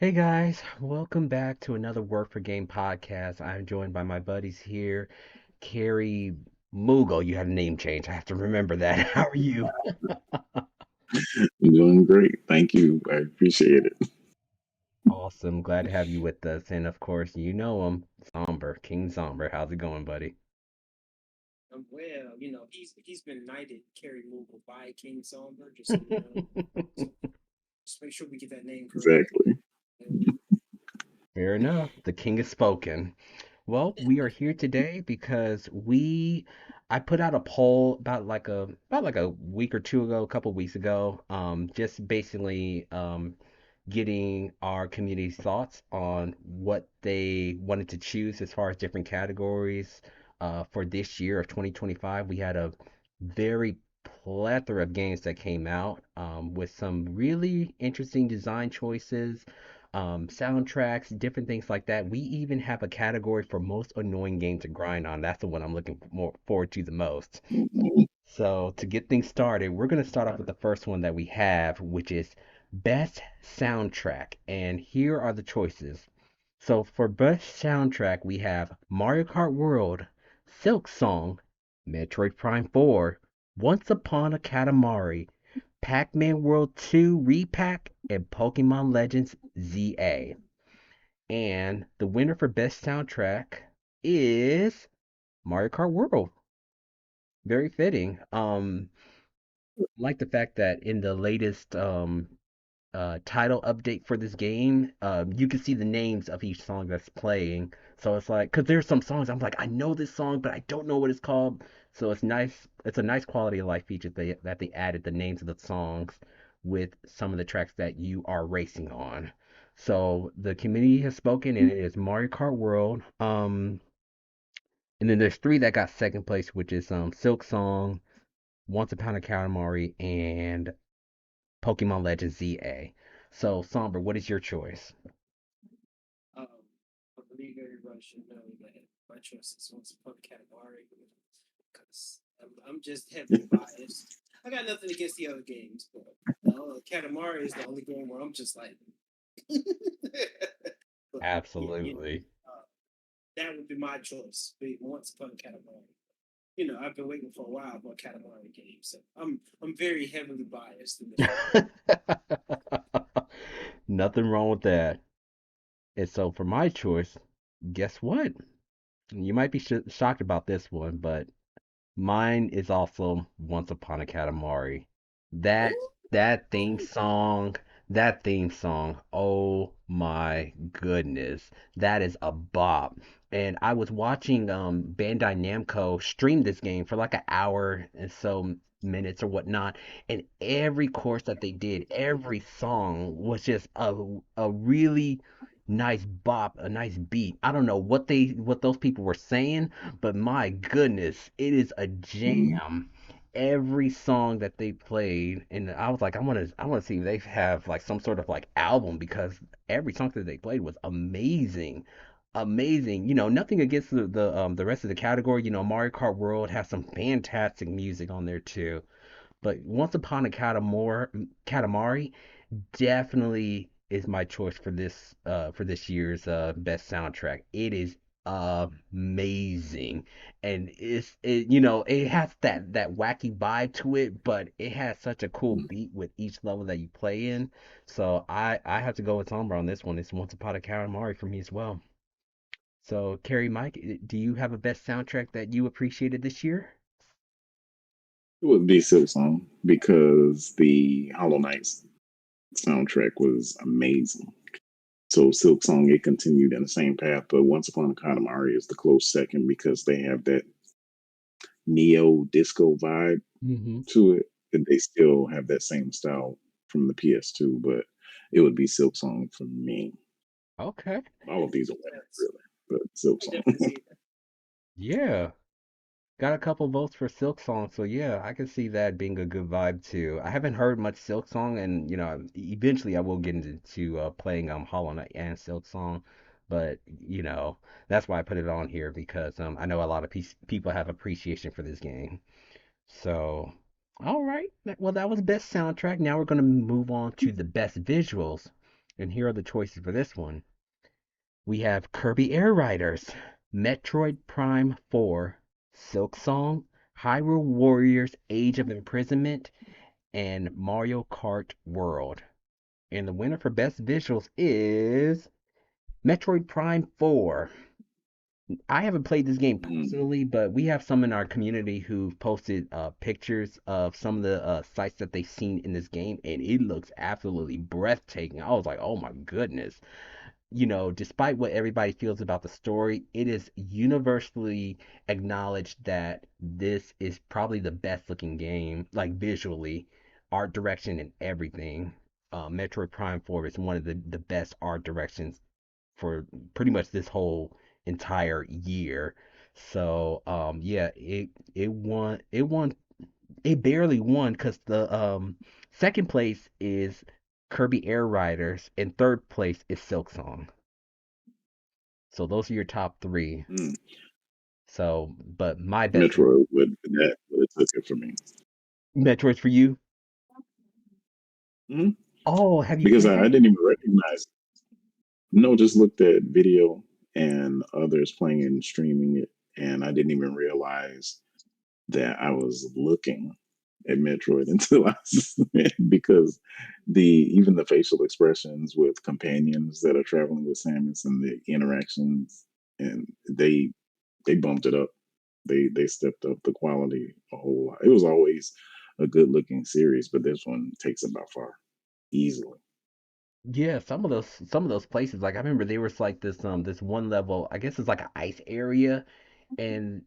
Hey guys, welcome back to another Word for Game podcast. I'm joined by my buddies here, Carrie Mugo. You had a name change. I have to remember that. How are you? I'm doing great. Thank you. I appreciate it. Awesome. Glad to have you with us. And of course, you know him, Somber, King Somber. How's it going, buddy? Well, he's been knighted, Kerry Movable by King Songbird, just so you know. So just make sure we get that name correct. Exactly. And Fair enough. The king has spoken. Well, we are here today because I put out a poll about like a week or two ago, a couple weeks ago, just basically getting our community's thoughts on what they wanted to choose as far as different categories for this year of 2025. We had a very plethora of games that came out with some really interesting design choices, soundtracks, different things like that. We even have a category for most annoying game to grind on. That's the one I'm looking more forward to the most. Mhm. So to get things started, we're going to start off with the first one that we have, which is Best Soundtrack. And here are the choices. So for Best Soundtrack, we have Mario Kart World, Silk Song, Metroid Prime 4, Once Upon a Katamari, Pac-Man World 2 Repack, and Pokemon Legends ZA. And the winner for Best Soundtrack is Mario Kart World. Very fitting. Like the fact that in the latest title update for this game, you can see the names of each song that's playing. So it's like, because there's some songs I'm like, I know this song, but I don't know what it's called. So it's nice. It's a nice quality of life feature that they added the names of the songs with some of the tracks that you are racing on. So the community has spoken, and it is Mario Kart World. And then there's three that got second place, which is Silk Song, Once Upon a Katamari, and Pokemon Legends ZA. So, Somber, what is your choice? um, I believe everybody should know that my choice is Once Upon a Category because I'm just heavily biased. I got nothing against the other games, but Katamari is the only game where I'm just like, but yeah, Absolutely. that would be my choice. Be Once Upon a Category. I've been waiting for a while for a Katamari game, so I'm very heavily biased in this one. Nothing wrong with that. And so, for my choice, guess what? You might be shocked about this one, but mine is also Once Upon a Katamari. That Ooh, that theme song, oh my goodness. That is a bop. And I was watching Bandai Namco stream this game for like an hour and so minutes or whatnot, and every course that they did, every song was just a really nice bop, a nice beat. I don't know what those people were saying, but my goodness, it is a Mhm. jam. Every song that they played, and I was like, I want to see if they have like some sort of like album because every song that they played was amazing, amazing. Nothing against the rest of the category. Mario Kart World has some fantastic music on there too. But Once Upon a Katamari definitely is my choice for this year's best soundtrack. It is amazing, and it has that wacky vibe to it, but it has such a cool beat with each level that you play in. So I have to go with Sombra on this one. It's Once Upon a Katamari for me as well. So Carrie, Mike, do you have a best soundtrack that you appreciated this year? It would be Silksong because the Hollow Knights soundtrack was amazing. So Silksong, it continued in the same path, but Once Upon a Katamari is the close second because they have that neo disco vibe Mm-hmm. to it. And they still have that same style from the PS2, but it would be Silksong for me. Okay. All of these are winners, Yes, really, but I definitely Silksong. see that. Yeah. Got a couple votes for Silk Song, so yeah, I can see that being a good vibe too. I haven't heard much Silk Song, and eventually I will get into playing Hollow Knight and Silk Song, but that's why I put it on here because I know a lot of people have appreciation for this game. So, all right, well that was best soundtrack. Now we're gonna move on to the best visuals, And here are the choices for this one. We have Kirby Air Riders, Metroid Prime 4, Silk Song, Hyrule Warriors Age of Imprisonment, and Mario Kart World. And the winner for Best Visuals is Metroid Prime 4. I haven't played this game Mm, personally, but we have some in our community who've posted pictures of some of the sites that they've seen in this game, and it looks absolutely breathtaking. I was like, oh my goodness. Despite what everybody feels about the story, it is universally acknowledged that this is probably the best looking game, like visually, art direction, and everything. Metroid Prime 4 is one of the best art directions for pretty much this whole entire year. So yeah, it barely won because the second place is Kirby Air Riders and third place is Silk Song. So those are your top three. mm. So, but my best Metroid would have took it for me. Metroid's for you. Hmm. Oh, have you Because played I it? didn't even recognize. No, just looked at video and others playing and streaming it, and I didn't even realize that I was looking at Metroid until because the even the facial expressions with companions that are traveling with Samus and the interactions, and they bumped it up. They stepped up the quality a whole lot. It was always a good looking series, but this one takes it by far easily. Yeah, some of those places, like I remember there was like this one level, I guess it's like an ice area, and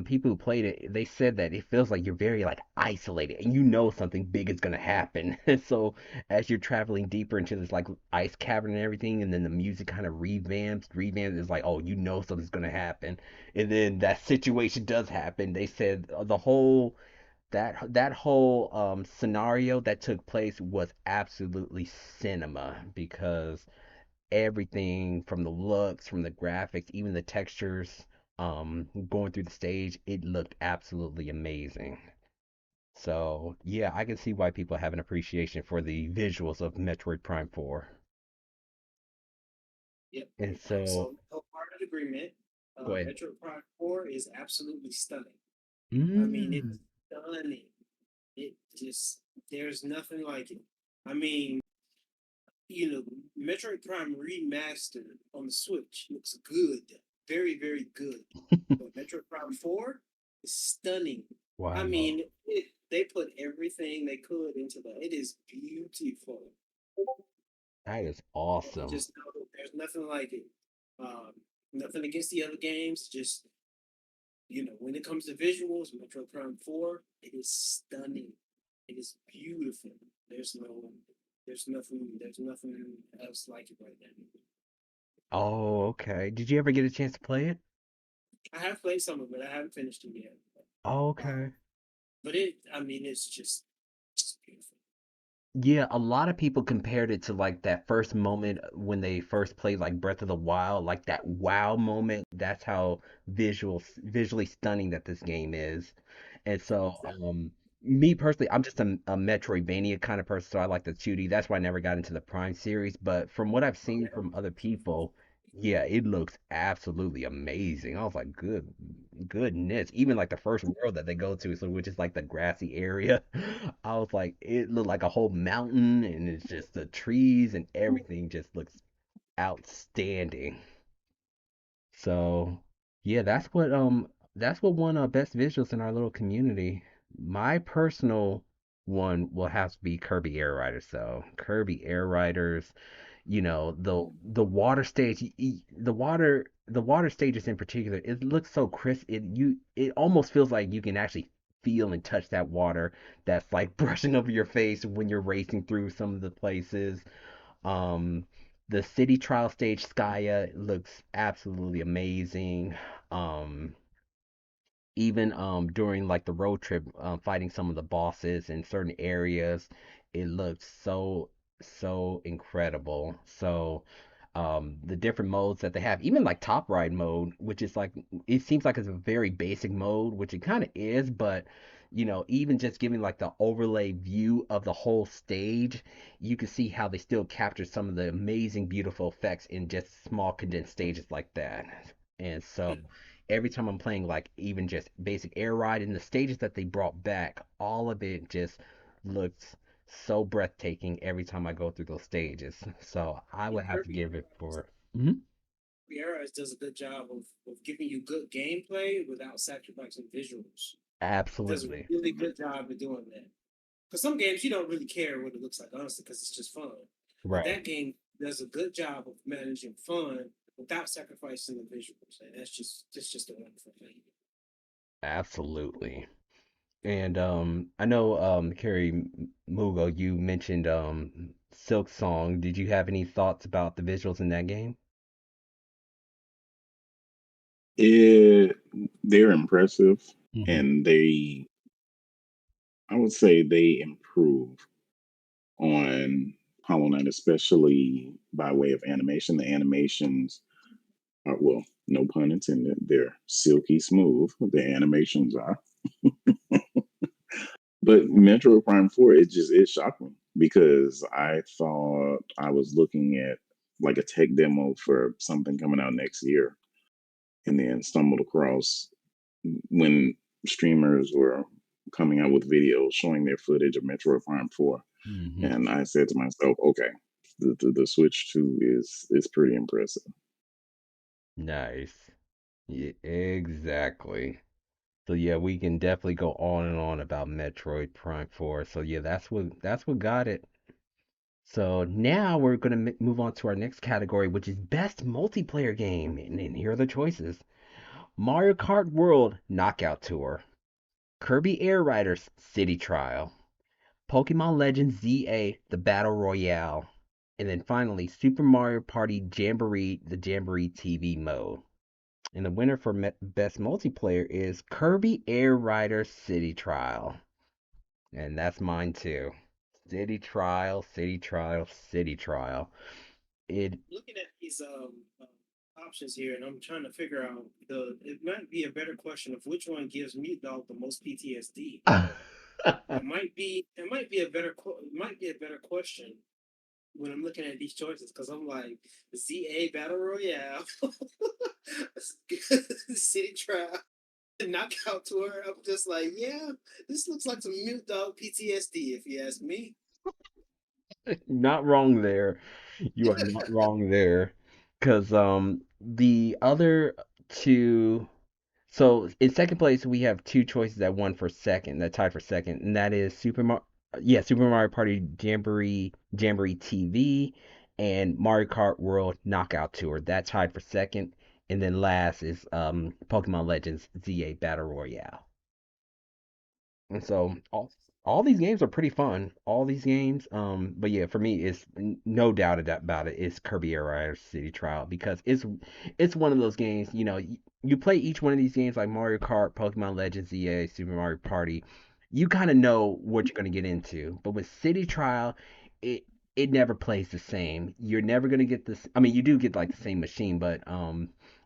people who played it, they said that it feels like you're very like isolated and something big is gonna happen. So as you're traveling deeper into this like ice cavern and everything, and then the music kind of revamps, it's like, oh, something's gonna happen. And then that situation does happen. They said the whole that whole scenario that took place was absolutely cinema because everything from the looks, from the graphics, even the textures, going through the stage, it looked absolutely amazing. So yeah, I can see why people have an appreciation for the visuals of Metroid Prime 4. Yep. And So so, wholehearted agreement. go ahead. Metro Prime 4 is absolutely stunning. I mean, it's Mm. stunning. It just there's nothing like it. I mean, Metroid Prime Remastered on the Switch looks good, very very good. But Metroid Prime 4 is stunning. I Wow, mean, they put everything they could into that. It is beautiful. that is You awesome. just know that there's nothing like it. Um, Nothing against the other games, just when it comes to visuals, Metro Prime 4, it is stunning. It is beautiful. There's nothing else like it right now. Oh, okay. Did you ever get a chance to play it? I have played some of it. I haven't finished it yet. Oh, Um, okay. but I mean, it's beautiful. Yeah, a lot of people compared it to like that first moment when they first played like Breath of the Wild, like that wow moment. That's how visually stunning that this game is. And so, me personally, I'm just a Metroidvania kind of person, so I like the 2D. That's why I never got into the Prime series. But from what I've seen from other people, yeah, it looks absolutely amazing. I was like, goodness. Even like the first world that they go to, so which is like the grassy area. I was like, it looked like a whole mountain, and it's just the trees and everything just looks outstanding. So, yeah, that's what won best visuals in our little community. My personal one will have to be Kirby Air Riders. So Kirby Air Riders, the water stage, the water stages in particular, it looks so crisp. It almost feels like you can actually feel and touch that water that's like brushing over your face when you're racing through some of the places. Um, the city trial stage Skya looks absolutely amazing. Um, Even during like the road trip, fighting some of the bosses in certain areas, it looks so incredible. So the different modes that they have, even like top ride mode, which is like, it seems like it's a very basic mode, which it kind of is, but even just giving like the overlay view of the whole stage, you can see how they still capture some of the amazing, beautiful effects in just small condensed stages like that. And so every time I'm playing like even just basic air ride and the stages that they brought back, all of it just looks so breathtaking every time I go through those stages. So I Yeah, would have to Kirby give it for. Mhm. Air does a good job of giving you good gameplay without sacrificing visuals. It does a Absolutely. really good job of doing that. Because some games you don't really care what it looks like, honestly, because it's just fun. But Right. that game does a good job of managing fun without sacrificing the visuals, and that's just a wonderful thing. Absolutely. And I know Carrie Mugo, you mentioned Silk Song. Did you have any thoughts about the visuals in that game? It they're impressive, Hmm. and I would say they improve on Hollow Knight, especially by way of animation. The animations are, well, no pun intended, they're silky smooth. The animations are. But Metroid Prime 4, it shocked me because I thought I was looking at like a tech demo for something coming out next year, and then stumbled across when streamers were coming out with videos showing their footage of Metroid Prime 4, Hmm. and I said to myself, okay, the Switch 2 is pretty impressive. Nice. Yeah, exactly. So yeah, we can definitely go on and on about Metroid Prime 4. So yeah, that's what got it. So now we're gonna move on to our next category, which is best multiplayer game. And here are the choices: Mario Kart World Knockout Tour, Kirby Air Riders City Trial, Pokemon Legends ZA The Battle Royale, and then finally Super Mario Party Jamboree the Jamboree TV mode. And the winner for best multiplayer is Kirby Air Riders City Trial. And that's mine too. City Trial, City Trial, City Trial. It Looking at these options here, and I'm trying to figure out the. It might be a better question of which one gives Meat Dog the most PTSD. It might be a better it might be a better question when I'm looking at these choices because I'm like ZA Battle Royale, City Trial, Knockout Tour. I'm just like, yeah, this looks like some Mute Dog PTSD if you ask me. not wrong there. You are not wrong there. Cause the other two, so in second place we have two choices that won for second, that tied for second, and that is Super Mario Party Jamboree TV and Mario Kart World Knockout Tour. That tied for second. And then last is Pokemon Legends ZA Battle Royale. And so all these games are pretty fun. All these games, but yeah, for me, it's no doubt about it. It's Kirby Air Ride City Trial because it's one of those games. You play each one of these games like Mario Kart, Pokemon Legends, EA, Super Mario Party. You kind of know what you're gonna get into. But with City Trial, it it never plays the same. You're never gonna get this. I mean, you do get like the same machine, but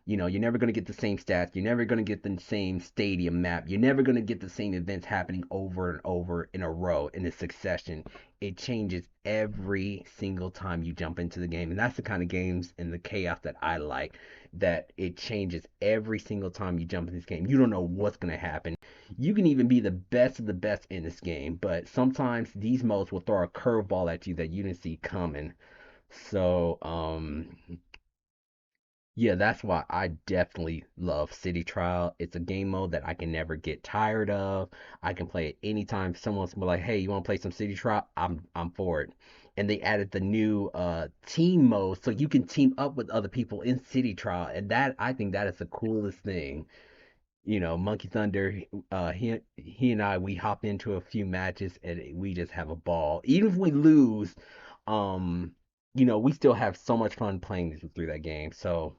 you're never going to get the same stats. You're never going to get the same stadium map. You're never going to get the same events happening over and over in a row in a succession. It changes every single time you jump into the game. And that's the kind of games and the chaos that I like. That it changes every single time you jump in this game. You don't know what's going to happen. You can even be the best of the best in this game, but sometimes these modes will throw a curveball at you that you didn't see coming. So, yeah, that's why I definitely love City Trial. It's a game mode that I can never get tired of. I can play it anytime someone's like, "Hey, you want to play some City Trial?" I'm for it. And they added the new team mode so you can team up with other people in City Trial, and that I think that is the coolest thing. Monkey Thunder, he and I, we hop into a few matches and we just have a ball. Even if we lose, um, we still have so much fun playing through that game. So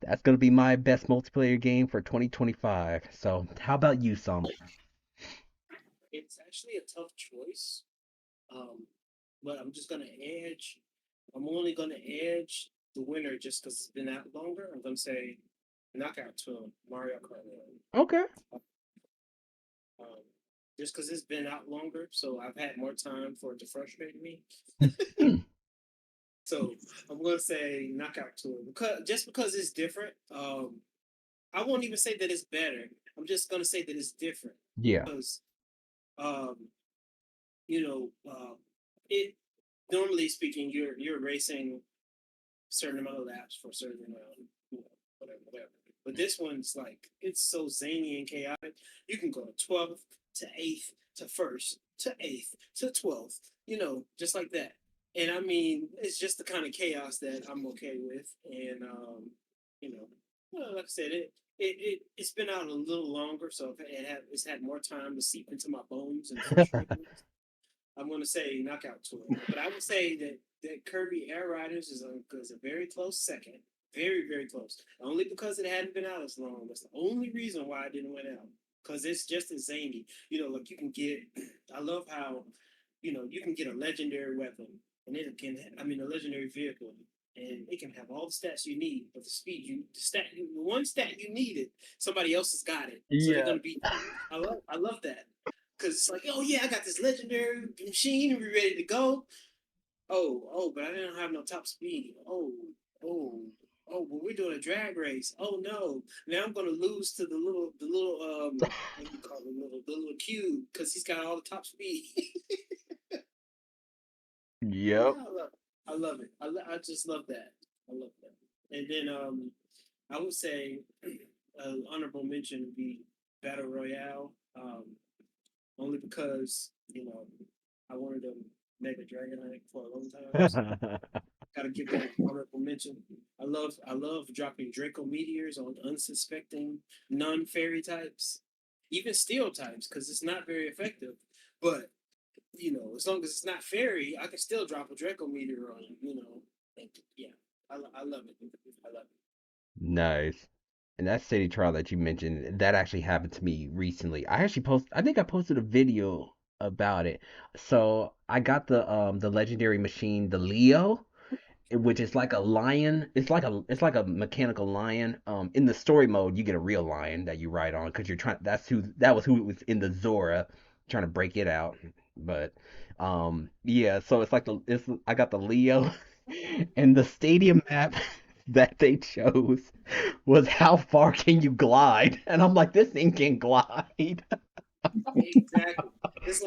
that's gonna be my best multiplayer game for 2025. So how about you, Sam? It's actually a tough choice, um, but I'm just gonna edge. I'm only gonna edge the winner just because it's been out longer. I'm gonna say Knockout Tour Mario Kart. Okay. Um, just because it's been out longer, so I've had more time for it to frustrate me. So I'm gonna say Knockout Tour because it's different. I won't even say that it's better. I'm just gonna say that it's different Yeah. because um, you know, it normally speaking, you're racing a certain amount of laps for a certain amount, whatever. But this one's like it's so zany and chaotic. You can go to 12th to 8th to first to 8th to 12th, just like that. And I mean, it's just the kind of chaos that I'm okay with. And you know, like I said, it's been out a little longer, so it's had more time to seep into my bones and frustrate me. I'm going to say Knockout Tour, but I would say that Kirby Air Riders is a very close second, very very close. Only because it hadn't been out as long. That's the only reason why I didn't went out because it's just as zany. Like you can get. I love how, you can get a legendary weapon and it can. I mean, a legendary vehicle. And it can have all the stats you need, but the one stat you needed, somebody else has got it, so they're Yeah. gonna beat you. I love that because it's like, oh yeah, I got this legendary machine, we ready to go. Oh, but I didn't have no top speed. Oh, but we're doing a drag race. Oh no, now I'm gonna lose to the little what do you call it, the little cube because he's got all the top speed. Yep. Yeah, I love it. I just love that. I love that. And then I would say honorable mention would be Battle Royale. Only because I wanted a Mega Dragonite for a long time. So gotta give that honorable mention. I love dropping Draco meteors on unsuspecting non-fairy types, even steel types, because it's not very effective. But as long as it's not fairy, I can still drop a Draco meteor on. And yeah, I love it. I love it. Nice. And that city trial that you mentioned, that actually happened to me recently. I think I posted a video about it. So I got the legendary machine, the Leo, which is like a lion. It's like a mechanical lion. In the story mode, you get a real lion that you ride on because you're trying. That was who was in the Zora, trying to break it out. But yeah. So I got the Leo, and the stadium map that they chose was how far can you glide, and I'm like, this thing can glide. Exactly. It's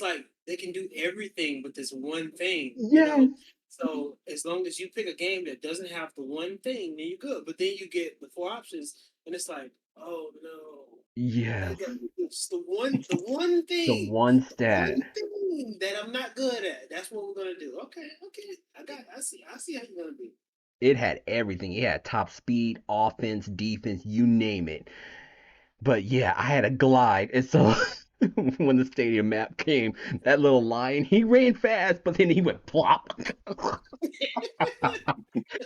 like they can do everything with this one thing. Yes. So as long as you pick a game that doesn't have the one thing, then you're good. But then you get the four options, and it's like, oh no, I Yes. got it's the one The thing, one the stat. one thing that I'm not good at. That's what we're gonna do. Okay. I see how you're gonna be. It had everything. It had top speed, offense, defense, you name it. But yeah, I had a glide. And so when the stadium map came, that little lion, he ran fast, but then he went plop.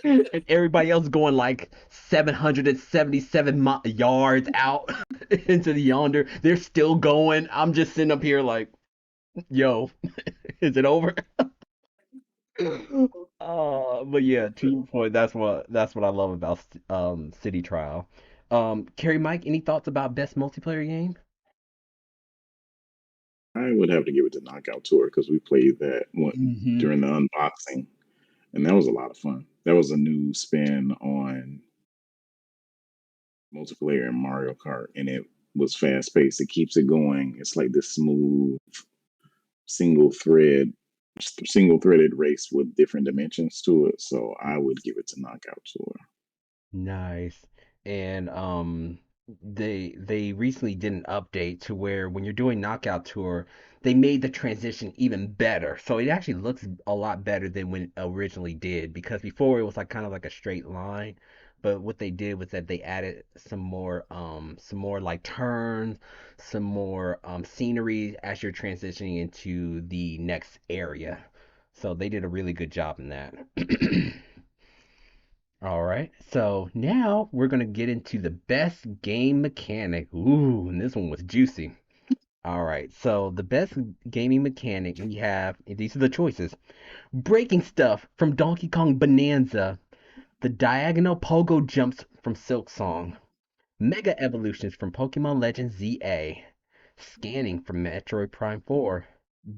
And everybody else going like 777 yards out into the yonder. They're still going. I'm just sitting up here like, yo, is it over? But yeah, to your point, that's what I love about City Trial. Carrie, Mike, any thoughts about best multiplayer game? I would have to give it to Knockout Tour because we played that Hmm. during the unboxing, and that was a lot of fun. That was a new spin on multiplayer in Mario Kart, and it was fast paced. It keeps it going. It's like this smooth single thread, single threaded race with different dimensions to it. So I would give it to Knockout Tour. Nice. And they recently did an update to where when you're doing Knockout Tour, they made the transition even better. So it actually looks a lot better than when it originally did because before it was like kind of like a straight line. But what they did was that they added some more like turns, some more scenery as you're transitioning into the next area. So they did a really good job in that. All right, so now we're gonna get into the best game mechanic. Ooh, and this one was juicy. All right, so the best gaming mechanic we have, and these are the choices: breaking stuff from Donkey Kong Bonanza, the diagonal pogo jumps from Silk Song, Mega Evolutions from Pokemon Legends ZA, Scanning from Metroid Prime 4,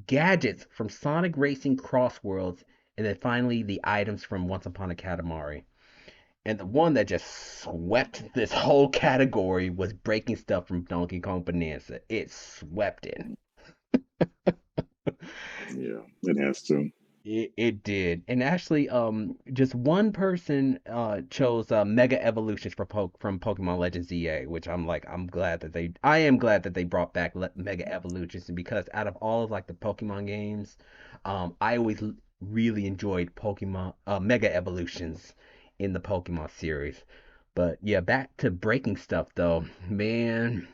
gadgets from Sonic Racing Cross Worlds, and then finally the items from Once Upon a Katamari. And the one that just swept this whole category was breaking stuff from Donkey Kong Bonanza. It swept it. Yeah, it has to. It did. And actually, just one person chose Mega Evolutions from Pokemon Legends EA, which I am glad that they brought back Mega Evolutions because out of all of like the Pokemon games, I always really enjoyed Pokemon Mega Evolutions in the Pokemon series. But yeah, back to breaking stuff though, man.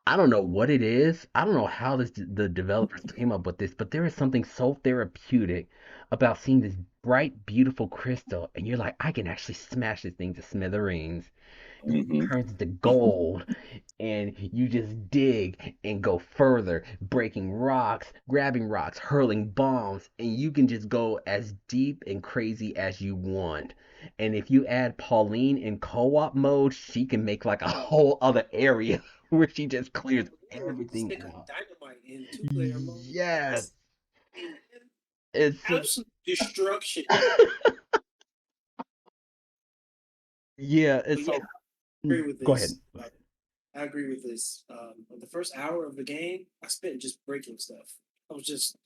I don't know what it is. I don't know how the developers came up with this, but there is something so therapeutic about seeing this bright, beautiful crystal, and you're like, I can actually smash this thing to smithereens. And it Hmm. turns to gold, and you just dig and go further, breaking rocks, grabbing rocks, hurling bombs, and you can just go as deep and crazy as you want. And if you add Pauline in co-op mode, she can make like a whole other area where she just clears Yeah, you can everything stick a out. dynamite in two-player mode. Yes, That's man, it's absolute destruction. yeah, But it's yeah, so. I agree with Go ahead. this. I agree with this. The first hour of the game, I spent just breaking stuff. I was just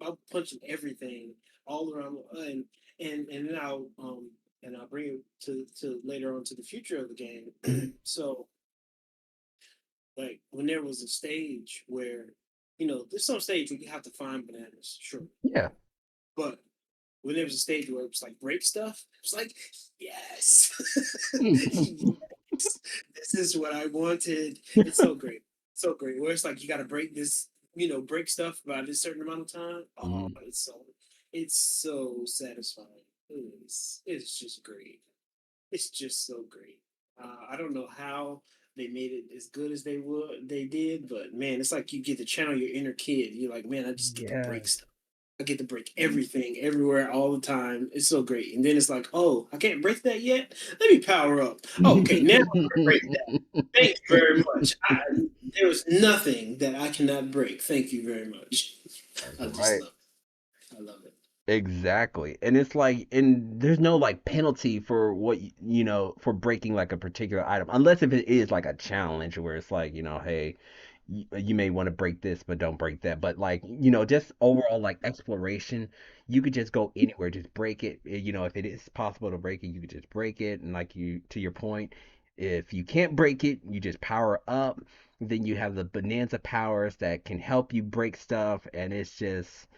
about punching everything all around, and then I'll bring it to later on to the future of the game. So like when there was a stage where there's some stage where you have to find bananas, sure, Yeah. but when there was a stage where it was like break stuff, it was like, yes, yes, this is what I wanted. It's so great, so great. Where it's like you got to break this, break stuff by this certain amount of time. Oh, Mhm. it's so satisfying. It's just great. It's just so great. I don't know how they made it as good as they did, but man, it's like you get to channel your inner kid. You're like, man, I just get to break Yes. stuff. I get to break everything, everywhere, all the time. It's so great. And then it's like, oh, I can't break that yet. Let me power up. Oh, okay, now I'm gonna break that. Thank you very much. There was nothing that I cannot break. Thank you very much. That's I just right. love it. I love it. Exactly. And it's like, and there's no like penalty for what, for breaking like a particular item, unless if it is like a challenge where it's like, hey, you may want to break this, but don't break that. But like, just overall like exploration, you could just go anywhere, just break it. If it is possible to break it, you could just break it. And like to your point, if you can't break it, you just power up. Then you have the Bonanza powers that can help you break stuff, and it's just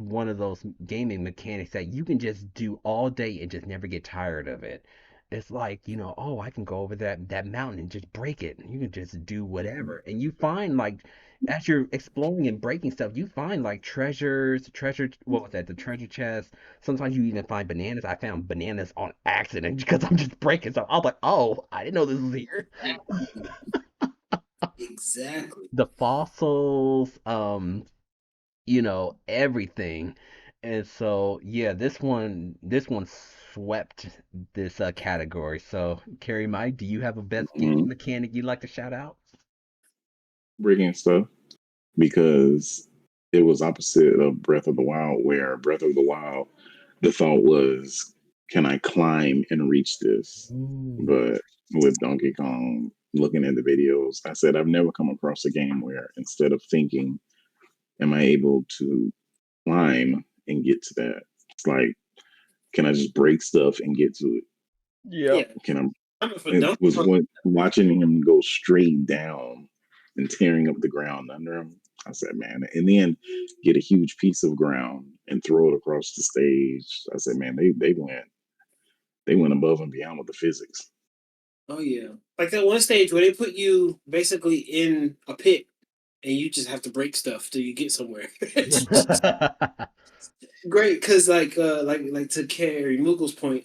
one of those gaming mechanics that you can just do all day and just never get tired of it. It's like, oh, I can go over that mountain and just break it. You can just do whatever. And you find like as you're exploring and breaking stuff, you find like what was that? The treasure chest. Sometimes you even find bananas. I found bananas on accident because I'm just breaking stuff. I was like, oh, I didn't know this was here. Exactly. Exactly. The fossils, everything. And so, yeah, this one swept this category. So, Carrie Mike, do you have a best gaming Hmm. mechanic you'd like to shout out? Breaking stuff because it was opposite of Breath of the Wild, where Breath of the Wild, the thought was, can I climb and reach this? Ooh. But with Donkey Kong, looking at the videos, I said I've never come across a game where instead of thinking, am I able to climb and get to that? It's like, can I just break stuff and get to it? Yep. Yeah. Can I? I mean, for It Donkey was Kong, when watching him go straight down and tearing up the ground under him. I said, man, and then get a huge piece of ground and throw it across the stage. I said, man, they went above and beyond with the physics. oh yeah, like that one stage where they put you basically in a pit and you just have to break stuff till you get somewhere. It's just great because like to carry Mughals point,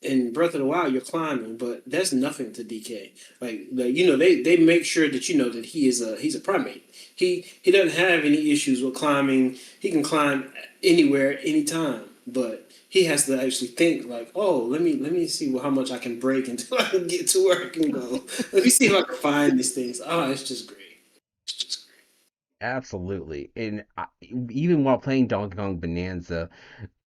in Breath of the Wild you're climbing, but that's nothing to DK. Like they make sure that that he's a primate. He doesn't have any issues with climbing. He can climb anywhere, anytime, but he has to actually think like, oh, let me see how much I can break until I can get to where I can go. Let me see if I can find these things. Oh, it's just great. Absolutely. And even while playing Donkey Kong Bonanza,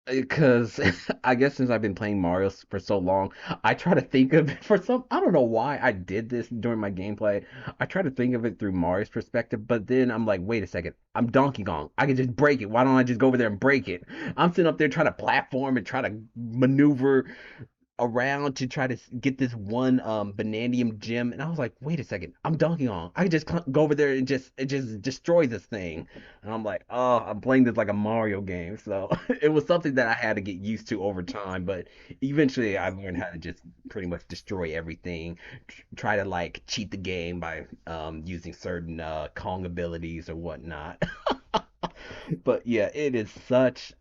because I guess since I've been playing Mario for so long, I try to think of it for some, I don't know why I did this during my gameplay. I try to think of it through Mario's perspective, but then I'm like, wait a second, I'm Donkey Kong. I can just break it. Why don't I just go over there and break it? I'm sitting up there trying to platform and try to maneuver around to try to get this one Bananium gem, and I was like, wait a second, I'm Donkey Kong. I can just go over there and just destroy this thing. And I'm like, oh, I'm playing this like a Mario game. So it was something that I had to get used to over time, but eventually I learned how to just pretty much destroy everything. Try to like cheat the game by using certain Kong abilities or whatnot. But yeah, it is such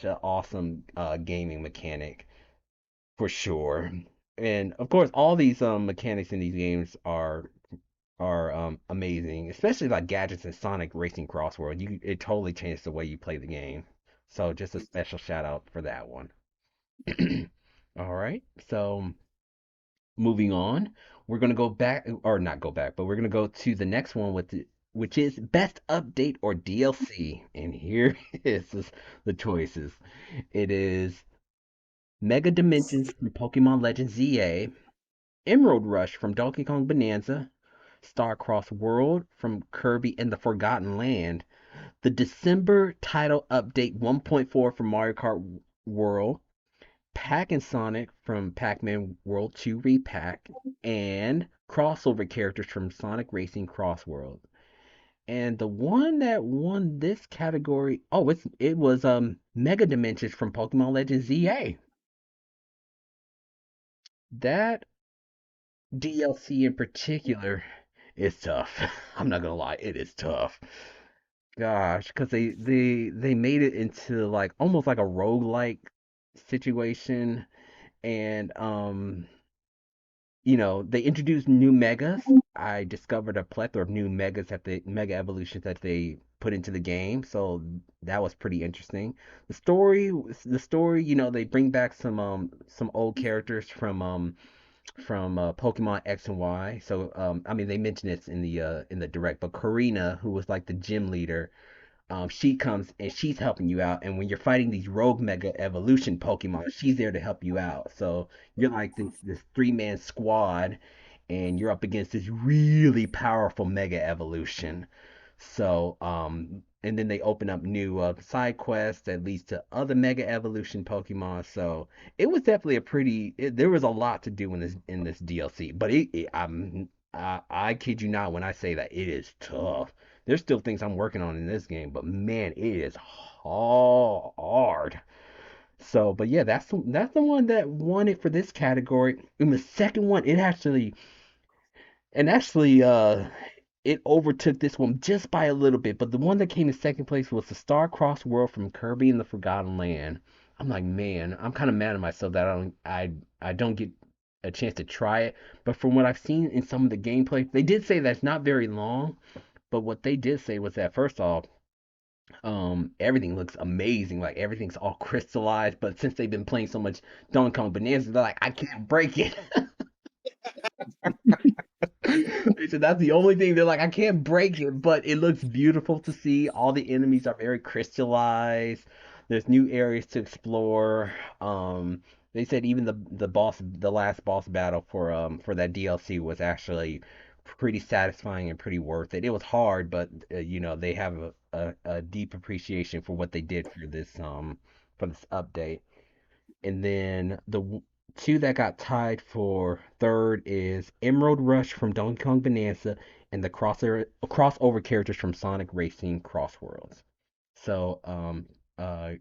an awesome gaming mechanic. For sure. And of course, all these mechanics in these games are amazing, especially like gadgets and Sonic Racing Crossworld. It totally changed the way you play the game. So just a special shout out for that one. All right. So moving on, we're gonna go back, or not go back, but we're gonna go to the next one which is best update or DLC. And here is the choices. It is Mega Dimensions from Pokemon Legends ZA, Emerald Rush from Donkey Kong Bonanza, Starcross World from Kirby and the Forgotten Land, the December title update 1.4 from Mario Kart World, Pack and Sonic from Pac-Man World 2 Repack, and crossover characters from Sonic Racing Cross World. And the one that won this category, oh, it was Mega Dimensions from Pokemon Legends ZA. That DLC in particular is tough. I'm not gonna lie, it is tough. Gosh, because they made it into like almost like a roguelike situation, and they introduced new megas. I discovered a plethora of new megas that the mega evolutions that they put into the game, so that was pretty interesting. The story, they bring back some old characters from Pokemon X and Y. So I mean they mentioned this in the direct, but Karina, who was like the gym leader, she comes and she's helping you out. And when you're fighting these rogue mega evolution Pokemon, she's there to help you out. So you're like this three-man squad, and you're up against this really powerful mega evolution. So and then they open up new side quests that leads to other mega evolution Pokemon. So it was definitely there was a lot to do in this DLC. But I kid you not when I say that it is tough. There's still things I'm working on in this game, but man, it is hard. So, but yeah, that's the one that won it for this category. And the second one, it overtook this one just by a little bit. But the one that came in second place was the Star-Crossed World from Kirby and the Forgotten Land. I'm like, man, I'm kind of mad at myself that I don't get a chance to try it. But from what I've seen in some of the gameplay, they did say that's not very long. But what they did say was that first off, everything looks amazing. Like everything's all crystallized. But since they've been playing so much Donkey Kong Bonanza, they're like, I can't break it. They said that's the only thing. They're like, I can't break it, but it looks beautiful to see. All the enemies are very crystallized. There's new areas to explore. They said even the last boss battle for that DLC was actually pretty satisfying and pretty worth it. It was hard, but they have a deep appreciation for what they did for this update. And then two that got tied for third is Emerald Rush from Donkey Kong Bonanza and the crossover characters from Sonic Racing Cross Worlds. So, uh,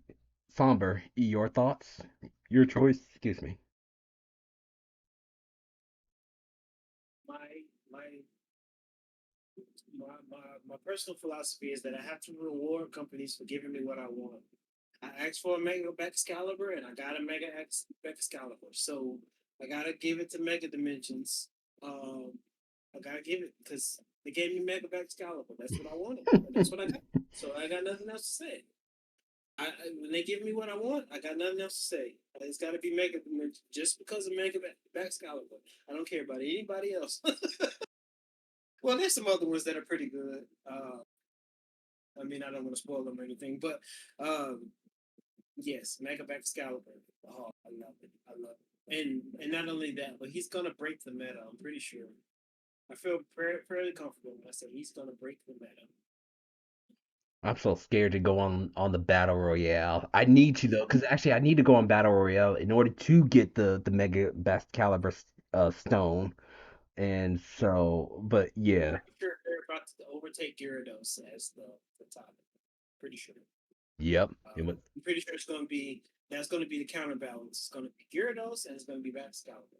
Somber, your thoughts? Your choice? Excuse me. My my my personal philosophy is that I have to reward companies for giving me what I want. I asked for a Mega Excalibur and I got a Excalibur. So I gotta give it to Mega Dimensions. Um, I gotta give it because they gave me Mega Excalibur. That's what I wanted, and that's what I got. So I got nothing else to say. When they give me what I want, I got nothing else to say. It's got to be Mega Dimensions just because of Mega Excalibur. I don't care about anybody else. Well, there's some other ones that are pretty good. mean, I don't want to spoil them or anything, but um, yes, Mega Excalibur. Oh, I love it. I love it. And not only that, but he's gonna break the meta. I'm pretty sure. I feel fairly comfortable when I say he's gonna break the meta. I'm so scared to go on the battle royale. I need to though, because actually I need to go on battle royale in order to get the mega best caliber stone. And so, but I'm yeah, pretty sure they're about to overtake Gyarados as the top. Pretty sure. yep. It was, I'm pretty sure it's going to be that's going to be the counterbalance. It's going to be Gyarados and it's going to be Baxcalibur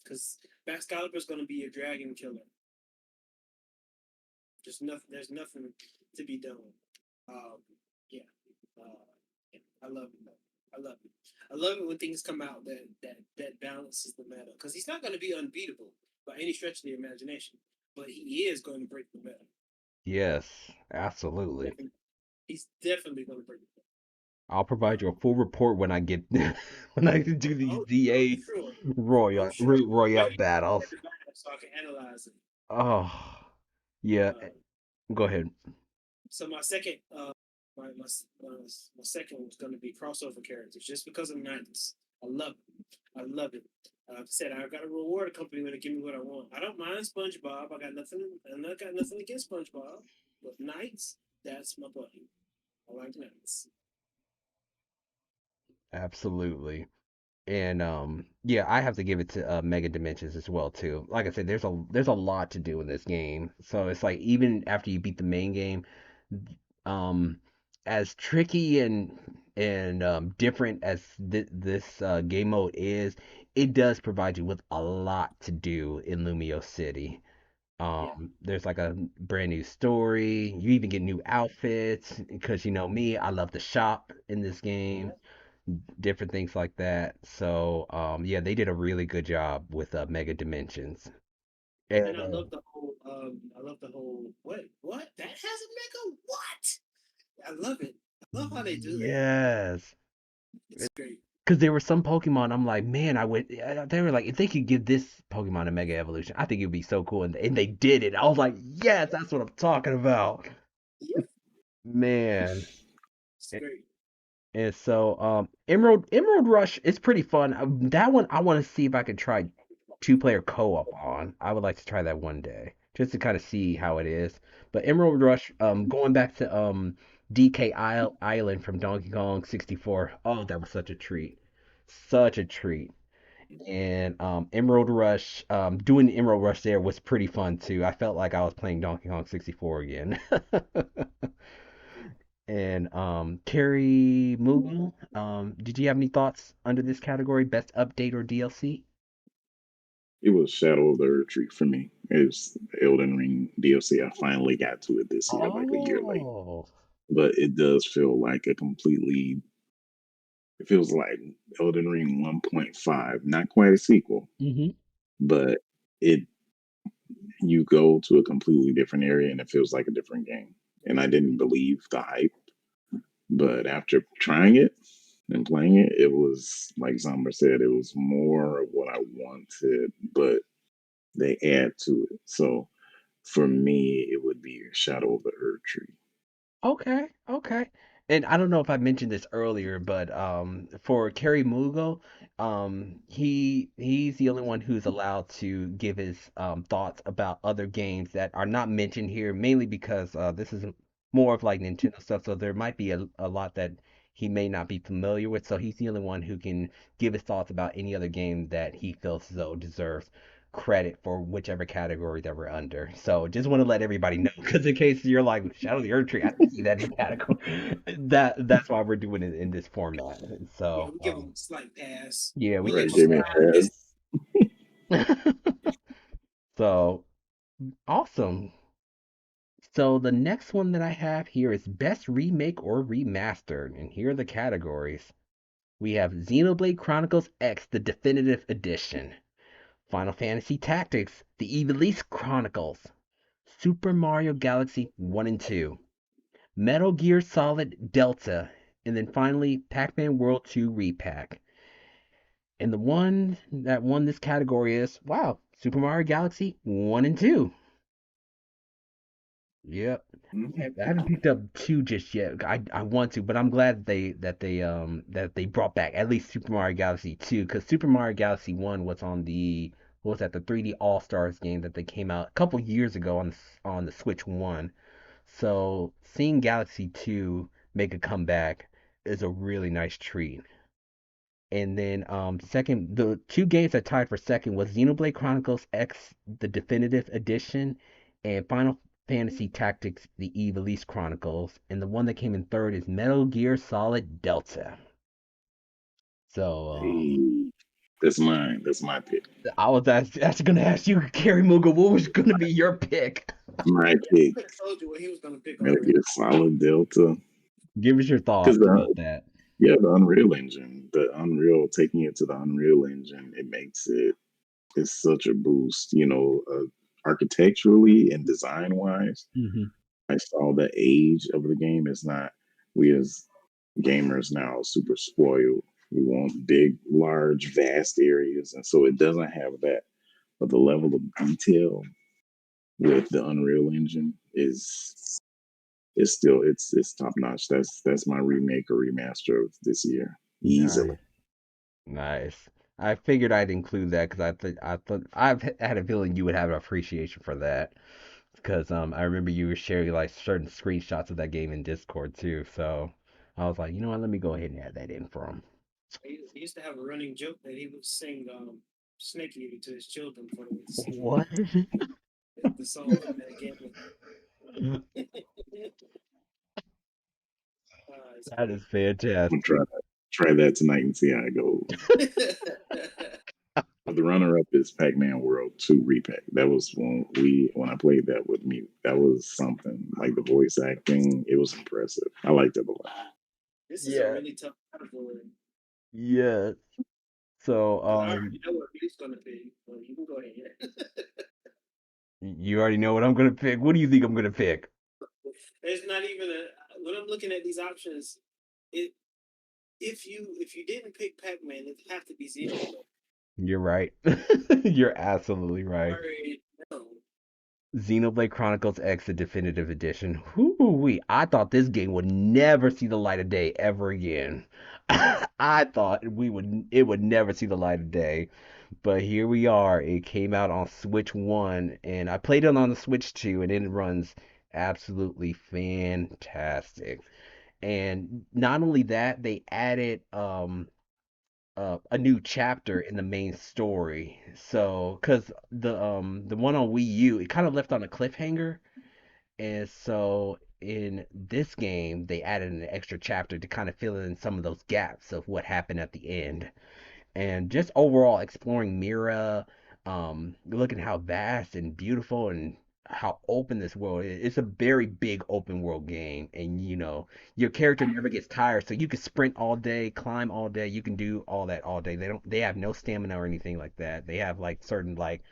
because Baxcalibur is going to be your dragon killer. Just nothing. There's nothing to be done. Um, yeah. Yeah, I love it. I love it. I love it when things come out that balances the meta because he's not going to be unbeatable by any stretch of the imagination, but he is going to break the meta. yes, absolutely. Definitely. He's definitely going to break the meta. I'll provide you a full report when I get when I do these I'm DA sure. I'm Royale sure. Royale Ready battles. for the back so I can analyze it. Oh, yeah. Uh, Go ahead. so my second, my second was going to be crossover characters, just because of Knights. I love it. I love it. I said I've got a reward company when they give me what I want. I don't mind SpongeBob. I got nothing. I got nothing against SpongeBob, but Knights, that's my buddy. I like Knights. Absolutely. And yeah, I have to give it to Mega Dimensions as well too. Like I said, there's a lot to do in this game. So it's like even after you beat the main game, um as tricky and different as this game mode is, it does provide you with a lot to do in Lumio City. Yeah. There's like a brand new story. You even get new outfits because you know me, I love to shop in this game, Yeah. different things like that. So, yeah, they did a really good job with Mega Dimensions. And And I love the whole. What? That has a mega? What? I love it. I love how they do that. yes, It's great. because there were some Pokemon I'm like, man, I would. They were like, if they could give this Pokemon a Mega Evolution, I think it'd be so cool. And they did it. I was like, yes, that's what I'm talking about, Yep. man. It's great. And so, Emerald Rush is pretty fun. That one I want to see if I could try two-player co-op on. I would like to try that one day just to kind of see how it is. But Emerald Rush, going back to Island from Donkey Kong 64. Oh, that was such a treat, such a treat. And Emerald Rush, doing the Emerald Rush there was pretty fun too. I felt like I was playing Donkey Kong 64 again. And Carrie Mughal, did you have any thoughts under this category, best update or DLC? It was Shadow of the Earth Tree for me. It's Elden Ring DLC. I finally got to it this year, like a year late. Oh, But it does feel like a completely, it feels like Elden Ring 1.5, not quite a sequel, hmm but it you go to a completely different area and it feels like a different game. And I didn't believe the hype, but after trying it and playing it, it was like Zomber said, it was more of what I wanted, but they add to it. So for me, it would be Shadow of the Earth Tree. okay, okay. And I don't know if I mentioned this earlier, but for Carrie Mughal, he's the only one who's allowed to give his thoughts about other games that are not mentioned here, mainly because this is more of like Nintendo stuff, so there might be a lot that he may not be familiar with. So he's the only one who can give his thoughts about any other game that he feels as though deserves credit for whichever category that we're under. So just want to let everybody know, because in case you're like Shadow of the Earth Tree, I didn't see that in the category. That's why we're doing it in this format. Yeah, So we give them a slight pass. yeah, we We give let Right, you them gave me a slide pass. this. a so awesome. So the next one that I have here is best remake or remastered, and here are the categories. We have Xenoblade Chronicles X, the definitive edition. Final Fantasy Tactics, the Ivalice Chronicles. Super Mario Galaxy 1 and 2. Metal Gear Solid Delta, and then finally Pac-Man World 2 Repack. And the one that won this category is, wow, Super Mario Galaxy 1 and 2. Yep. I haven't Mhm. picked up two just yet. I want to, but I'm glad that they brought back at least Super Mario Galaxy 2 because Super Mario Galaxy 1 was on the what was that, the 3D All Stars game that they came out a couple years ago on the Switch 1. So seeing Galaxy 2 make a comeback is a really nice treat. And then second, the two games that tied for second was Xenoblade Chronicles X, the definitive edition, and Final Fantasy Tactics, the Eve Elise Chronicles. And the one that came in third is Metal Gear Solid Delta. So Hey, that's mine. That's my pick. I was actually gonna ask you, Carrie Muga, what was gonna be your pick? My Yeah, I pick. could have told you what he was gonna pick Metal already. Gear Solid Delta. Give us your Because thoughts the about that. yeah, the Unreal Engine, the Unreal taking it to the Unreal Engine, it makes it it's such a boost. Architecturally and design wise. Hmm. I saw the age of the game is not. We as gamers now super spoiled. We want big, large, vast areas, and so it doesn't have that. But the level of detail with the Unreal Engine is still it's top notch. That's my remake or remaster of this year easily. Nice. Nice. I figured I'd include that because I thought had a feeling you would have an appreciation for that. Because I remember you were sharing like certain screenshots of that game in Discord too. So I was like, you know what, let me go ahead and add that in for him. He used to have a running joke that he would sing Snake Eater to his children before they went to sleep at What? night. The song from that game. It's That great. is I'm gonna fantastic. try that tonight and see how it goes. But the runner up is Pac-Man World 2 Repack. That was when I played that with me. That was something. Like the voice acting, it was impressive. I liked it a lot. This is a Yeah. really tough category Yes. So because I already know what he's gonna be. Well, you can go ahead. you already know what I'm gonna pick. What do you think I'm gonna pick? There's not even a when I'm looking at these options. It if you didn't pick Pac-Man, it'd have to be Xenoblade. You're right. You're absolutely I right. already know. Xenoblade Chronicles X, the definitive edition. Whoo-wee. I thought this game would never see the light of day ever again. I thought it would never see the light of day. But here we are. It came out on Switch 1 and I played it on the Switch 2 and it runs absolutely fantastic. And not only that, they added a new chapter in the main story. So, cause the one on Wii U, it kind of left on a cliffhanger, and so in this game they added an extra chapter to kind of fill in some of those gaps of what happened at the end and just overall exploring Mira, looking how vast and beautiful and how open this world is. It's a very big open world game, and your character never gets tired, so you can sprint all day, climb all day, you can do all that all day. They have no stamina or anything like that. They have like certain like,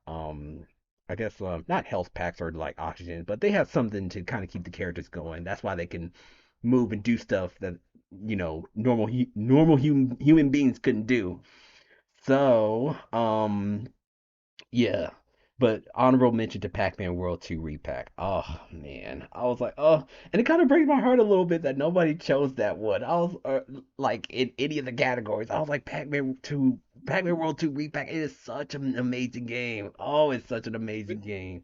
um, I guess not health packs or like oxygen, but they have something to kind of keep the characters going. That's why they can move and do stuff that normal human beings couldn't do. So, yeah. But honorable mention to Pac-Man World 2 Repack. Oh man, I was like, oh, and it kind of breaks my heart a little bit that nobody chose that one. I was like in any of the categories. I was like Pac-Man World 2 Repack. It is such an amazing game. Oh, it's such an amazing game.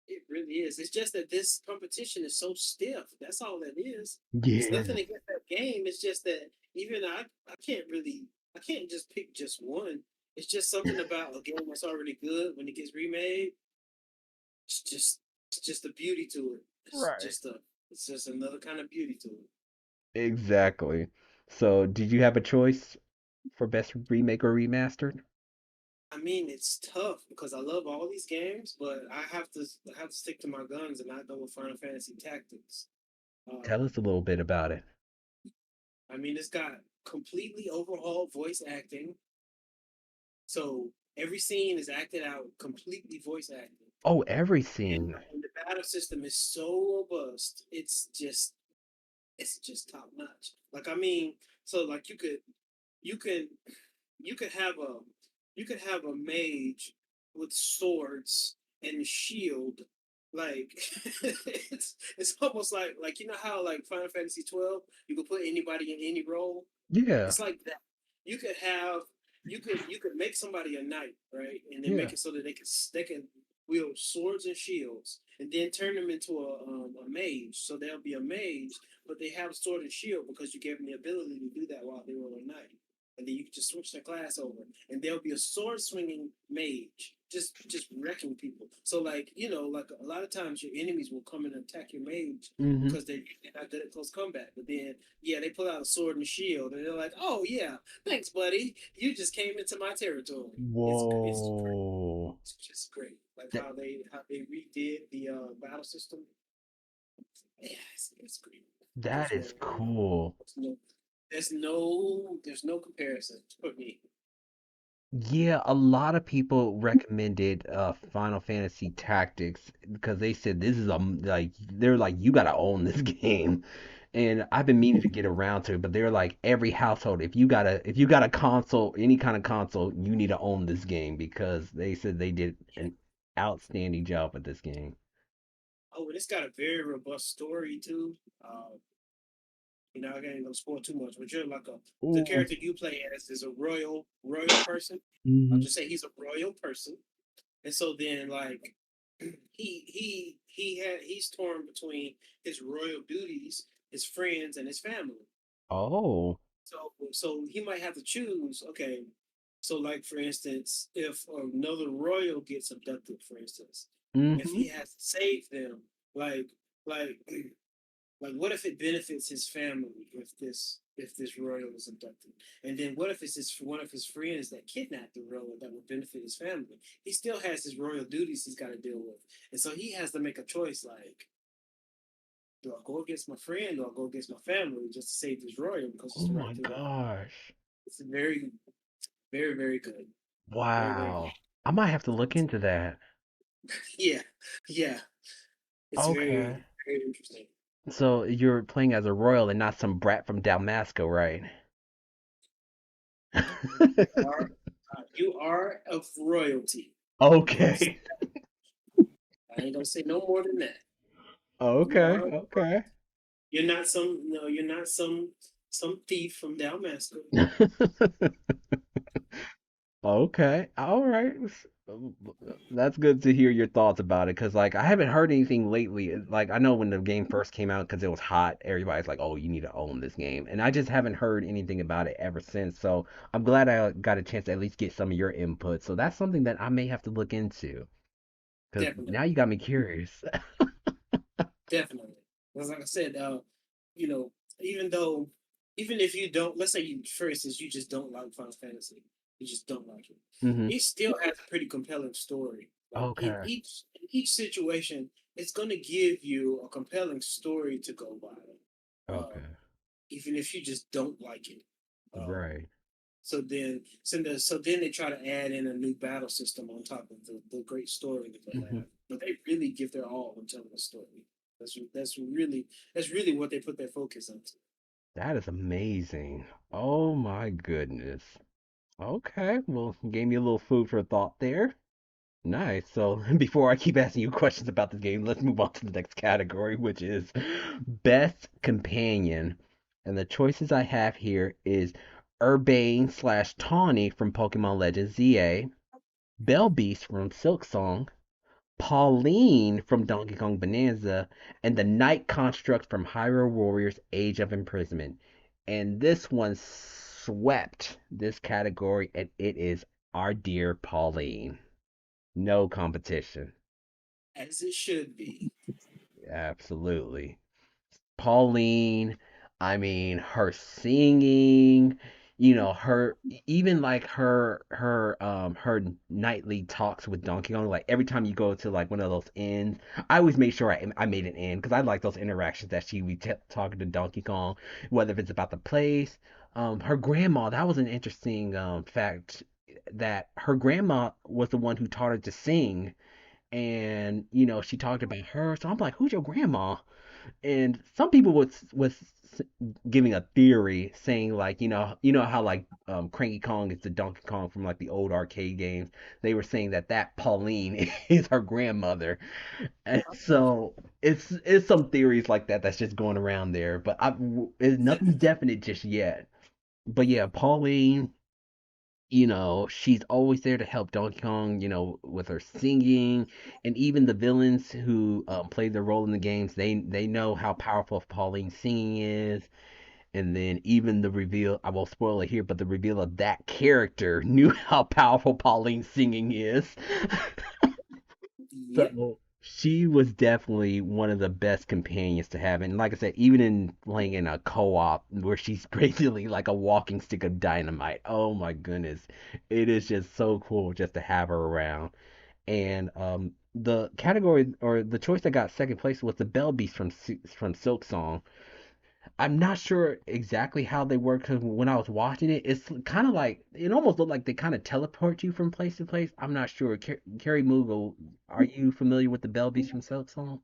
It really is. It's just that this competition is so stiff. That's all that is. It's Yeah, nothing against that game. It's just that even I can't just pick just one. It's just something about a game that's already good when it gets remade. It's just it's just a beauty to it. right. It's just another kind of beauty to it. Exactly. So, did you have a choice for best remake or remastered? I mean, it's tough because I love all these games, but I have to stick to my guns and not go with Final Fantasy Tactics. Um, Tell us a little bit about it. I mean, it's got completely overhauled voice acting. So every scene is acted out completely voice acted. Oh, every And, scene. and the battle system is so robust. It's just top notch. Like I mean, so like you could you could have a you could have a mage with swords and shield Like it's almost like you know how like Final Fantasy 12 you could put anybody in any role. Yeah. It's like that. You could have you could make somebody a knight, right, and then Yeah. make it so that they can wield swords and shields, and then turn them into a mage. So they'll be a mage, but they have a sword and shield because you gave them the ability to do that while they were a knight. And then you can just switch their class over, and there'll be a sword swinging mage, just wrecking people. So like like a lot of times your enemies will come and attack your mage Hmm. because they're not good at close combat. But then yeah, they pull out a sword and a shield, and they're like, oh yeah, thanks, buddy. You just came into my territory. It's great. Whoa. It's just great. Like That how they redid the battle system. Yeah, it's great. that There's no is cool. there's no there's no comparison for me. Yeah, a lot of people recommended Final Fantasy Tactics because they said this is like they're like you gotta own this game. And I've been meaning to get around to it, but they're like every household, if you got a console, any kind of console, you need to own this game because they said they did an outstanding job with this game. Oh, and it's got a very robust story too. I ain't gonna spoil too much, but you're like the Ooh. character you play as is a royal person. I'll Hmm. just say he's a royal person, and so then like he's torn between his royal duties, his friends, and his family. Oh. So he might have to choose. Okay, so like for instance, if another royal gets abducted, for instance, if Hmm. he has to save them, like like like what if it benefits his family if this royal is abducted, and then what if it's one of his friends that kidnapped the royal that would benefit his family? He still has his royal duties he's got to deal with, and so he has to make a choice like. Do I go against my friend or I go against my family just to save this royal because it's Oh the my right thing? gosh. It's very, very, very good. Very, very good. Wow. I might have to look into that. Yeah, yeah. It's very, Okay. very interesting. So you're playing as a royal and not some brat from Dalmasco, right? You are of royalty. I'm gonna say Okay. that. I ain't gonna say no more than that. You Okay. are. Okay. You're not some. No, you're not some thief from Dalmasco. Okay. All right. That's good to hear your thoughts about it because like I haven't heard anything lately. Like I know when the game first came out because it was hot, everybody's like, "Oh, you need to own this game." And I just haven't heard anything about it ever since. So, I'm glad I got a chance to at least get some of your input. So, that's something that I may have to look into because now you Definitely, got me curious. definitely. Because like I said, you know, even though, even if you don't, let's say you, for instance, you just don't like Final Fantasy, you just don't like it. Hmm. It still has a pretty compelling story. Like in Okay. each situation, it's gonna give you a compelling story to go by. Okay. Even if you just don't like it. Um, Right. so then they try to add in a new battle system on top of the great story that they Hmm. have. But they really give their all in telling the story. That's really what they put their focus onto. That is amazing. Oh my goodness. Okay. Well, gave me a little food for thought there. Nice. So before I keep asking you questions about this game, let's move on to the next category, which is Best Companion. And the choices I have here is Urbane slash Tawny from Pokemon Legends ZA, Bell Beast from Silk Song, Pauline from Donkey Kong Bonanza, and the Night Construct from Hyrule Warriors Age of Imprisonment. And this one swept this category, and it is our dear Pauline. No competition. As it should be. Absolutely. Pauline, I mean, her singing, her even like her nightly talks with Donkey Kong, like every time you go to like one of those inns, I always make sure I made an inn because I like those interactions that she be talking to Donkey Kong, whether if it's about the place. Her grandma, that was an interesting fact that her grandma was the one who taught her to sing and she talked about her. So I'm like, who's your grandma? And some people was giving a theory saying like you know how like Cranky Kong is the Donkey Kong from like the old arcade games. They were saying that Pauline is her grandmother, and so it's some theories like that that's just going around there, but it's nothing definite just yet. But yeah, Pauline, she's always there to help Donkey Kong, with her singing, and even the villains who play their role in the games, they know how powerful Pauline's singing is. And then even the reveal, I won't spoil it here, but the reveal of that character knew how powerful Pauline's singing is. Yep. So she was definitely one of the best companions to have. And like I said, even in playing in a co-op where she's basically like a walking stick of dynamite. Oh my goodness. It is just so cool just to have her around. And the category or the choice that got second place was the Bell Beast from Silk Song. I'm not sure exactly how they work because when I was watching it, it's kind of like it almost looked like they kind of teleport you from place to place. I'm not sure. Carrie Mughal, are you familiar with the Bell Beast from Silk Song?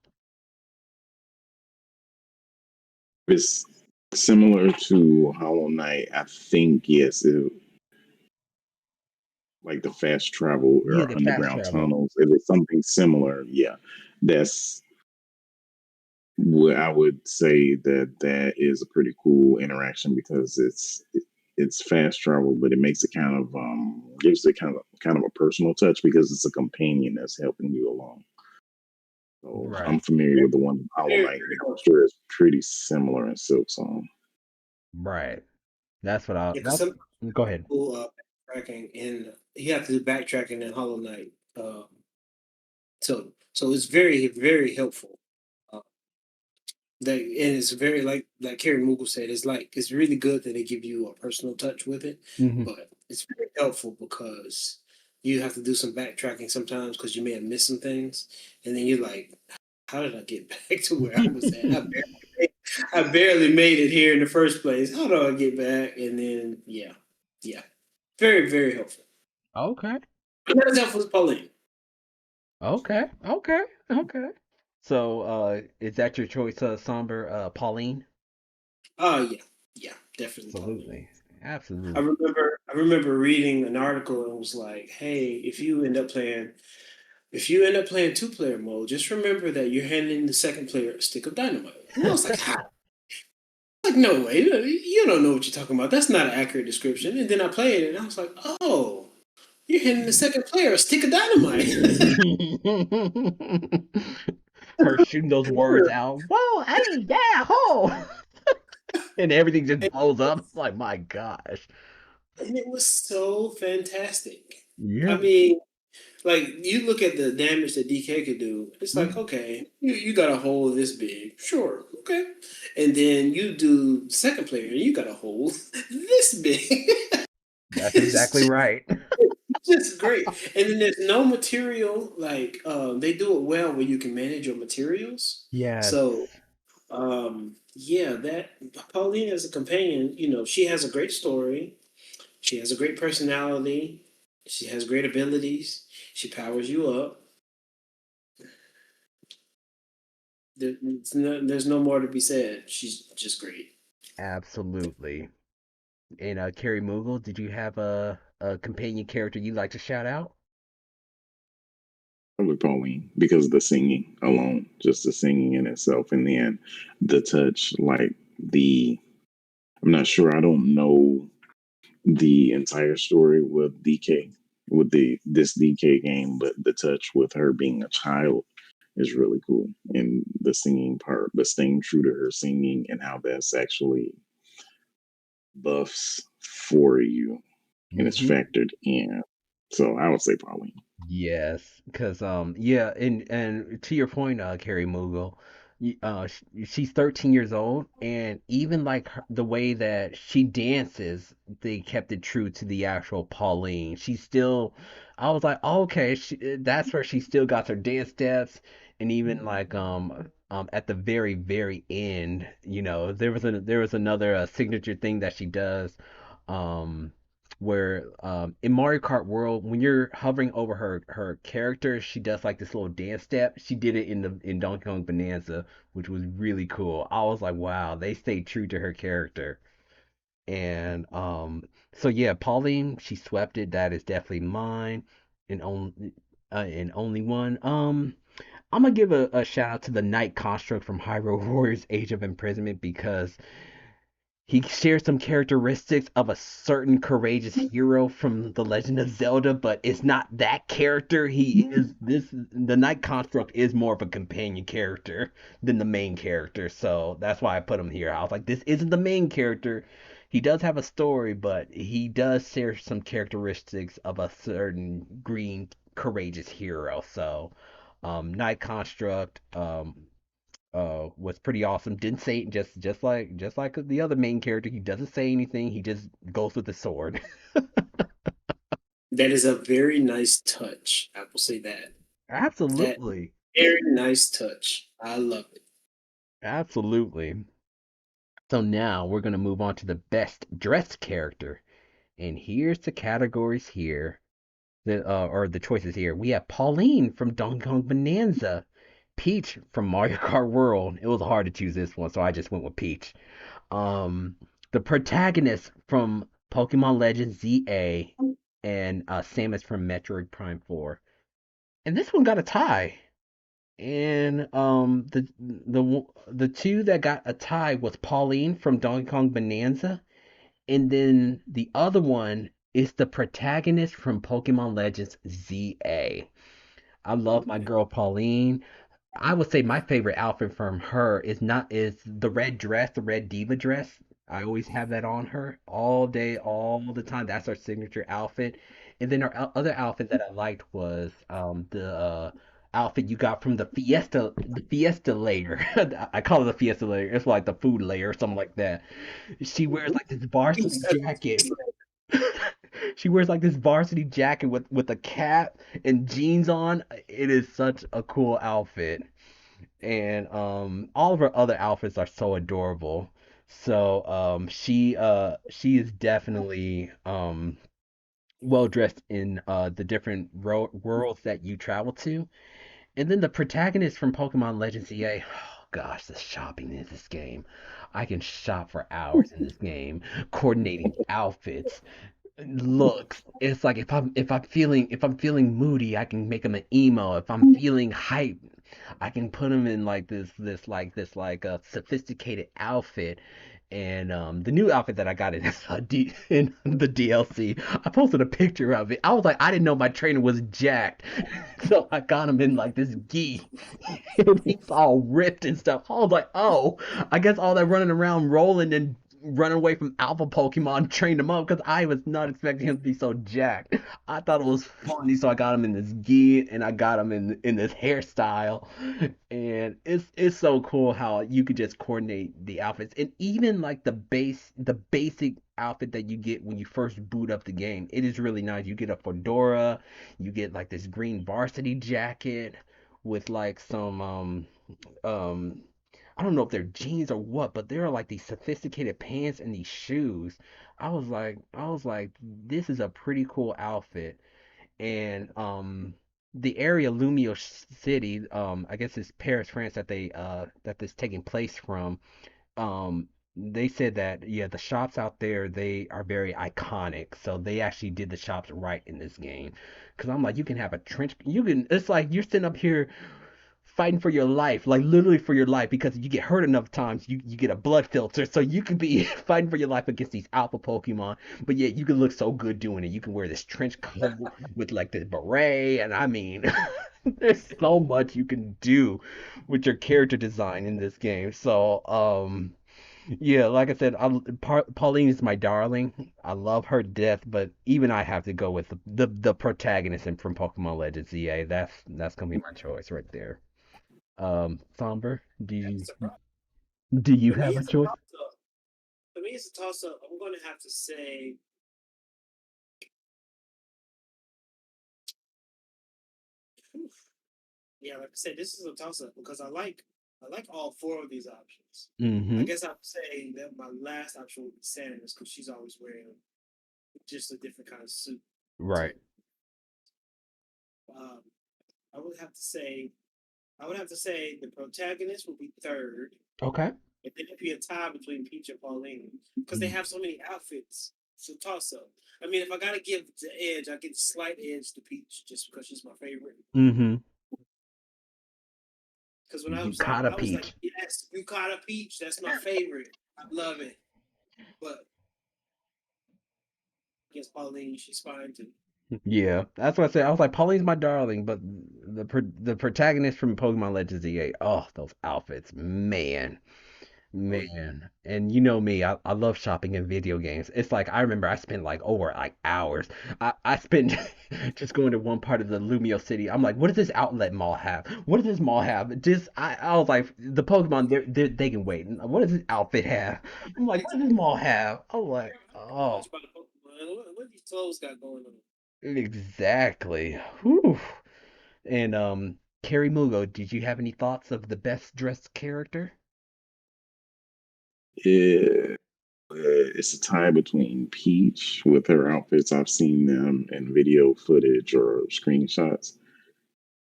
It's similar to Hollow Knight. I think yes, like the fast travel Yeah, or the fast underground travel. tunnels. If it's something similar, yeah, that's what I would say that is a pretty cool interaction because it's fast travel, but it makes it kind of gives it kind of a personal touch because it's a companion that's helping you along. So I'm Right, familiar with the one in Hollow Very, Knight. very I'm helpful. sure it's pretty similar in Silk Song. right. That's what I. Yeah, because That's. some Go ahead. people backtracking and you have to do backtracking in Hollow Knight. So it's very very helpful. Uh, that and it's very like Carrie Mughal said, it's really good that they give you a personal touch with it, Hmm. but it's very helpful because you have to do some backtracking sometimes because you may have missed some things, and then you're like, how did I get back to where I was at? I barely made it here in the first place. How do I get back? And then yeah, very very helpful. Okay. Not as helpful as Pauline. Okay. Okay. Okay. So, is that your choice, Somber, Pauline? Oh yeah, definitely Pauline. Absolutely. I Absolutely. remember I remember reading an article and it was like, hey, if you end up playing two-player mode, just remember that you're handing the second player a stick of dynamite. And I was like, how? Like, no way, you don't know what you're talking about. That's not an accurate description. And then I played it and I was like, oh, you're handing the second player a stick of dynamite. Her shooting those words out. Whoa, hey, yeah, ho! And everything just blows up. It's like, my gosh. And it was so fantastic. I Yeah. mean, like you look at the damage that DK could do, it's like, Mhm. okay, you got a hole this big, sure, okay. And then you do second player, and you got a hole this big. That's it's exactly just, right. just great. And then there's no material, like they do it well where you can manage your materials. Yes. So yeah, that Pauline as a companion, she has a great story. She has a great personality. She has great abilities. She powers you up. There's no more to be said. She's just great. Absolutely. And Carrie Mughal, did you have a companion character you'd like to shout out? Probably Pauline because of the singing alone, just the singing in itself, and then the touch, like the. I'm not sure. I don't know the entire story with DK with the this DK game, but the touch with her being a child is really cool. And the singing part, the staying true to her singing and how that's actually buffs for you and it's Hmm. factored in. So I would say Pauline. Yes, because yeah, and to your point, Carrie Mughal, she's 13 years old, and even like the way that she dances, they kept it true to the actual Pauline. She's still, I was like, oh, okay, that's where she still got her dance steps, and even like at the very end, there was another signature thing that she does, um. where in Mario Kart World, when you're hovering over her character, she does like this little dance step. She did it in Donkey Kong Bonanza, which was really cool. I was like, wow, they stayed true to her character. And so yeah, Pauline, she swept it. That is definitely mine, and only one. I'm gonna give a shout out to the Knight Construct from Hyrule Warriors Age of Imprisonment because he shares some characteristics of a certain courageous hero from The Legend of Zelda, but it's not that character. The Knight Construct is more of a companion character than the main character, so that's why I put him here. I was like, this isn't the main character. He does have a story, but he does share some characteristics of a certain green courageous hero. So, Knight Construct, was pretty awesome. Didn't say just like the other main character. He doesn't say anything. He just goes with the sword. That is a very nice touch. I will say that. That Absolutely, very nice touch. I love it. absolutely. So now we're gonna move on to the best dressed character, and here's the categories here. The choices here. We have Pauline from Donkey Kong Bonanza, Peach from Mario Kart World. It was hard to choose this one, so I just went with Peach. um the protagonist from Pokemon Legends ZA, and Samus from Metroid Prime 4. And this one got a tie. And the two that got a tie was Pauline from Donkey Kong Bonanza, and then the other one is the protagonist from Pokemon Legends ZA. I love my girl Pauline. I would say my favorite outfit from her is the red dress, the red diva dress. I always have that on her all day, all the time. That's her signature outfit. And then her other outfit that I liked was the outfit you got from the Fiesta layer. I call it the Fiesta layer. It's like the food layer or something like that. She wears like this varsity jacket. She wears like this varsity jacket with a cap and jeans on. It is such a cool outfit, and all of her other outfits are so adorable. So she is definitely well dressed in the different worlds that you travel to. And then the protagonist from Pokemon Legends EA, oh gosh, the shopping in this game. I can shop for hours in this game, coordinating outfits, looks. It's like if I'm feeling moody, I can make him an emo. If I'm feeling hype, I can put him in like this sophisticated outfit. And the new outfit that I got in the DLC, I posted a picture of it. I was like, I didn't know my trainer was jacked, so I got him in like this gi, and he's all ripped and stuff. I was like, oh, I guess all that running around rolling and running away from alpha Pokemon trained him up because I was not expecting him to be so jacked. I thought it was funny, so I got him in this gi and I got him in this hairstyle, and it's so cool how you could just coordinate the outfits and even like the basic outfit that you get when you first boot up the game. It is really nice. You get a fedora, you get like this green varsity jacket with like some um I don't know if they're jeans or what, but they're like these sophisticated pants and these shoes. I was like, this is a pretty cool outfit. And the area Lumio City, I guess it's Paris, France that this taking place from. They said that yeah, the shops out there they are very iconic, so they actually did the shops right in this game. Cause I'm like, you can have a trench, you can. It's like you're sitting up here fighting for your life, like literally for your life, because you get hurt enough times, you get a blood filter, so you can be fighting for your life against these alpha Pokemon. But yeah, you can look so good doing it. You can wear this trench coat with like this beret, and I mean, there's so much you can do with your character design in this game. So yeah, like I said, Pauline is my darling. I love her to death, but even I have to go with the protagonist from Pokemon Legends EA. That's gonna be my choice right there. Somber, That's a problem. do you For me, have a it's a choice? toss up. For me, it's a toss up. I'm going to have to say, whew, yeah, like I said, this is a toss up because I like all four of these options. I Mm-hmm. guess I would say that my last option would be Samus because she's always wearing just a different kind of suit Right. too. Um, I would have to say, I would have to say the protagonist will be third, Okay. and then it'd be a tie between Peach and Pauline because they have so many outfits. So toss up. I mean, if I gotta give the edge, I get slight edge to Peach just because she's my favorite. Mm-hmm. Because when You caught a I was like, peach. yes, you caught a Peach. That's my favorite. I love it. But I guess Pauline, she's fine too. Yeah, that's what I said. I was like, Pauline's my darling, but the protagonist from Pokemon Legends EA, oh, those outfits, man. Oh yeah. Man, and you know me, I love shopping in video games. It's like I remember I spent like over like hours. I spent just going to one part of the Lumio City. I'm like, what does this outlet mall have? What does this mall have? Just I was like, the Pokemon they can wait. What does this outfit have? I'm like, what does this mall have? I'm like, oh, Much about the Pokemon. What these clothes got going on? exactly. Whew. And Carrie Mugo, did you have any thoughts of the best dressed character? Yeah, it's a tie between Peach with her outfits. I've seen them in video footage or screenshots.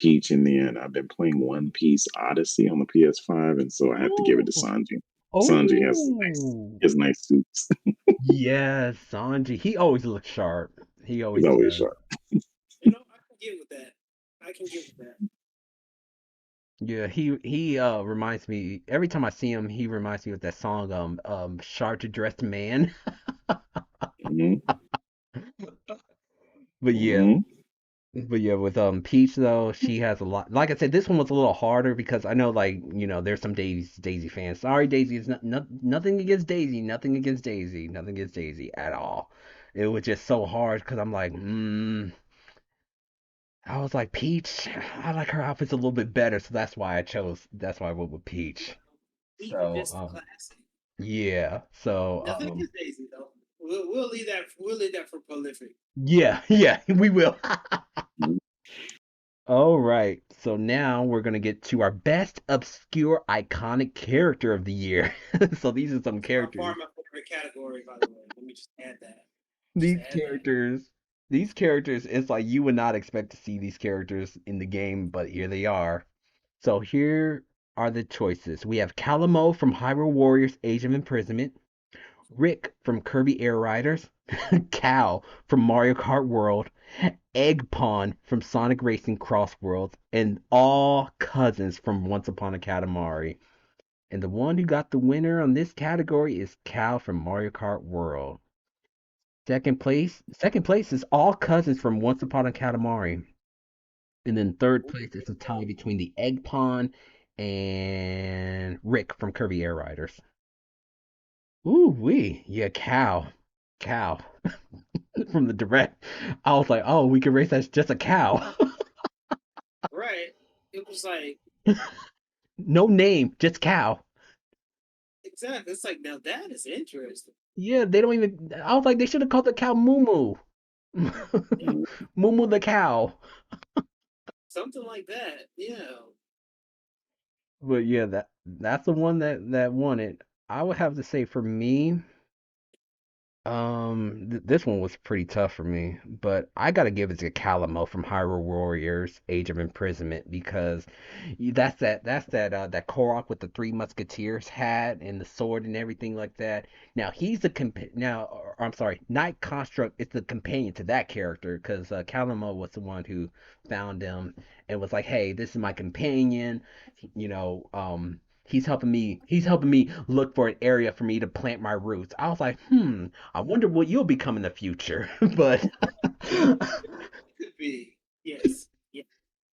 Peach, and then I've been playing One Piece Odyssey on the PS5, and so I have to give it to Oh. Sanji. Sanji has Oh, his nice suits. yes, Sanji. He always looks sharp. He He's always always does. sharp. You know, I can get with that. I can get with that. Yeah, he reminds me every time I see him, he reminds me of that song Sharp to Dressed Man. Hmm. But yeah, Hmm. but yeah, with Peach though, she has a lot. Like I said, this one was a little harder because I know like, there's some Daisy fans. Sorry, Daisy, it's nothing against Daisy, nothing against Daisy, nothing against Daisy at all. It was just so hard because I'm like, I was like, Peach, I like her outfits a little bit better, so that's why I went with Peach. Peach is So, just classic. yeah. So, Nothing against Daisy though. We'll leave that. We'll leave that for prolific. yeah, yeah, we will. Hmm. All right. So now we're gonna get to our best obscure iconic character of the year. So these are some This is by characters. far my favorite category, by the way. Let me just add that. Just These add that. characters, these characters, it's like you would not expect to see these characters in the game, but here they are. So here are the choices. We have Calamo from Hyrule Warriors Age of Imprisonment, Rick from Kirby Air Riders, Cal from Mario Kart World, Eggpon from Sonic Racing Cross Worlds, and all cousins from Once Upon a Katamari. And the one who got the winner on this category is Cal from Mario Kart World. Second place is all cousins from Once Upon a Katamari. And then third Ooh, place there is a you tie go. between the Eggpon and Rick from Kirby Air Riders. Ooh wee, yeah, cow from the direct. I was like, oh, we can race as just a cow. Right. It was like No name, just cow. exactly. It's like now that is interesting. Yeah, they don't even. I was like, they should have called the cow Moo Moo. Yeah, Moo Moo the cow. something like that. Yeah. But yeah, that's the one that won it. I would have to say for me, this one was pretty tough for me, but I gotta give it to Calamo from Hyrule Warriors: Age of Imprisonment because that Korok with the Three Musketeers hat and the sword and everything like that. Now he's the I'm sorry, Night Construct is the companion to that character because Calamo was the one who found him and was like, hey, this is my companion, you know, he's helping me look for an area for me to plant my roots. I was like, I wonder what you'll become in the future. But It could be. Yes. Yeah.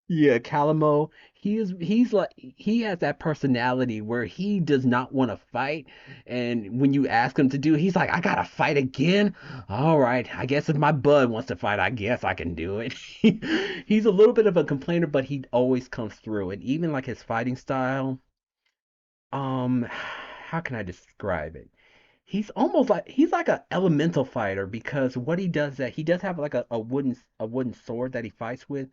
yeah, Calamo, he's like he has that personality where he does not want to fight, and when you ask him to do, he's like, I gotta fight again. All right, I guess if my bud wants to fight, I guess I can do it. He's a little bit of a complainer, but he always comes through, and even like his fighting style, how can I describe it? he's like a elemental fighter because what he does that he does have like a wooden sword that he fights with,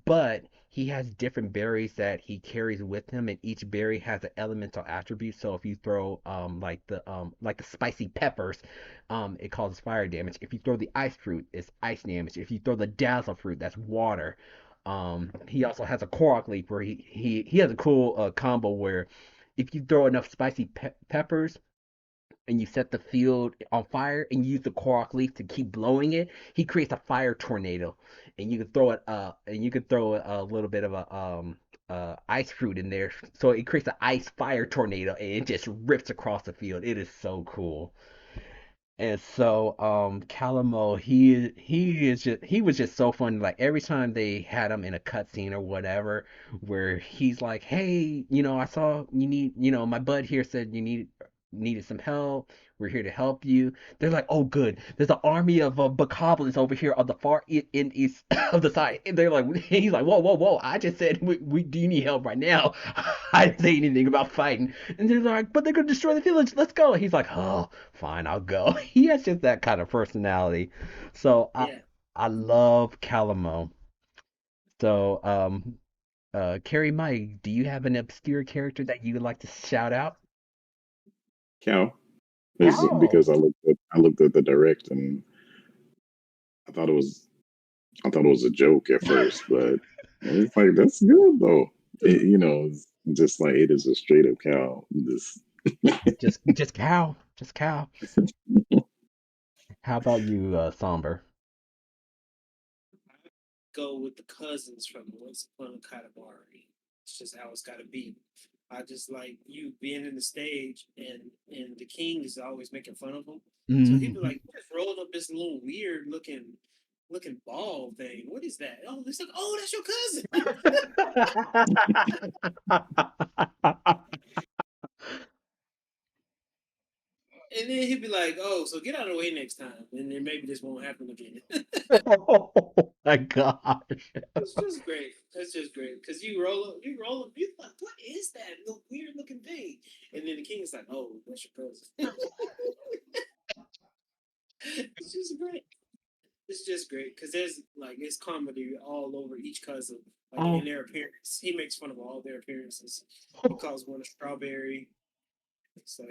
but he has different berries that he carries with him, and each berry has an elemental attribute. So if you throw like the spicy peppers, it causes fire damage. If you throw the ice fruit, it's ice damage. If you throw the dazzle fruit, that's water. He also has a Korok leaf where he has a cool combo where if you throw enough spicy peppers and you set the field on fire and you use the Korok leaf to keep blowing it, he creates a fire tornado. And you can throw a little bit of a ice fruit in there, so it creates an ice fire tornado and it just rips across the field. It is so cool. And so Calamo, he was just so fun. Like every time they had him in a cutscene or whatever, where he's like, "Hey, I saw you need, my bud here said you needed some help. We're here to help you." They're like, "Oh, good. There's an army of bokoblins over here on the far in east of the side." And they're like, he's like, "Whoa, whoa, whoa! I just said we do you need help right now. I didn't say anything about fighting." And they're like, "But they're gonna destroy the village. Let's go." He's like, "Oh, fine, I'll go." He has just that kind of personality. So Yeah. I love Calamo. So Carrie Mike, do you have an obscure character that you would like to shout out? Cal. Is Oh. because I looked at the direct and I thought it was I thought it was a joke at first, but it's like that's good though. It's just like it is a straight up Cal. This Just Cal. Just Cal. How about you, Somber? Go with the cousins from Once Upon a Katamari. It's just how it's got to be. I just like you being in the stage, and the king is always making fun of him. So he'd be Mhm. like, "You just rolled up this little weird looking ball thing. What is that? Oh, it's like, oh, that's your cousin." And then he'd be like, "Oh, so get out of the way next time, and then maybe this won't happen again." Oh my gosh. It's just great. That's just great because you roll up, you like, what is that little weird looking thing? And then the king is like, oh, that's your cousin. It's just great. It's just great because there's like it's comedy all over each cousin, like in Oh. their appearance. He makes fun of all their appearances. He calls one a strawberry. So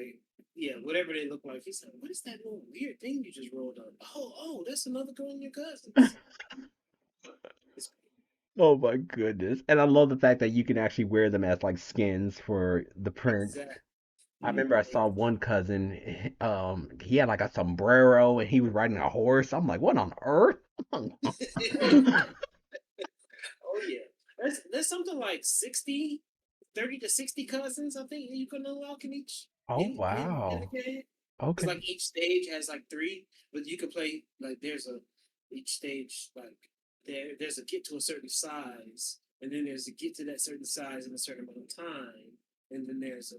yeah, whatever they look like, he's like, what is that little weird thing you just rolled up? Oh, that's another girl in your cousins. It's Oh my goodness. And I love the fact that you can actually wear them as like skins for the prince. exact. I remember I saw one cousin, he had like a sombrero and he was riding a horse. I'm like, what on earth? Oh yeah, there's something like 60, 30 to 60 cousins. I think you can unlock in each Oh in the wow. game. Because Okay. like each stage has like three, but you can play like there's a each stage like there's a get to a certain size, and then there's a get to that certain size in a certain amount of time, and then there's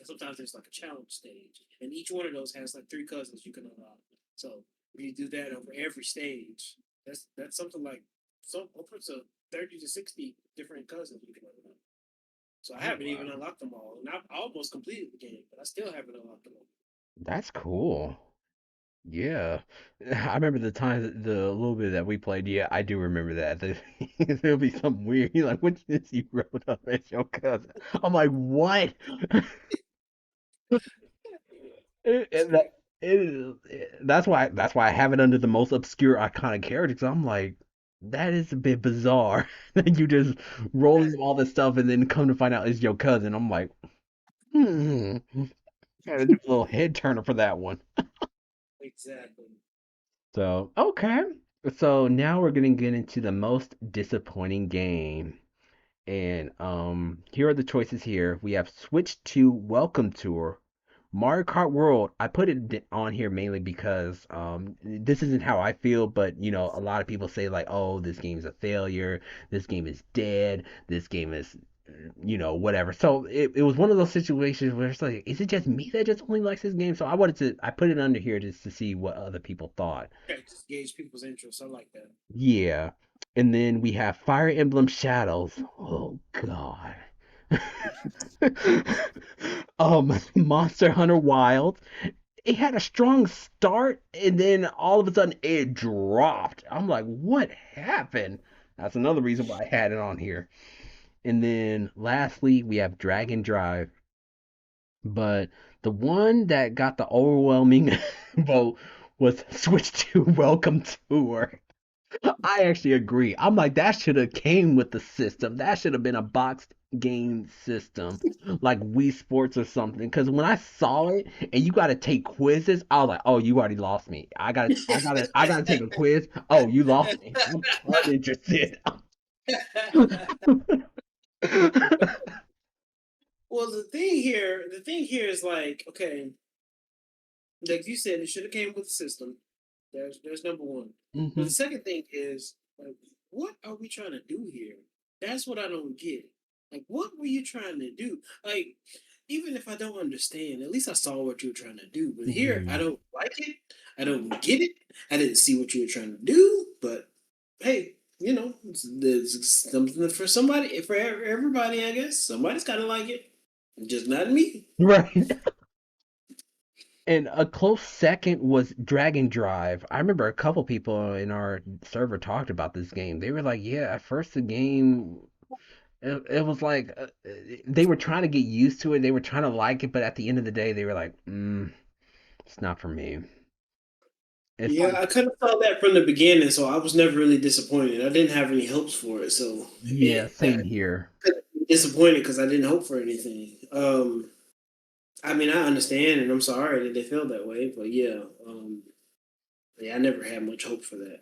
sometimes there's like a challenge stage, and each one of those has like three cousins you can unlock. So if you do that over every stage, that's something like some upwards of 30 to 60 different cousins you can unlock. So I Oh haven't even wow. unlocked them all, and I've almost completed the game, but I still haven't unlocked them all. That's cool. Yeah. I remember the time the little bit that we played, yeah, I do remember that. There'll be something weird. He's like, "What's this you wrote up as your cousin?" I'm like, "What?" It's And great. that's why I have it under the most obscure iconic character. 'Cause I'm like, that is a bit bizarre. That you just rolling all this stuff and then come to find out it's your cousin. I'm like, hmm. Gotta do a little head turner for that one. Exactly. So okay. So now we're gonna get into the most disappointing game. And here are the choices here. We have Switch to Welcome Tour, Mario Kart World. I put it on here mainly because this isn't how I feel, but a lot of people say like, "Oh, this game is a failure. This game is dead. This game is whatever." So it was one of those situations where it's like, is it just me that just only likes this game? So I put it under here just to see what other people thought. Okay, just gauge people's interest. I like that. Yeah. And then we have Fire Emblem Shadows. Oh God. Monster Hunter Wild. It had a strong start and then all of a sudden it dropped. I'm like, what happened? That's another reason why I had it on here. And then lastly, we have Dragon Drive. But the one that got the overwhelming vote was Switch to Welcome Tour. I actually agree. I'm like, that should have came with the system. That should have been a boxed game system, like Wii Sports or something. Because when I saw it and you got to take quizzes, I was like, oh, you already lost me. I gotta take a quiz. Oh, you lost me. I'm uninterested. Well, the thing here is like, okay, like you said, it should have came with the system. There's number one. But the Hmm. second thing is, like, what are we trying to do here? That's what I don't get. Like, what were you trying to do? Like, even if I don't understand, at least I saw what you were trying to do. But here, I Yeah. don't like it. I don't get it. I didn't see what you were trying to do. But hey, there's something for somebody, for everybody, I guess. Somebody's got to like it. Just not me. Right. And a close second was Dragon Drive. I remember a couple people in our server talked about this game. They were like, "Yeah, at first the game, it was like they were trying to get used to it. They were trying to like it, but at the end of the day, they were like, it's not for me." It's Yeah, like, I kind of saw that from the beginning, so I was never really disappointed. I didn't have any hopes for it, so yeah, same here. disappointed because I didn't hope for anything. I mean, I understand, and I'm sorry that they felt that way, but yeah, I never had much hope for that.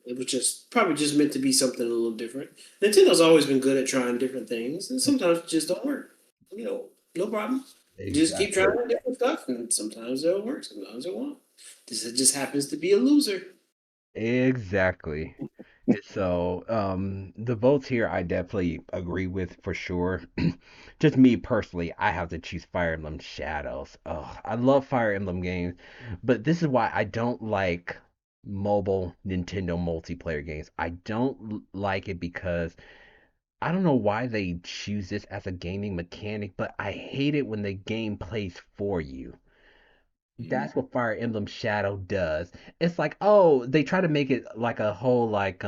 It was just probably just meant to be something a little different. Nintendo's always been good at trying different things, and sometimes it just don't work. No problem. Just keep Exactly. trying different stuff, and sometimes it'll work, sometimes it won't. This just happens to be a loser. Exactly. So, the votes here I definitely agree with for sure. Just me personally, I have to choose Fire Emblem Shadows. Oh, I love Fire Emblem games, but this is why I don't like mobile Nintendo multiplayer games. I don't like it because I don't know why they choose this as a gaming mechanic, but I hate it when the game plays for you. That's what Fire Emblem Shadow does. It's like, oh, they try to make it like a whole like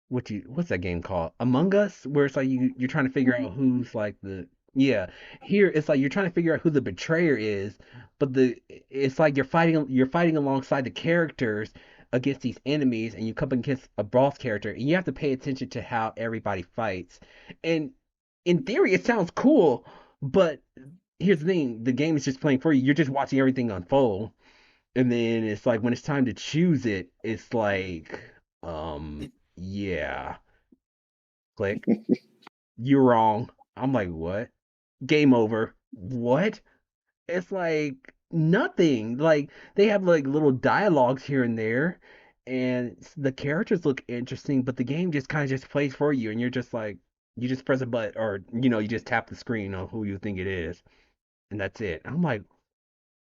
what's that game called? Among Us, where it's like you're trying to figure out who's like the yeah. Here it's like you're trying to figure out who the betrayer is, but it's like you're fighting alongside the characters against these enemies, and you come against a boss character, and you have to pay attention to how everybody fights. And in theory, it sounds cool, but here's the thing: the game is just playing for you. You're just watching everything unfold, and then it's like when it's time to choose it, it's like, yeah, click. You're wrong. I'm like, what? Game over. What? It's like nothing. Like they have like little dialogues here and there, and the characters look interesting, but the game just kind of just plays for you, and you're just like, you just press a button, or you just tap the screen on who you think it is, and that's it. I'm like,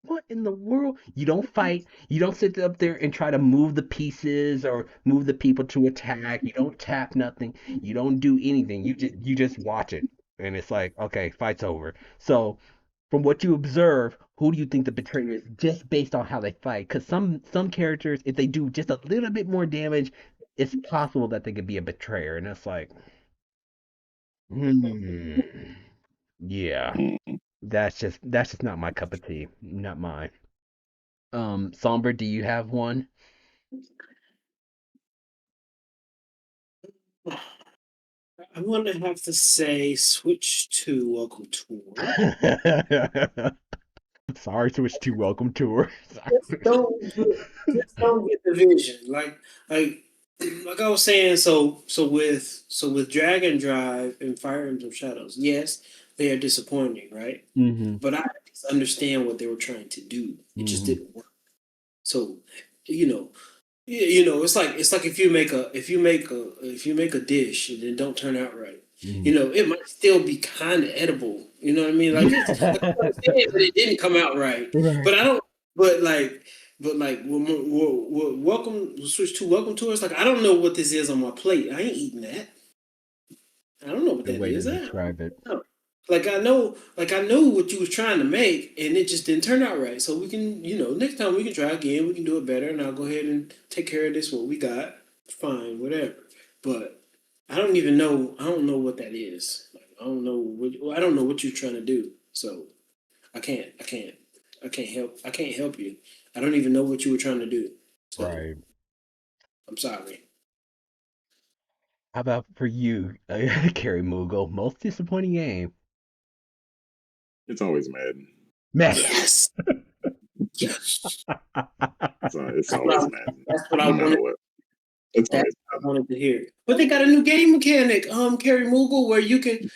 what in the world? You don't fight. You don't sit up there and try to move the pieces or move the people to attack. You don't tap nothing. You don't do anything. You just watch it. And it's like, okay, fight's over. So from what you observe, who do you think the betrayer is just based on how they fight? Because some characters, if they do just a little bit more damage, it's possible that they could be a betrayer. And it's like, hmm, yeah, Mm. that's just not my cup of tea. Not mine. Somber, do you have one? I'm gonna have to say switch to Welcome Tour. Sorry, switch to welcome tour. Just don't get, just don't get the vision. Like, like I was saying. So with Dragon Drive and Fire Emblem Shadows, yes, they are disappointing, right? Hmm. But I just understand what they were trying to do. It just Hmm. didn't work. So, you know, it's like if you make a dish and it don't turn out right, Hmm. it might still be kind of edible. You know what I mean? Like like I understand that it didn't come out right, Right. but I don't. But like, welcome switch to welcome to us. Like, I don't know what this is on my plate. I ain't eating that. I don't know what The that way to is. describe it. like I know what you was trying to make, and it just didn't turn out right. So we can, next time we can try again. We can do it better, and I'll go ahead and take care of this. What we got, fine, whatever. But I don't even know. I don't know what that is. Like, I don't know what. I don't know what you're trying to do. So I can't. I can't. I can't help. I can't help you. I don't even know what you were trying to do. So Right. I'm sorry. How about for you, Carrie Mughal? Most disappointing game? It's always Madden. Man. Yes. Yes. It's That's what I. always Madden, That's what I no matter wanted. what. It's That's always what I wanted to hear. But they got a new game mechanic, Kerry Moogle, where you can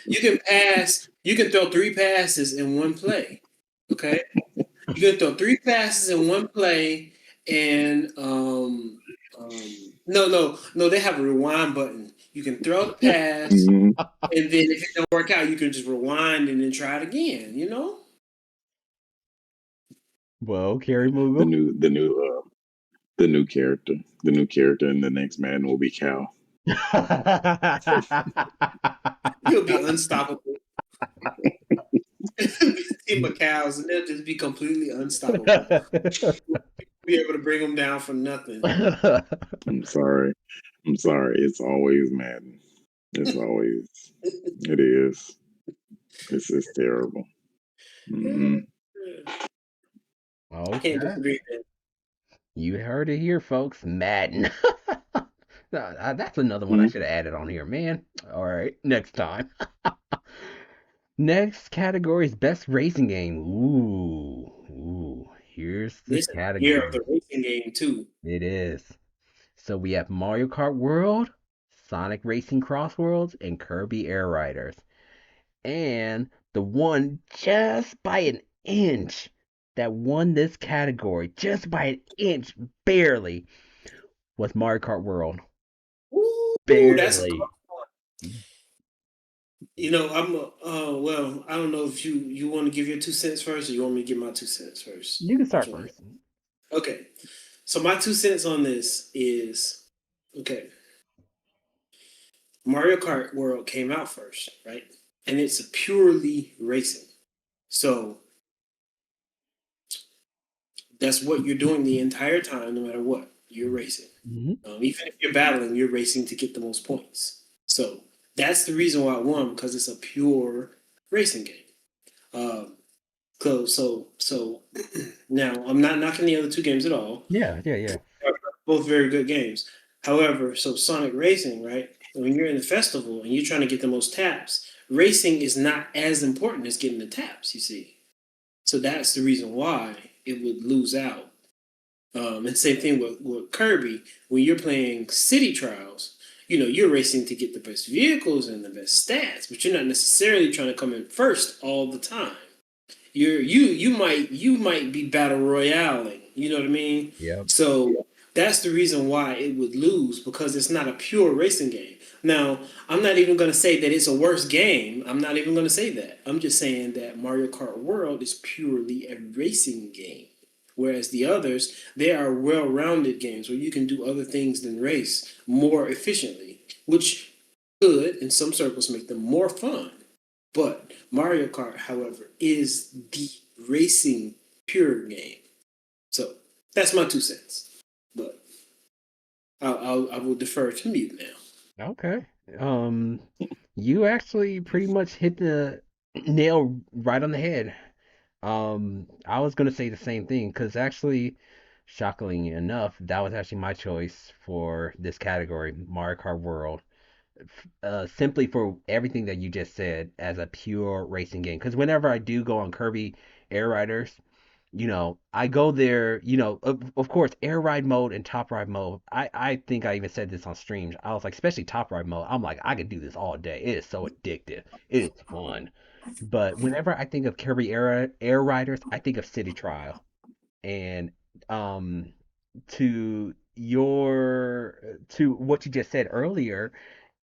throw three passes in one play. Okay, you can throw three passes in one play, and no, they have a rewind button. You can throw the pass, Mhm. and then if it don't work out, you can just rewind and then try it again. Well, Carrie the Mughal. new the new the new character. The new character in the next Madden will be Cal. You'll be unstoppable. Team of cows, and they'll just be completely unstoppable. Be able to bring them down for nothing. I'm sorry. I'm sorry. It's always Madden. It's always. It is. It's terrible. Hmm. I can't Okay. disagree with You heard it here, folks. Madden. That's another one I Hmm. should have added on here, man. All right, next time. Next category is best racing game. Ooh. Here's the this is the year of category. the racing game too. It is. So we have Mario Kart World, Sonic Racing Cross Worlds, and Kirby Air Riders. And the one just by an inch that won this category, just by an inch, barely, was Mario Kart World. Ooh, that's a Barely. close one. I'm well. I don't know if you want to give your 2 cents first, or you want me to give my 2 cents first. You can Which start one? first. Okay, so my 2 cents on this is okay. Mario Kart World came out first, right? And it's purely racing. So that's what you're doing the entire time, no matter what. You're racing. Hmm. Even if you're battling, you're racing to get the most points. So that's the reason why I won, because it's a pure racing game. Um, so now I'm not knocking the other two games at all. Yeah. They're both very good games. However, so Sonic Racing, right? When you're in the festival and you're trying to get the most taps, racing is not as important as getting the taps. You see, so that's the reason why it would lose out. And same thing with Kirby. When you're playing City Trials, you're racing to get the best vehicles and the best stats, but you're not necessarily trying to come in first all the time. You might be battle royaling. You know what I mean? Yep. So that's the reason why it would lose, because it's not a pure racing game. Now, I'm not even going to say that it's a worse game. I'm not even going to say that. I'm just saying that Mario Kart World is purely a racing game. Whereas the others, they are well rounded games where you can do other things than race more efficiently, which could, in some circles, make them more fun. But Mario Kart, however, is the racing pure game. So that's my 2 cents. But I will defer to mute now. Okay. Um, you actually pretty much hit the nail right on the head. I was gonna say the same thing because actually, shockingly enough, that was actually my choice for this category, Mario Kart World. Simply for everything that you just said as a pure racing game. Because whenever I do go on Kirby Air Riders, I go there, of course, air ride mode and top ride mode. I think I even said this on streams. I was like, especially top ride mode, I'm like, I could do this all day. It is so addictive. It is fun. But whenever I think of Kirby Air Riders, I think of City Trial. And um, to what you just said earlier,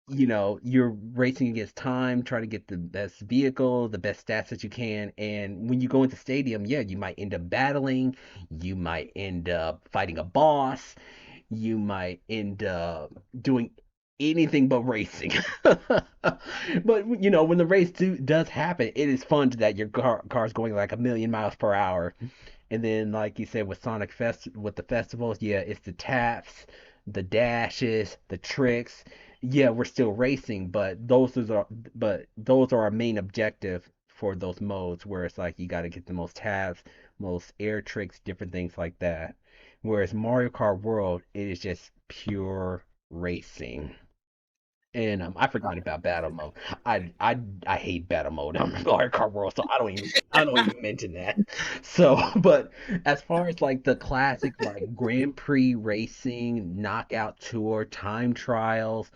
you're racing against time, trying to get the best vehicle, the best stats that you can. And when you go into stadium, yeah, you might end up battling, you might end up fighting a boss, you might end up doing anything but racing. But you know, when the does happen, it is fun that your car's going like a million miles per hour. And then, like you said, with with the festivals, yeah, it's the taps, the dashes, the tricks. Yeah, we're still racing, but those are our main objective for those modes, where it's like you got to get the most taps, most air tricks, different things like that. Whereas Mario Kart World, it is just pure racing. And I forgot about battle mode. I hate battle mode on Mario Kart World, so I don't even mention that. So, but as far as like the classic like Grand Prix racing, knockout tour, time trials,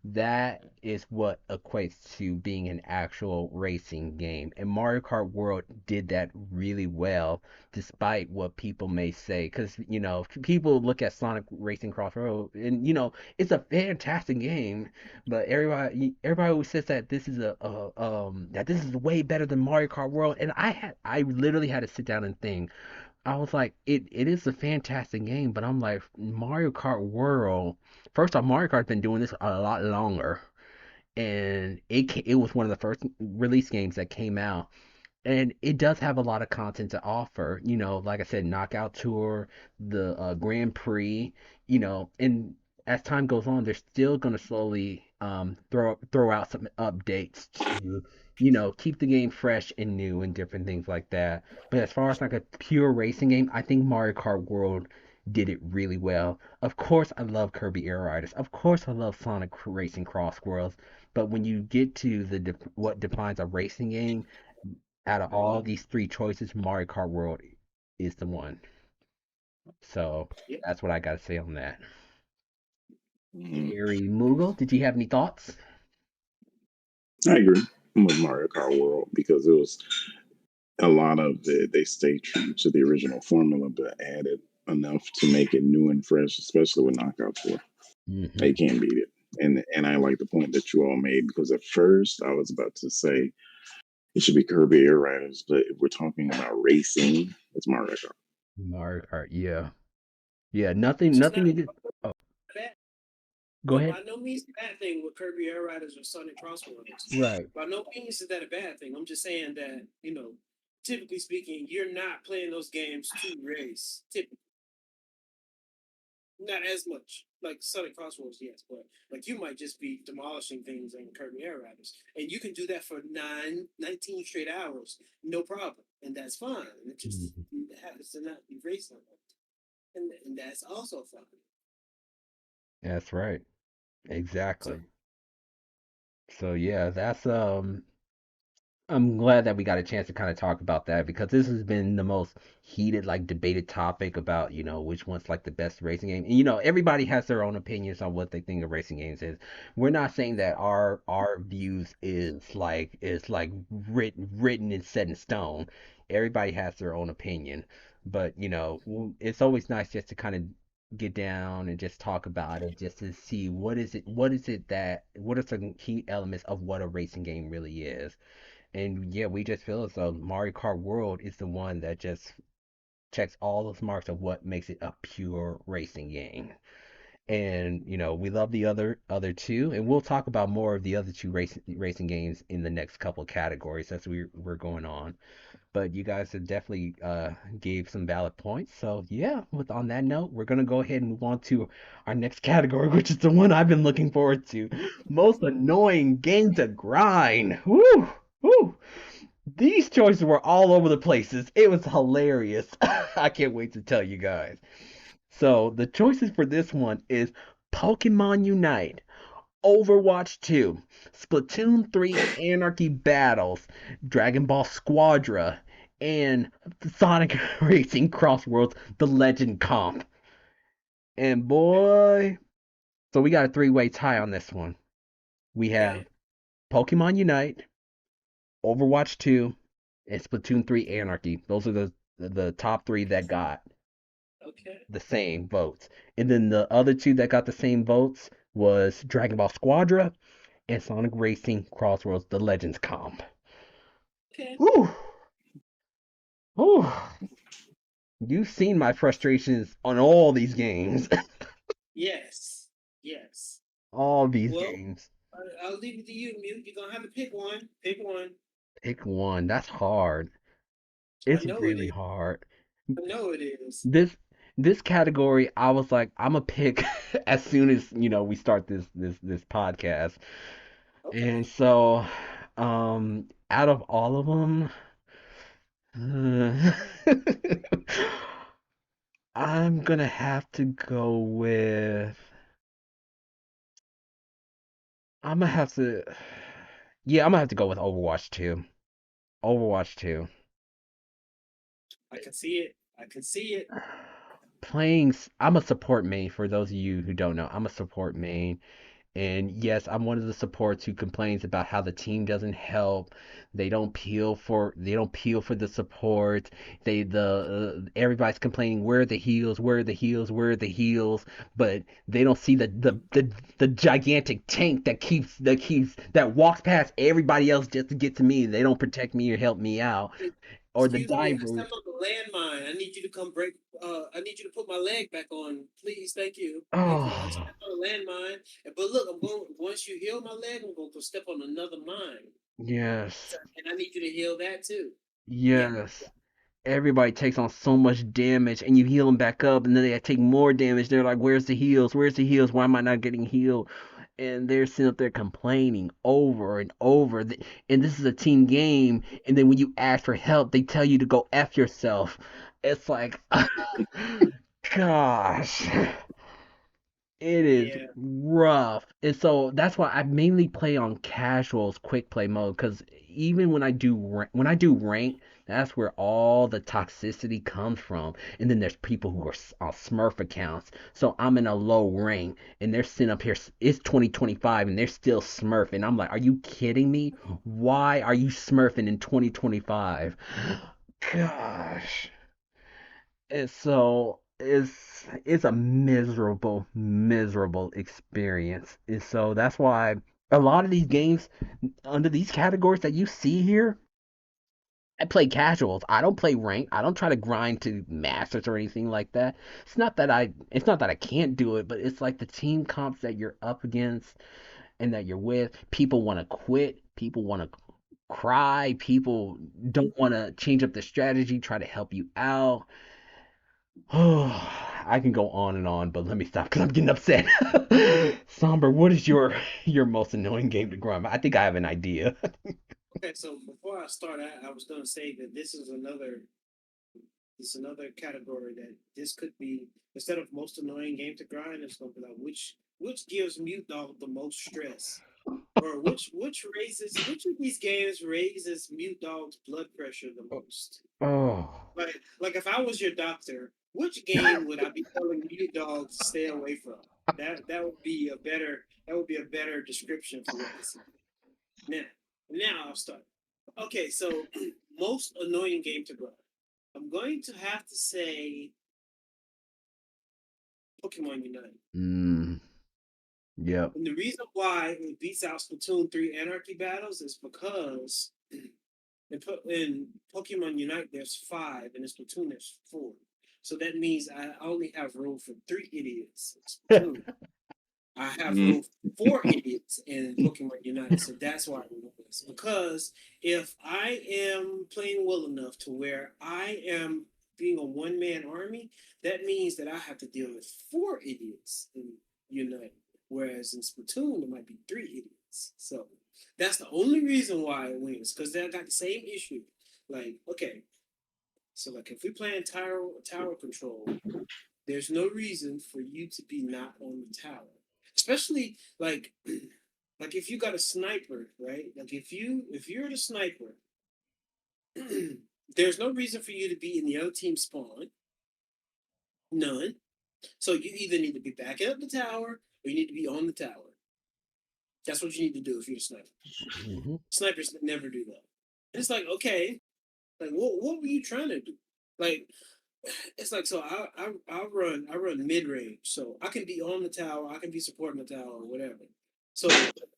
that is what equates to being an actual racing game. And Mario Kart World did that really well, despite what people may say. Because, you know, people look at Sonic Racing Cross Road and, you know, it's a fantastic game, but everybody always says that this is that this is way better than Mario Kart World. And I literally had to sit down and think. I was like, it is a fantastic game, but I'm like, Mario Kart World. First off, Mario Kart's been doing this a lot longer, and it was one of the first release games that came out, and it does have a lot of content to offer. You know, like I said, Knockout Tour, the Grand Prix. You know, and as time goes on, they're still gonna slowly throw out some updates to, you know, keep the game fresh and new and different things like that. But as far as like a pure racing game, I think Mario Kart World did it really well. Of course, I love Kirby Air Riders. Of course, I love Sonic Racing Cross Worlds. But when you get to what defines a racing game, out of all these three choices, Mario Kart World is the one. So Yeah. that's what I got to say on that. Mhm. Harry Mughal, did you have any thoughts? I agree with Mario Kart World because it was a lot of it. They stayed true to the original formula, but added enough to make it new and fresh, especially with Knockout Tour. They Hmm. can't beat it. And I like the point that you all made because at first I was about to say it should be Kirby Air Riders, but if we're talking about racing, it's Mario Kart. Mario Kart, yeah, yeah. Which is Nothing not to do. Oh, bad. go No, ahead. by no means a bad thing with Kirby Air Riders or Sonic Crossroads. Right. By no means is that a bad thing. I'm just saying that, you know, typically speaking, you're not playing those games to race. Typically, not as much. Like Sonic Crossroads, yes, but like you might just be demolishing things in Kirby Air Riders. And you can do that for 19 straight hours, no problem. And that's fine. It just Mhm. happens to not be racing. And that's also fine. That's right. So, Exactly. So yeah, that's I'm glad that we got a chance to kind of talk about that because this has been the most heated, like debated topic about, you know, which one's like the best racing game. And you know, everybody has their own opinions on what they think of racing games is. We're not saying that our views is like written and set in stone. Everybody has their own opinion. But, you know, it's always nice just to kind of get down and just talk about it, just to see what are some key elements of what a racing game really is. And yeah, we just feel as though Mario Kart World is the one that just checks all those marks of what makes it a pure racing game. And you know, we love the other two, and we'll talk about more of the other two racing games in the next couple of categories as we're going on. But you guys have definitely gave some valid points. So yeah, with on that note, we're gonna go ahead and move on to our next category, which is the one I've been looking forward to. Most annoying game to grind. Woo! Woo! These choices were all over the places. It was hilarious. I can't wait to tell you guys. So, the choices for this one is Pokemon Unite, Overwatch 2, Splatoon 3 Anarchy Battles, Dragon Ball Squadra, and Sonic Racing Crossworlds The Legend Comp. And boy, so we got a three-way tie on this one. We have okay, Pokemon Unite, Overwatch 2, and Splatoon 3 Anarchy. Those are the top three that got okay, the same votes. And then the other two that got the same votes was Dragon Ball Squadra and Sonic Racing Crossroads The Legends Comp. okay. Whew. Whew. You've seen my frustrations on all these games. Yes, yes. All these Well, games. I'll leave it to you, Mute. You're gonna have to pick one. Pick one. Pick one. That's hard. I It's know it really is. hard. I know it is. This this category, I was like, I'm gonna pick as soon as we start this podcast. And Okay. so, out of all of them, I'm gonna have to go with. I'm gonna have to. Yeah, I'm gonna have to go with Overwatch 2. Overwatch 2. I can see it. I can see it. I'm a support main for those of you who don't know. I'm a support main. And yes, I'm one of the supports who complains about how the team doesn't help. They don't peel for the support. Everybody's complaining where are the heals, where are the heals, where are the heals, but they don't see the gigantic tank that walks past everybody else just to get to me. They don't protect me or help me out. Or the Excuse me. I diver. stepped on the landmine. I need you to come break. I need you to put my leg back on, please. Thank you. Thank you. I Oh, stepped on a landmine. But look, I'm going. Once you heal my leg, I'm going to step on another mine, yes. and I need you to heal that too. Yeah. Yes. Everybody takes on so much damage and you heal them back up and then they take more damage. They're like, where's the heals? Where's the heals? Why am I not getting healed? And they're sitting up there complaining over and over. And this is a team game. And then when you ask for help, they tell you to go F yourself. It's like, gosh. It is Yeah. rough. And so that's why I mainly play on casuals quick play mode because even when I do rank, that's where all the toxicity comes from. And then there's people who are on Smurf accounts. So I'm in a low rank and they're sitting up here. It's 2025 and they're still Smurfing. I'm like, are you kidding me? Why are you Smurfing in 2025? Gosh. And so it's a miserable, miserable experience. And so that's why a lot of these games under these categories that you see here, I play casuals. I don't play rank. I don't try to grind to masters or anything like that. It's not that I can't do it, but it's like the team comps that you're up against and that you're with, people want to quit, people want to cry, people don't want to change up the strategy, try to help you out. Oh, I can go on and on, but let me stop because I'm getting upset. Somber, what is your most annoying game to grind? I think I have an idea. Okay. So before I start, I was going to say that this is another category that this could be instead of most annoying game to grind. It's going to be like which gives Mute Dog the most stress, or which of these games raises Mute Dog's blood pressure the most. Oh, Like if I was your doctor, which game would I be telling Mute Dog to stay away from? That would be a better description for what this is. Now, now I'll start. Okay, so most annoying game to grind. I'm going to have to say Pokemon Unite. mm, yep. And the reason why it beats out Splatoon 3 Anarchy Battles is because in Pokemon Unite there's 5, and in Splatoon there's 4. So that means I only have room for 3 idiots in Splatoon. I have Mm. room for 4 idiots in Pokemon Unite. So that's why I remember this. Because if I am playing well enough to where I am being a one-man army, that means that I have to deal with 4 idiots in Unite. Whereas in Splatoon, there might be 3 idiots. So that's the only reason why it wins. Because they got the same issue. Like, okay, so like if we play in tower control, there's no reason for you to be not on the tower. Especially like if you got a sniper, right? Like if you're the sniper, there's no reason for you to be in the other team spawn. None. So you either need to be backing up the tower or you need to be on the tower. That's what you need to do if you're a sniper. Hmm. Snipers never do that. And it's like, okay, like what were you trying to do? Like it's like so I run mid range, so I can be on the tower, I can be supporting the tower or whatever. So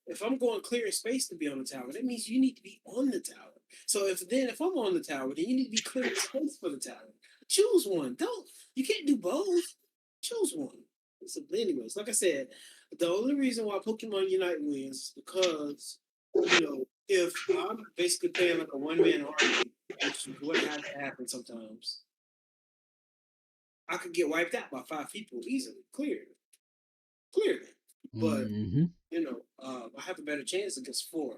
if I'm going clear space to be on the tower, that means you need to be on the tower. So if I'm on the tower, then you need to be clearing space for the tower. Choose one. Don't You can't do both. Choose one. So anyways, like I said, The only reason why Pokemon Unite wins is because, if I'm basically playing like a one man army, which is what has to happen sometimes, I could get wiped out by five people easily, clearly. But Hmm. I have a better chance against four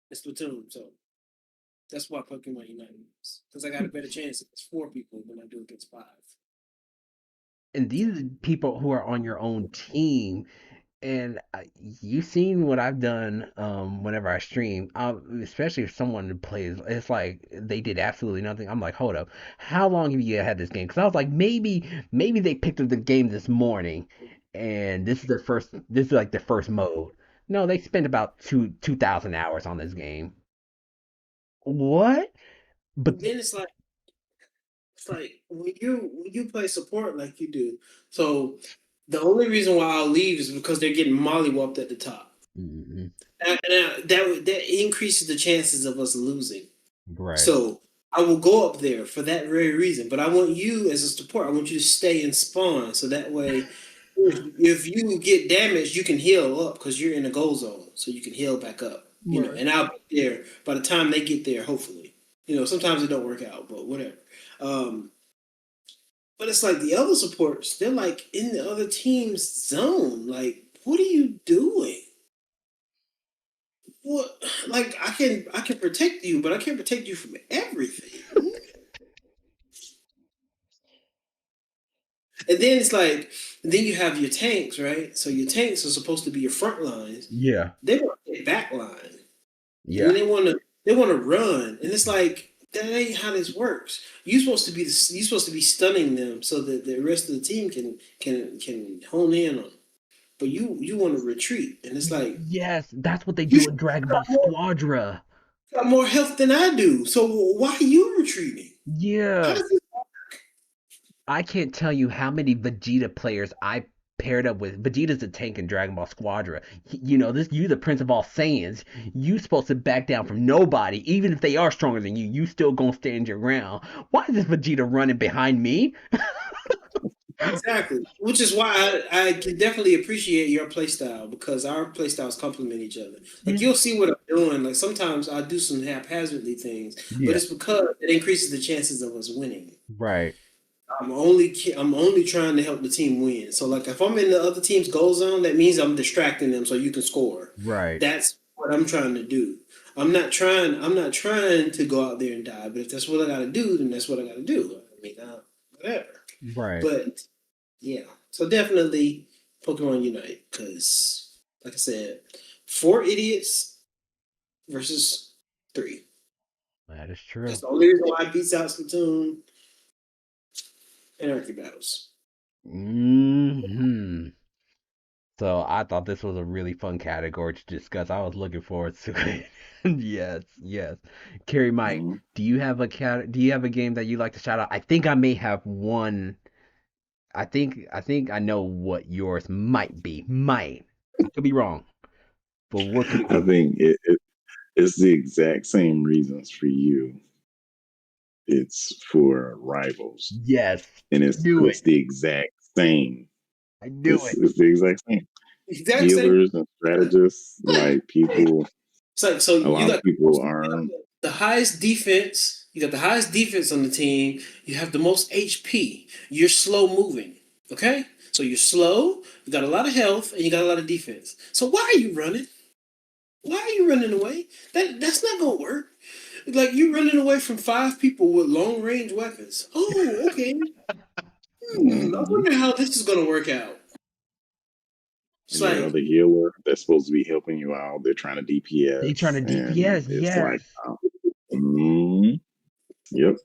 in Splatoon, so that's why Pokemon Unite wins. Because I got a better chance against four people than I do against five. And these are people who are on your own team. And you've seen what I've done whenever I stream, especially if someone plays, it's like they did absolutely nothing. I'm like, hold up, how long have you had this game? Because I was like, maybe they picked up the game this morning, and this is like the first mode. No, they spent about 2,000 hours on this game. What? But Then it's like when you play support like you do. So the only reason why I'll leave is because they're getting mollywopped at the top. Mhm. That increases the chances of us losing. Right. So I will go up there for that very reason. But I want you as a support. I want you to stay and spawn, so that way, if you get damaged, you can heal up because you're in a goal zone, so you can heal back up. Right. And I'll be there by the time they get there. Hopefully, sometimes it don't work out, but whatever. Um, but it's like the other supporters, they're like in the other team's zone. Like, what are you doing? What? Like, I can protect you, but I can't protect you from everything. And then it's like, then you have your tanks, right? So your tanks are supposed to be your front lines. Yeah. They want their back line, and then Yeah. they want to run, and it's like that ain't how this works. You're supposed to be stunning them so that the rest of the team can hone in on them. But you want to retreat, and it's like Yes, that's what they you do in Dragon Ball Squadra. got more health than I do. So why are you retreating? How Yeah. does this? I can't tell you how many Vegeta players I paired up with. Vegeta's a tank in Dragon Ball Squadra. You the Prince of all Saiyans. You supposed to back down from nobody, even if they are stronger than you. You still gonna stand your ground. Why is this Vegeta running behind me? Exactly, which is why I can definitely appreciate your playstyle because our playstyles complement each other. Like Yeah. you'll see what I'm doing. Like sometimes I do some haphazardly things, but Yeah. it's because it increases the chances of us winning. Right. I'm only trying to help the team win. So like if I'm in the other team's goal zone, that means I'm distracting them so you can score. Right. That's what I'm trying to do. I'm not trying to go out there and die, but if that's what I got to do, then that's what I got to do. I mean, whatever. Right. But yeah, so definitely Pokemon Unite because, like I said, four idiots versus three. That is true. That's the only reason why it beats out Splatoon and Anarchy Battles. Hmm. So I thought this was a really fun category to discuss. I was looking forward to it. Yes, yes. Carrie Mike, Mhm. do you have a game that you like to shout out? I think I may have one. I think I know what yours might be. Might. I could be wrong. But what could it I be? think it's the exact same reasons for you. It's for rivals, Yes. and I knew it's it. the exact same. I knew It's it. it's the exact same. Exact same. Healers and strategists, like people, It's like so a you lot of got people you got aren't. the highest defense. You got the highest defense on the team. You have the most HP. You're slow moving. Okay, so you're slow. You got a lot of health and you got a lot of defense. So why are you running? Why are you running away? That's not gonna work. Like you running away from five people with long range weapons. Oh, okay. I Mhm. wonder how this is gonna work out. It's And your like other healer that's supposed to be helping you out, they're trying to They trying DPS, to and DPS, it's like, yes. mm, yep.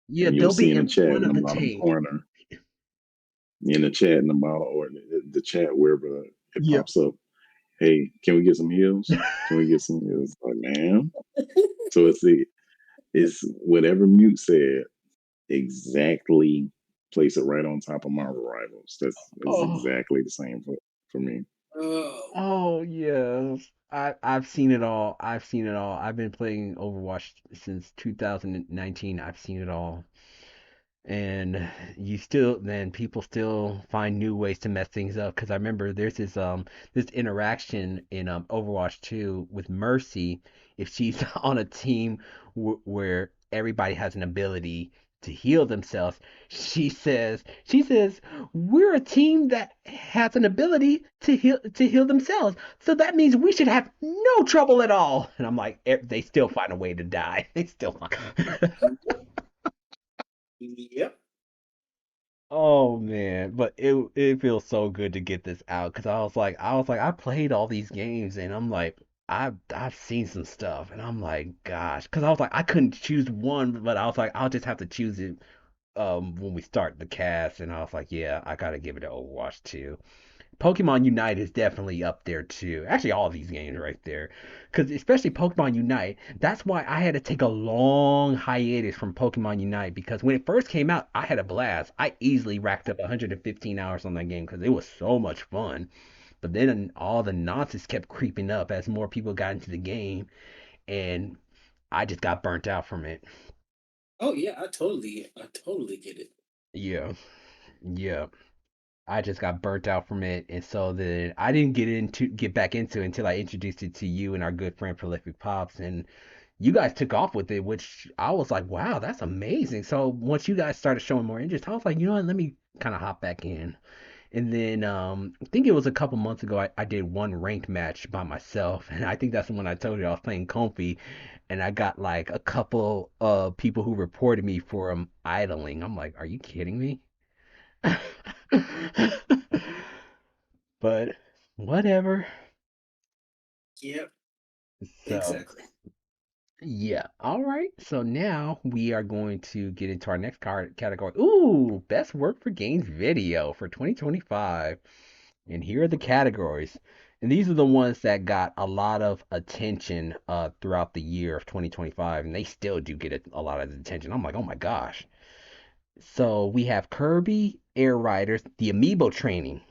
Yeah, And you'll they'll see be in the in chat front in the of the bottom tank. corner, in the chat in the bottom, or the chat wherever it Yep. pops up. Hey, can we get some heals? Can we get some heals? Like, man. So it's whatever Mute said exactly. Place it right on top of Marvel Rivals. That's Oh. exactly the same for me. oh, Oh yes. I've seen it all. I've seen it all. I've been playing Overwatch since 2019. I've seen it all. and you still then people still find new ways to mess things up because I remember there's this interaction in Overwatch 2 with Mercy if she's on a team where everybody has an ability to heal themselves. She says we're a team that has an ability to heal themselves, so that means we should have no trouble at all. And I'm like, they still find a way to die. They still find. Yep. Oh man, but it feels so good to get this out because I was like I played all these games and I'm like I've seen some stuff and I'm like gosh because I was like I couldn't choose one but I was like I'll just have to choose it when we start the cast and I was like yeah I gotta give it to Overwatch 2. Pokemon Unite is definitely up there too. Actually, all these games right there, because especially Pokemon Unite. That's why I had to take a long hiatus from Pokemon Unite because when it first came out, I had a blast. I easily racked up 115 hours on that game because it was so much fun. But then all the nonsense kept creeping up as more people got into the game, and I just got burnt out from it. Oh yeah, I totally get it. Yeah, yeah. I just got burnt out from it, and so then I didn't get back into it until I introduced it to you and our good friend Prolific Pops, and you guys took off with it, which I was like, wow, that's amazing. So once you guys started showing more interest, I was like, you know what, let me kind of hop back in. And then I think it was a couple months ago, I did one ranked match by myself, and I think that's the one I told you I was playing Comfy, and I got like a couple of people who reported me for idling. I'm like, are you kidding me? But whatever. Yep, So, exactly. yeah. All right. So now we are going to get into our next card category. Ooh, best work for games video for 2025. And here are the categories. And these are the ones that got a lot of attention throughout the year of 2025, and they still do get a lot of attention. I'm like, oh my gosh. So we have Kirby Air Riders, the Amiibo training.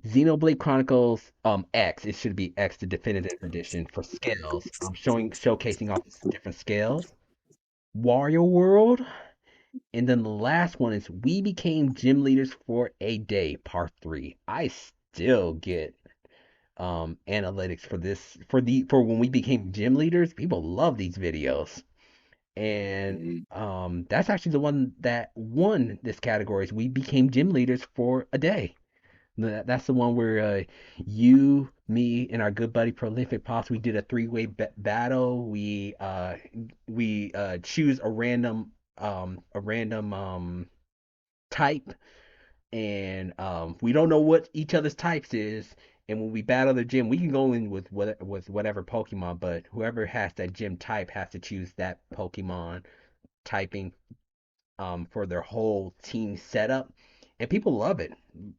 Xenoblade Chronicles X, it should be X, the definitive edition for scales. Showcasing all the different scales. Wario World, and then the last one is We Became Gym Leaders for a Day, Part 3. I still get analytics for this for when we became gym leaders. People love these videos. And Mhm. that's actually the one that won this category is We Became Gym Leaders for a Day. That's the one where you, me, and our good buddy Prolific Pops, we did a three-way battle. We choose a random type, and we don't know what each other's types is. And when we battle the gym, we can go in with whatever Pokemon, but whoever has that gym type has to choose that Pokemon typing for their whole team setup, and people love it.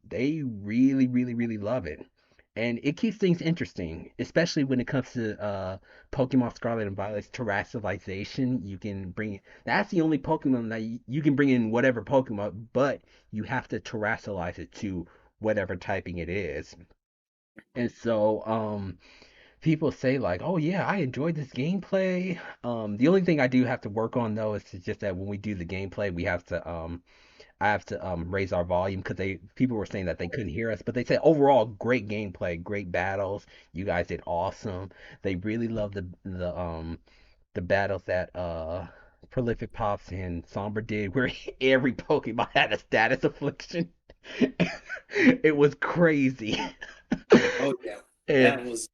They really, really, really love it, and it keeps things interesting, especially when it comes to Pokemon Scarlet and Violet's terrestrialization. You can bring that's the only Pokemon that you can bring in whatever Pokemon, but you have to terrestrialize it to whatever typing it is. And so, people say like, "Oh yeah, I enjoyed this gameplay." The only thing I do have to work on though is just that when we do the gameplay, we have to I have to raise our volume because they people were saying that they couldn't hear us, but they said overall great gameplay, great battles. You guys did awesome. They really loved the battles that Prolific Pops and Somber did, where every Pokemon had a status affliction. It was crazy. Oh yeah, And that was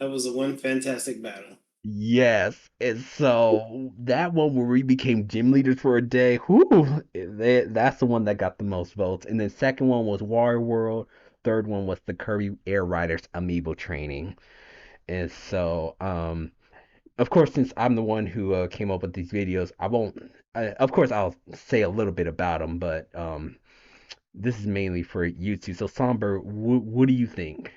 that was a one fantastic battle. yes, and so that one where we became gym leaders for a day, whoo, that's the one that got the most votes. And then second one was Wario World. Third one was the Kirby Air Riders Amiibo training. And so, of course, since I'm the one who came up with these videos, I won't. Of course, I'll say a little bit about them, but this is mainly for you two. So, Somber, what do you think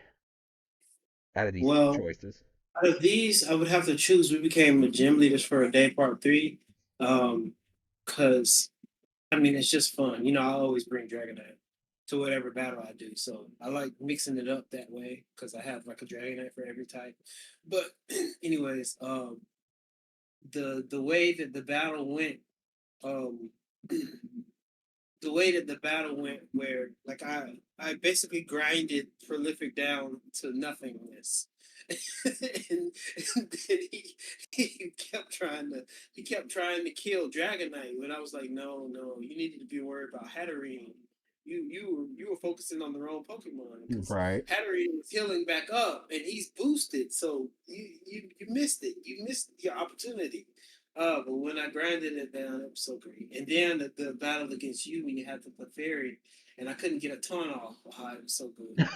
out of these Well, choices? out of these, I would have to choose. We became gym leaders for a day, part three, because I mean it's just fun. I always bring Dragonite to whatever battle I do, so I like mixing it up that way because I have like a Dragonite for every type. But anyways, the way that the battle went, um, way that the battle went, where like I basically grinded Prolific down to nothingness, and then he kept trying to kill Dragonite, and I was like, no, you needed to be worried about Hatterene. You were focusing on the wrong Pokemon, because Right. Hatterene was healing back up and he's boosted, so you missed it. You missed your opportunity. But when I grinded it down, it was so great. And then the battle against you when you had the Clefairy, and I couldn't get a taunt off. It was so good.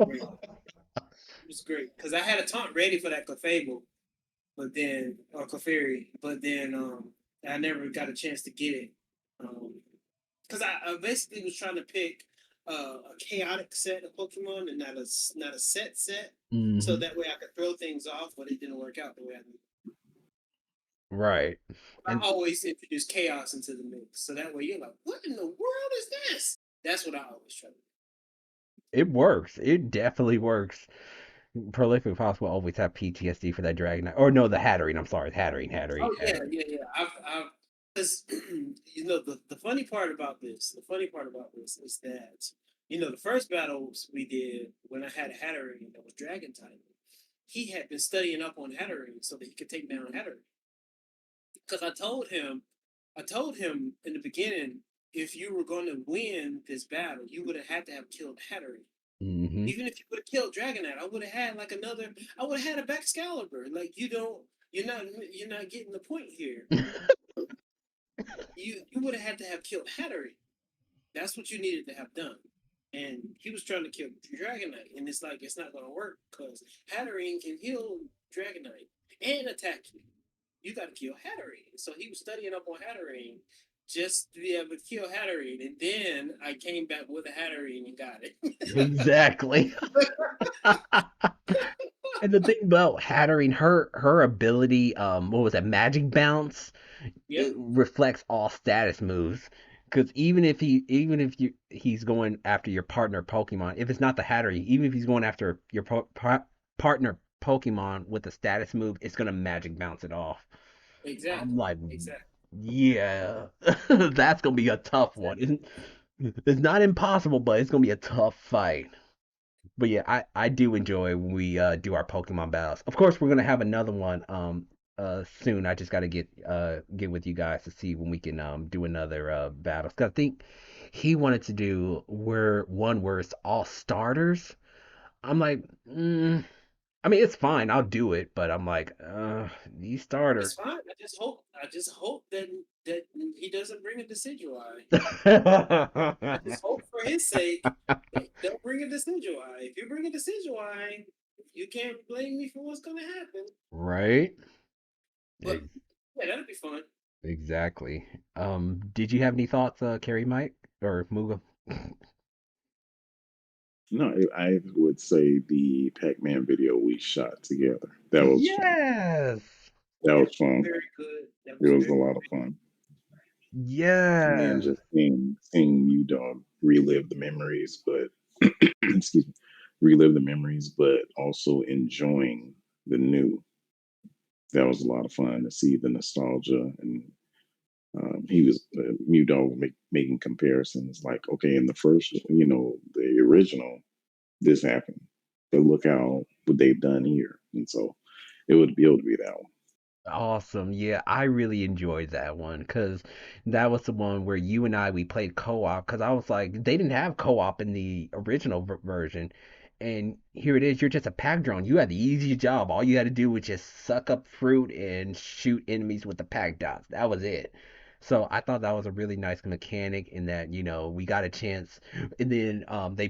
Great. It was great because I had a taunt ready for that Clefable, but then or Clefairy, but then I never got a chance to get it. Because I basically was trying to pick a chaotic set of Pokemon and not a set, so Hmm. that way I could throw things off, but it didn't work out the way I needed. Right. I And always introduce chaos into the mix, so that way you're like, "What in the world is this?" That's what I always try to do. it works. It definitely works. Prolific Fox will always have PTSD for that Dragonite. Or no, the Hatterene. I'm sorry, Oh yeah, Hatterene. yeah, yeah. I've, because the funny part about this, is that the first battles we did when I had a Hatterene that was Dragon type, he had been studying up on Hatterene so that he could take down Hatterene. Because I told him in the beginning, if you were going to win this battle, you would have had to have killed Hatterene. Hmm. Even if you would have killed Dragonite, I would have had like another. I would have had a Baxcalibur. Like you don't, you're not getting the point here. You would have had to have killed Hatterene. That's what you needed to have done. And he was trying to kill Dragonite, and it's like it's not going to work because Hatterene can heal Dragonite and attack you. You got to kill Hatterene. So he was studying up on Hatterene just to be able to kill Hatterene, and then I came back with a Hatterene and got it. Exactly. And the thing about Hatterene, her ability, what was that, Magic Bounce, Yep, it reflects all status moves. Because even if he's going after your partner Pokemon, if it's not the Hatterene, even if he's going after your partner Pokemon with a status move, it's gonna Magic Bounce it off. I'm exactly, like, exactly, yeah, that's gonna be a tough one. exactly. It's not impossible, but it's gonna be a tough fight. But yeah, I do enjoy when we do our Pokemon battles. Of course, we're gonna have another one soon. I just gotta get with you guys to see when we can do another battle. 'Cause I think he wanted to do where it's all starters. I'm like, I mean it's fine, I'll do it, but I'm like, these starters. It's fine. I just hope that he doesn't bring a Decidueye. I just hope for his sake that don't bring a Decidueye. If you bring a Decidueye, you can't blame me for what's gonna happen. Right? But Ex- yeah, that'll be fun. Exactly. Did you have any thoughts, Carrie Mike or Muga? No, I would say the Pac-Man video we shot together. That was fun. Yes. That That was was fun. very good. That It was was a very lot of fun. And then Yes. just seeing you dog relive the memories, but excuse me, relive the memories, but also enjoying the new. That was a lot of fun to see the nostalgia. And he was Mew Dog making comparisons like, okay, in the first, the original, this happened, but look how what they've done here. And so it would be able to be that one. Awesome. Yeah, I really enjoyed that one because that was the one where you and we played co-op because I was like, they didn't have co-op in the original version. And here it is, you're just a pack drone. You had the easy job. All you had to do was just suck up fruit and shoot enemies with the pack dots. That was it. So I thought that was a really nice mechanic in that, we got a chance. And then they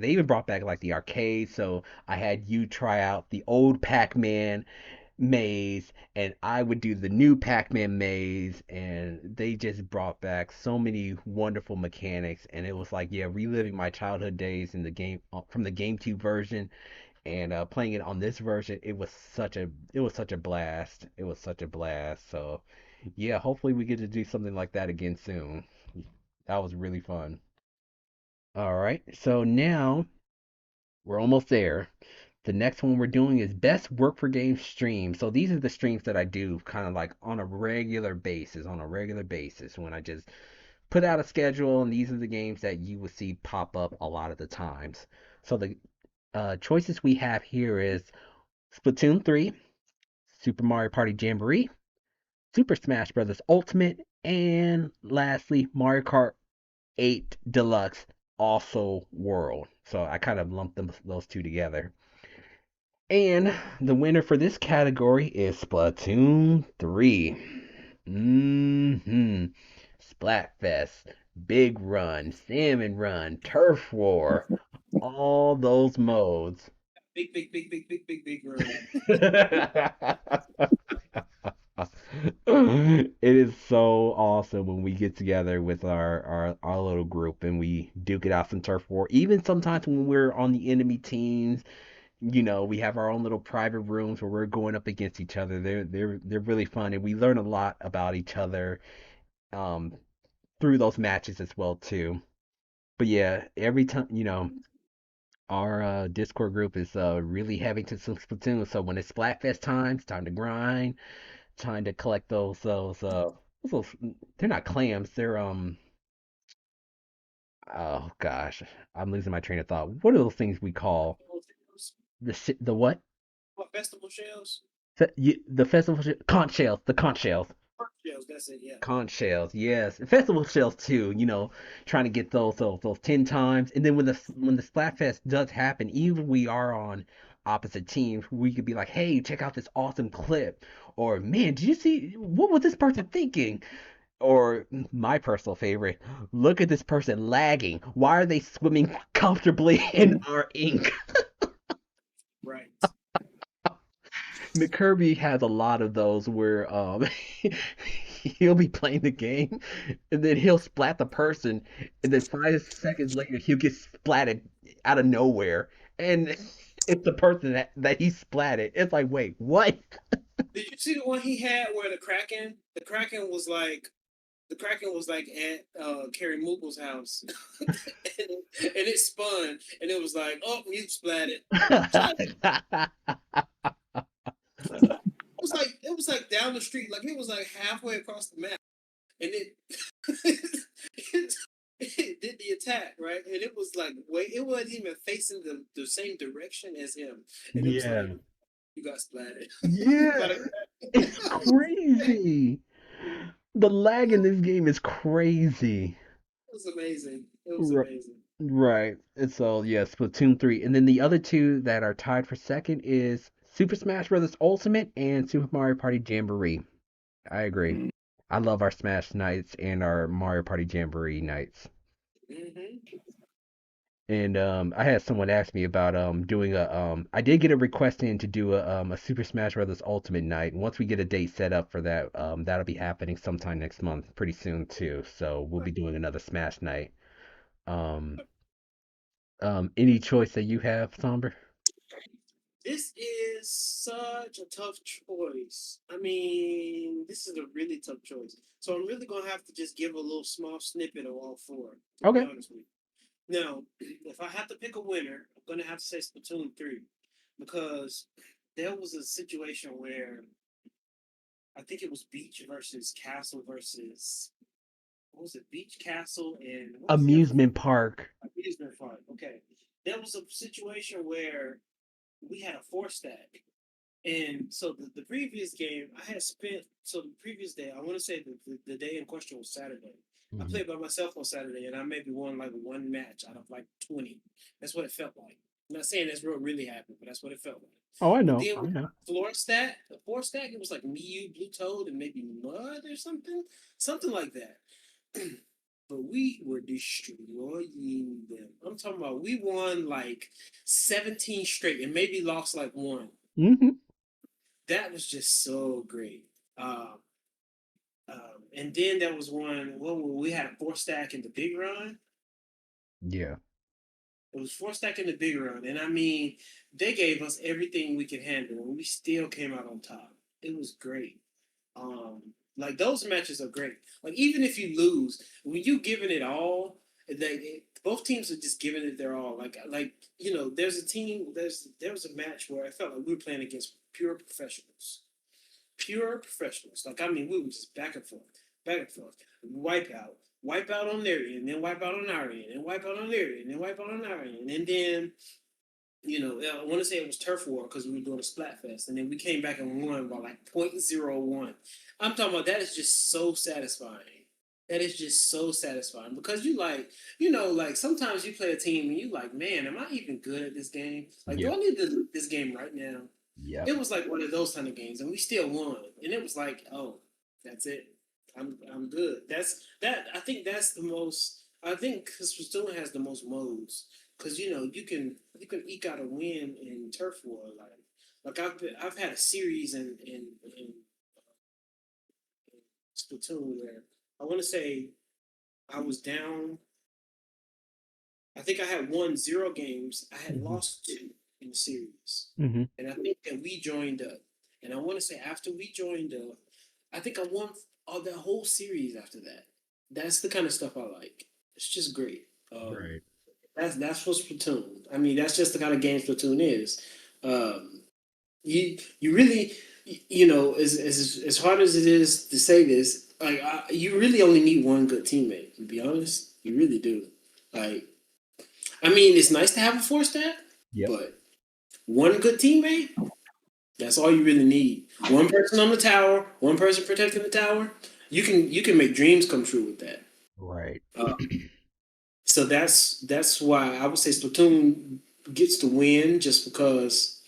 even brought back like the arcade. So I had you try out the old Pac-Man maze and I would do the new Pac-Man maze and they just brought back so many wonderful mechanics and it was like yeah reliving my childhood days in the game from the GameCube version and playing it on this version it was such a blast so yeah hopefully we get to do something like that again soon. That was really fun. All right, so now we're almost there. The next one we're doing is best work for game stream. So these are the streams that I do kind of like on a regular basis when I just put out a schedule, and these are the games that you will see pop up a lot of the times. So the choices we have here is Splatoon 3, Super Mario Party Jamboree, Super Smash Bros. Ultimate, and lastly, Mario Kart 8 Deluxe, also World. So I kind of lumped those two together. And the winner for this category is Splatoon 3. Mm-hmm. Splatfest, Big Run, Salmon Run, Turf War, all those modes. Big run. It is so awesome when we get together with our little group and we duke it out some turf war. Even sometimes when we're on the enemy teams, we have our own little private rooms where we're going up against each other. They're really fun and we learn a lot about each other um through those matches as well too. But yeah, every time, our Discord group is really heavy to some Splatoon. So when it's Splatfest time, it's time to grind, time to collect those they're not clams, they're oh gosh, I'm losing my train of thought. What are those things we call the what? What festival shells? The festival conch shells, the conch shells. Shells, that's it, yeah. Conch shells, yes. Festival shells too, trying to get those 10 times. And then when the Splatfest does happen, even we are on opposite teams, we could be like, "Hey, check out this awesome clip." Or, "Man, did you see what was this person thinking?" Or my personal favorite, "Look at this person lagging. Why are they swimming comfortably in our ink?" Right. McKirby has a lot of those where he'll be playing the game and then he'll splat the person and then 5 seconds later he'll get splatted out of nowhere and it's the person that he splatted. It's like, wait, what? Did you see the one he had where the Kraken was like at Carrie Moogle's house, and it spun, and it was like, oh, you splatted. It was like down the street, like it was like halfway across the map, and it, it did the attack right, and it was like it wasn't even facing the same direction as him, and it was like Yeah. you got splatted. Yeah. But It's crazy. The lag in this game is crazy. it was amazing. It was R- amazing. Right. And so yeah, Splatoon 3. And then the other two that are tied for second is Super Smash Bros. Ultimate and Super Mario Party Jamboree. I agree. Mm. I love our Smash nights and our Mario Party Jamboree nights. Hmm. And I had someone ask me about doing I did get a request in to do a Super Smash Bros. Ultimate night. Once we get a date set up for that, that'll be happening sometime next month, pretty soon too. So we'll be doing another Smash night. Um, any choice that you have, Somber? This is such a tough choice. I mean, this is a really tough choice. So I'm really gonna have to just give a little small snippet of all four, to be Okay. honest with you. Now, if I have to pick a winner, I'm gonna have to say Splatoon 3. Because there was a situation where I think it was Beach versus Castle versus what was it? Beach Castle and what was the other Amusement park. amusement park? Okay. There was a situation where we had a four stack. And so the previous game, I had spent, so the previous day, I want to say the day in question was Saturday. I Mhm. played by myself on Saturday and I maybe won like one match out of like 20. That's what it felt like. I'm not saying that's what really happened, but that's what it felt like. Oh, I But know. then I with know. the four stack, it was like me, you, Blue Toad, and maybe Mud or something. Something like that. But we were destroying them. I'm talking about we won like 17 straight and maybe lost like one. Hmm. That was just so great. Um, and then there was one where we had a four stack in the big run. Yeah. It was four stack in the big run, and I mean, they gave us everything we could handle, and we still came out on top. It was great. Like those matches are great. Like even if you lose, when you giving it all, both teams are just giving it their all. Like there's a team. There was a match where I felt like we were playing against pure professionals. Like I mean, we were just back and forth, wipe out. wipe out on their end, then wipe out on our end, and wipe out on their end, and wipe out on our end, and then I want to say it was turf war because we were doing a Splatfest, and then we came back and won by like .01. I'm talking about that is just so satisfying. That is just so satisfying because like sometimes you play a team and you like, man, am I even good at this game? Like, do I Yep. need to do this game right now? Yep. It was like one of those kind of games, and we still won. And it was like, oh, that's it. I'm good. That's that. I think that's the most. I think because Splatoon has the most modes because you can eke out a win in turf war. Like I've had a series in Splatoon where I want to say I was down. I think I had won 0 games. I had Hmm. lost 2 in the series, Hmm. and I think that we joined up. And I want to say after we joined up, I think I won all that whole series after that. That's the kind of stuff I like. It's just great. Right. That's what Splatoon. I mean, that's just the kind of game Splatoon is. Um, you really, as hard as it is to say this, like you really only need one good teammate. To be honest, you really do. Like, I mean, it's nice to have a 4 stat, Yep. but one good teammate, that's all you really need. One person on the tower, one person protecting the tower. You can make dreams come true with that. Right. Uh, so that's why I would say Splatoon gets the win just because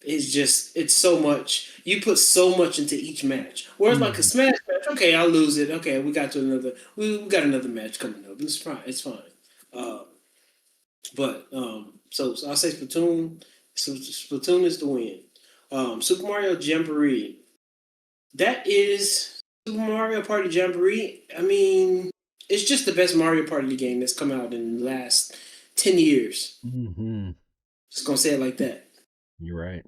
it's so much. You put so much into each match. Whereas like a Hmm. Smash match, okay, I'll lose it. Okay, we got another match coming up. It's fine. It's fine. Uh, but I'll say Splatoon. So Splatoon is the win. Super Mario Jamboree. That is Super Mario Party Jamboree. I mean, it's just the best Mario Party game that's come out in the last 10 years. Hmm. Just gonna say it like that. You're right.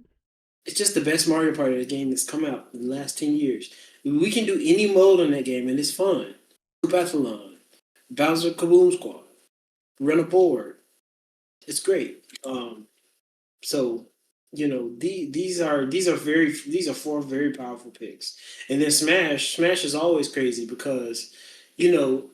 It's just the best Mario Party game that's come out in the last 10 years. We can do any mode on that game and it's fun. Bathalon, Bowser Kaboom Squad, Run a Board. It's great. So these are 4 very powerful picks. And then Smash is always crazy because you know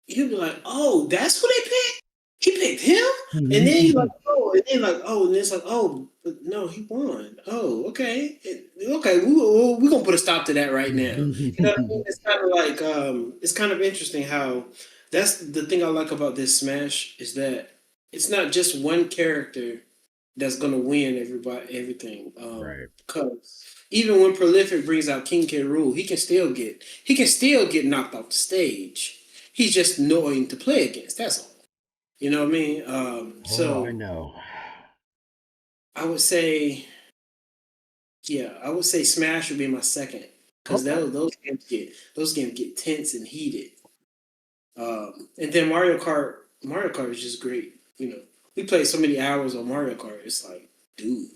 you'd be like, oh, that's who they picked. He picked him, and then you're like, oh, and then like, oh, and it's like, oh, but no, he won. Oh, okay, okay, we're gonna put a stop to that right now. You know what I mean? It's kind of like, it's kind of interesting how that's the thing I like about this Smash is that it's not just one character that's gonna win everything. Right. Because even when Prolific brings out King K. Rool, he can still get knocked off the stage. He's just annoying to play against. That's all. You know what I mean? Oh, I So know. I would say, yeah, I would say Smash would be my second because Okay. those games get tense and heated. And then Mario Kart is just great. We play so many hours on Mario Kart. It's like, dude,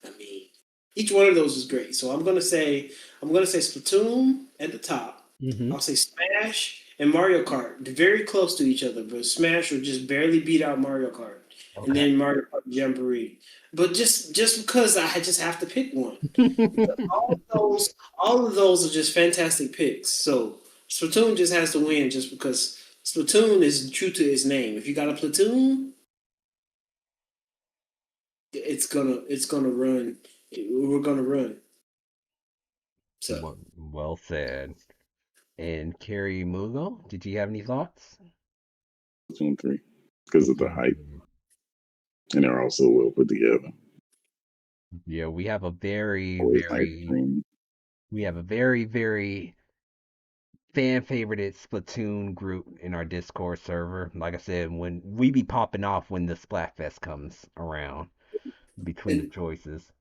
I mean, each one of those is great. So I'm gonna say Splatoon at the top. Hmm. I'll say Smash and Mario Kart. They're very close to each other, but Smash will just barely beat out Mario Kart, and Okay. then Mario Kart Jamboree. But just because I just have to pick one, because all of those are just fantastic picks. So Splatoon just has to win just because Splatoon is true to its name. If you got a platoon, it's gonna run. We're gonna run. So Well said. And Carrie Mugo, did you have any thoughts? Splatoon 3 because of the hype, Mhm. and they're also well put together. Yeah, we have a very, Always nice very, stream. we have a very, very fan favorited Splatoon group in our Discord server. Like I said, when we be popping off when the Splatfest comes around between the and choices.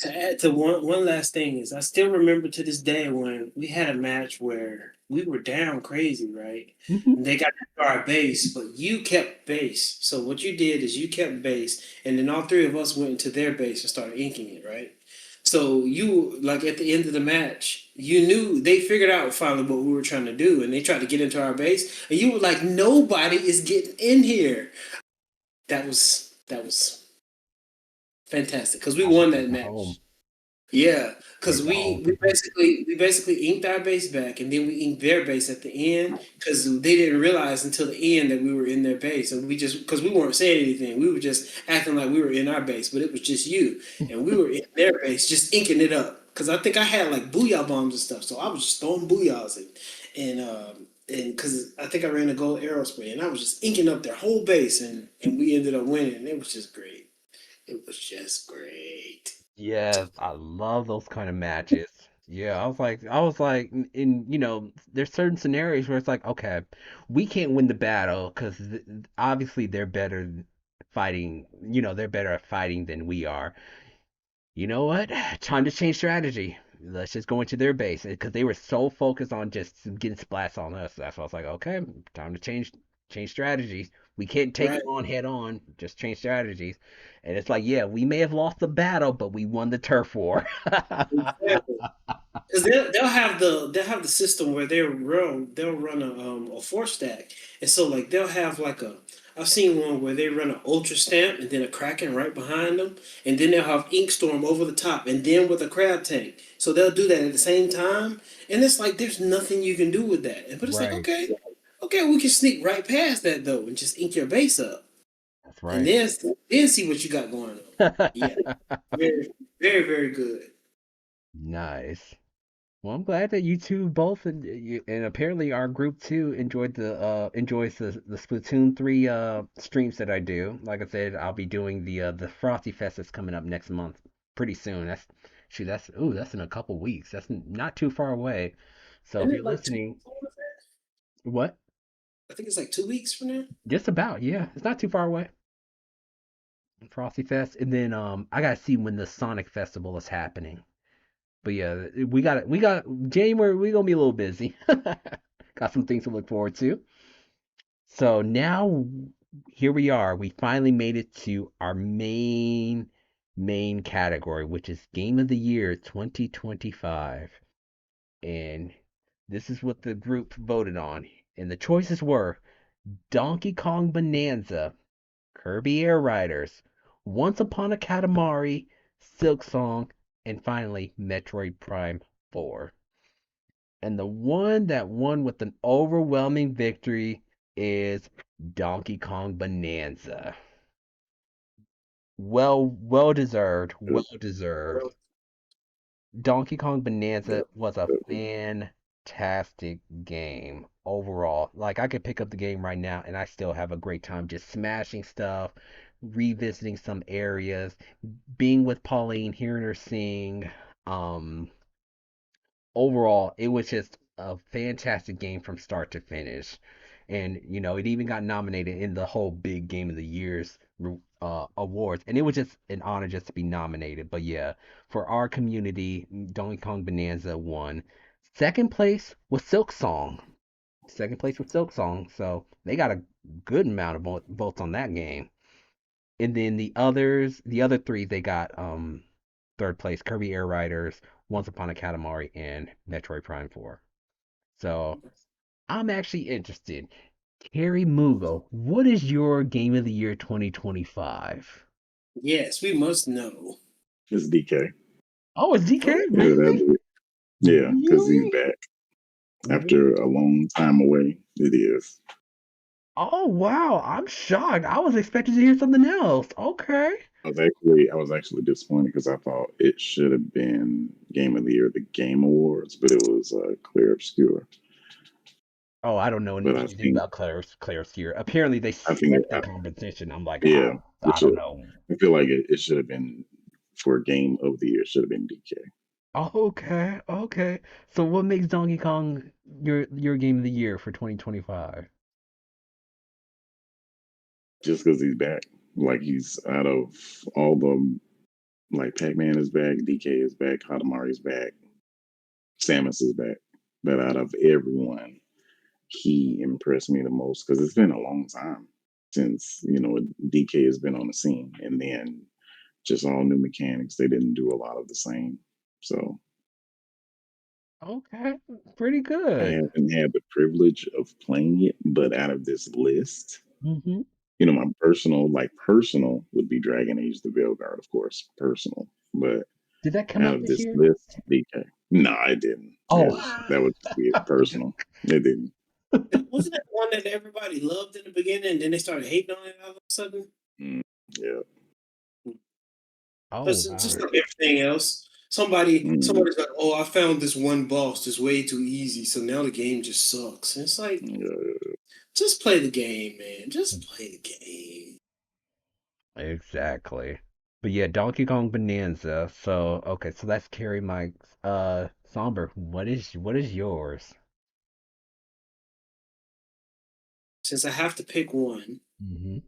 to add to one last thing is I still remember to this day when we had a match where we were down crazy, right? Hmm. And they got to our base, but you kept base. So what you did is you kept base, and then all 3 of us went into their base and started inking it, right? So you like at the end of the match, you knew they figured out finally what we were trying to do, and they tried to get into our base, and you were like, nobody is getting in here. That was fantastic because we I should won take that her home. match. Yeah, because It's all we basically inked our base back, and then we inked their base at the end because they didn't realize until the end that we were in their base, and we just because we weren't saying anything, we were just acting like we were in our base, but it was just you, and we were in their base, just inking it up. Because I think I had like booyah bombs and stuff, so I was just throwing booyahs and because I think I ran a gold arrow spray, and I was just inking up their whole base, and we ended up winning. And it was just great. It was just great. Yes, I love those kind of matches. Yeah, I was like, there's certain scenarios where it's like, okay, we can't win the battle because obviously they're better fighting, they're better at fighting than we are. You know what? Time to change strategy. Let's just go into their base because they were so focused on just getting splats on us. That's why I was like, okay, time to change strategies. We can't take Right. them on head on. Just change strategies. And it's like, yeah, we may have lost the battle, but we won the turf war. Exactly. Because they'll have the system where they'll run a four stack, and so like they'll have like a I've seen one where they run an ultra stamp and then a kraken right behind them, and then they'll have ink storm over the top, and then with a crab tank. So they'll do that at the same time, and it's like there's nothing you can do with that. But it's like Right. okay, we can sneak right past that though and just ink your base up, That's and right. then see what you got going on. Yeah, very very very good. Nice. Well, I'm glad that you two both and apparently our group too enjoys the Splatoon 3 streams that I do. Like I said, I'll be doing the Frosty Fest that's coming up next month pretty soon. That's in a couple weeks. That's not too far away. So if Isn't you're it like two? listening, what? I think it's like 2 weeks from now. Just about, yeah. It's not too far away. Frosty Fest, and then I gotta see when the Sonic Festival is happening. But yeah, we got January. We gonna be a little busy. Got some things to look forward to. So now here we are. We finally made it to our main category, which is Game of the Year 2025. And this is what the group voted on. And the choices were Donkey Kong Bonanza, Kirby Air Riders, Once Upon a Katamari, Silk Song, and finally Metroid Prime 4. And the one that won with an overwhelming victory is Donkey Kong Bonanza. Well deserved, well deserved. Donkey Kong Bonanza was a fantastic game overall. Like I could pick up the game right now and I still have a great time just smashing stuff, revisiting some areas, being with Pauline, hearing her sing. Um, Overall, it was just a fantastic game from start to finish. And, it even got nominated in the whole big game of the year's awards. And it was just an honor just to be nominated. But yeah, for our community, Donkey Kong Bonanza won. Second place was Silk Song. Second place was Silk Song. So they got a good amount of votes on that game. And then the other three, they got third place, Kirby Air Riders, Once Upon a Katamari, and Metroid Prime 4. So I'm actually interested. Carrie Mugo, what is your Game of the Year 2025? Yes, we must know. It's DK. Oh, it's DK? Oh, Yeah, Really? yeah, because he's Really? back after Really? a long time away. It is. Oh, wow. I'm shocked. I was expecting to hear something else. Okay. I was actually disappointed because I thought it should have been Game of the Year, the Game Awards, but it was Clear Obscure. Oh, I don't know But I anything think about Claire Steer. Apparently, they I think skipped the competition. I'm like, yeah, it I don't should. know. I feel like it should have been for Game of the Year. It should have been DK Okay, okay. So what makes Donkey Kong your game of the year for 2025? just because he's back. Like he's out of all the like Pac-Man is back, DK is back, Katamari is back, Samus is back. But out of everyone, he impressed me the most because it's been a long time since DK has been on the scene, and then just all new mechanics. They didn't do a lot of the same, so Okay, pretty I good. haven't had the privilege of playing it. But out of this list, Hmm. my personal would be Dragon Age: The Veilguard, of course, personal, but. Did that come out out of this this year? list, DK. No, I didn't. Oh, That would just be personal. It didn't. Wasn't that one that everybody loved in the beginning, and then they started hating on it all of a sudden? Mm, yeah. oh Because just wow. like everything else, Mm, somebody's like, "Oh, I found this one boss that's way too easy, so now the game just sucks." And it's like, yeah. just play the game, man. Just play the game. Exactly. But yeah, Donkey Kong Bonanza. So okay, so that's Carrie Mike's. Somber. What is yours? Since I have to pick one, Hmm.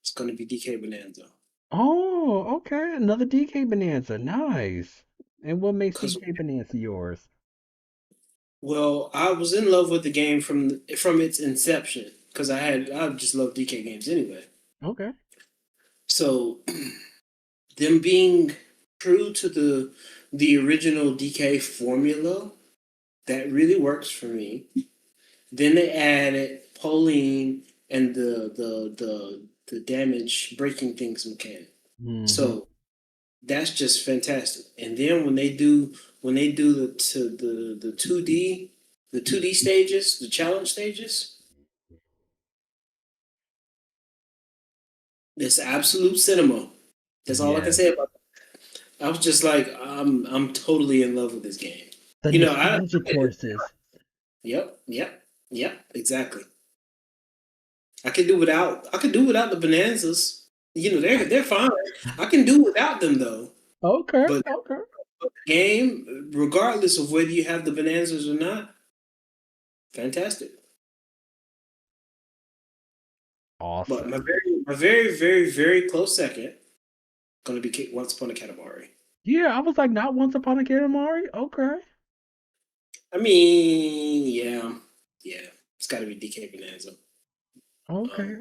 it's going to be DK Bonanza. Oh, okay. Another DK Bonanza. Nice. And what makes Because, DK Bonanza yours? well, I was in love with the game from its inception. Because I just love DK games anyway. Okay. So them being true to the original DK formula, that really works for me. Then they added Pauline and the damage breaking things mechanic. Hmm. So that's just fantastic. And then when they do the 2D stages, the challenge stages, it's absolute cinema. That's all I can say Yes. about it. I was just like, I'm totally in love with this game. The You know, I nostalgia courses. yep, yep, yep, exactly. I could do without the bonanzas. You know, they're fine. I can do without them though. Okay. But Okay. the game, regardless of whether you have the bonanzas or not, fantastic. But my Awesome. very my very, very, very close second gonna be Once Upon a Katamari. Yeah, I was like, not Once Upon a Katamari. Okay. I mean, yeah, yeah, it's got to be DK Bonanza. Um, Okay.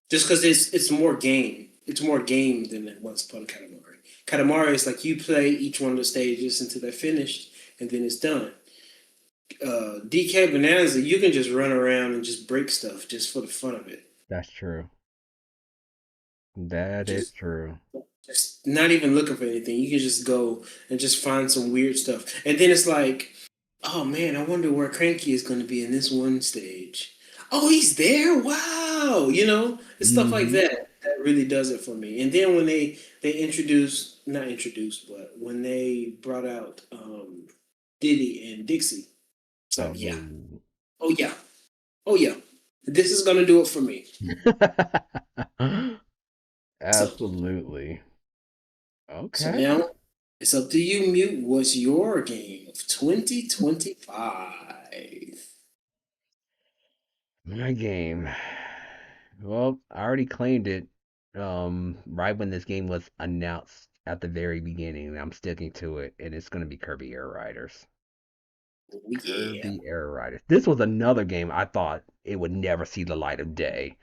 just because it's more game. It's more game than Once Upon a Katamari. Katamari is like you play each one of the stages until they're finished, and then it's done. DK Bonanza, you can just run around and just break stuff just for the fun of it. That's true. That is Just, true. just not even looking for anything. You can just go and just find some weird stuff, and then it's like, oh man, I wonder where Cranky is going to be in this one stage. Oh, he's there! Wow, it's stuff like Hmm. that really does it for me. And then when they introduced, not introduced, but when they brought out Diddy and Dixie, it's like, yeah, Oh. oh yeah, oh yeah, this is gonna do it for me. So Absolutely. so Okay. now it's up to you, Mute. What's your game of 2025? My game. Well, I already claimed it right when this game was announced at the very beginning, and I'm sticking to it, and it's gonna be Kirby Air Riders. Oh yeah. Kirby Air Riders. This was another game I thought it would never see the light of day.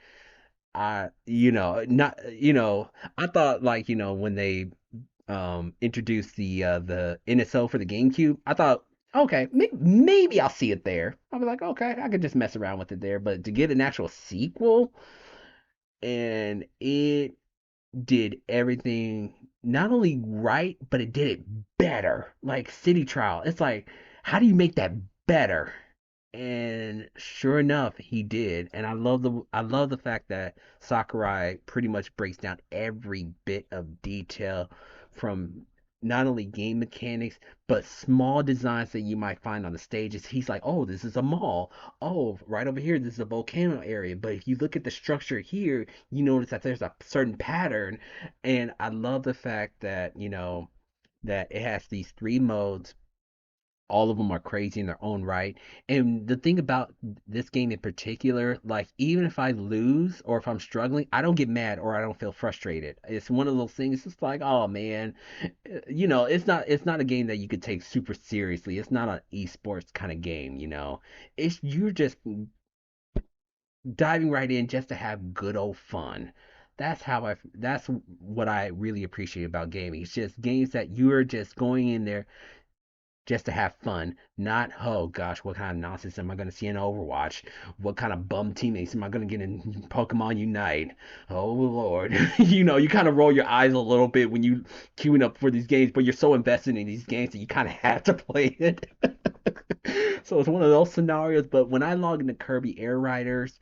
Not, I thought like, when they introduced the NSO for the GameCube, I thought, okay, maybe I'll see it there. I'll be like, okay, I could just mess around with it there, but to get an actual sequel and it did everything not only right, but it did it better. Like City Trial. It's like, how do you make that better? And sure enough, he did. And I love the fact that Sakurai pretty much breaks down every bit of detail from not only game mechanics, but small designs that you might find on the stages. He's like, oh, this is a mall. Oh, right over here, this is a volcano area. But if you look at the structure here, you notice that there's a certain pattern. And I love the fact that, that it has these three modes. All of them are crazy in their own right. And the thing about this game in particular, like even if I lose or if I'm struggling, I don't get mad or I don't feel frustrated. It's one of those things. It's like, oh man, it's not a game that you could take super seriously. It's not an esports kind of game. It's you're just diving right in just to have good old fun. That's what I really appreciate about gaming. It's just games that you're just going in there just to have fun. Not, oh gosh, what kind of nonsense am I going to see in Overwatch? What kind of bum teammates am I going to get in Pokemon Unite? Oh Lord. You kind of roll your eyes a little bit when you queuing up for these games, but you're so invested in these games that you kind of have to play it. So it's one of those scenarios. But when I log into Kirby Air Riders,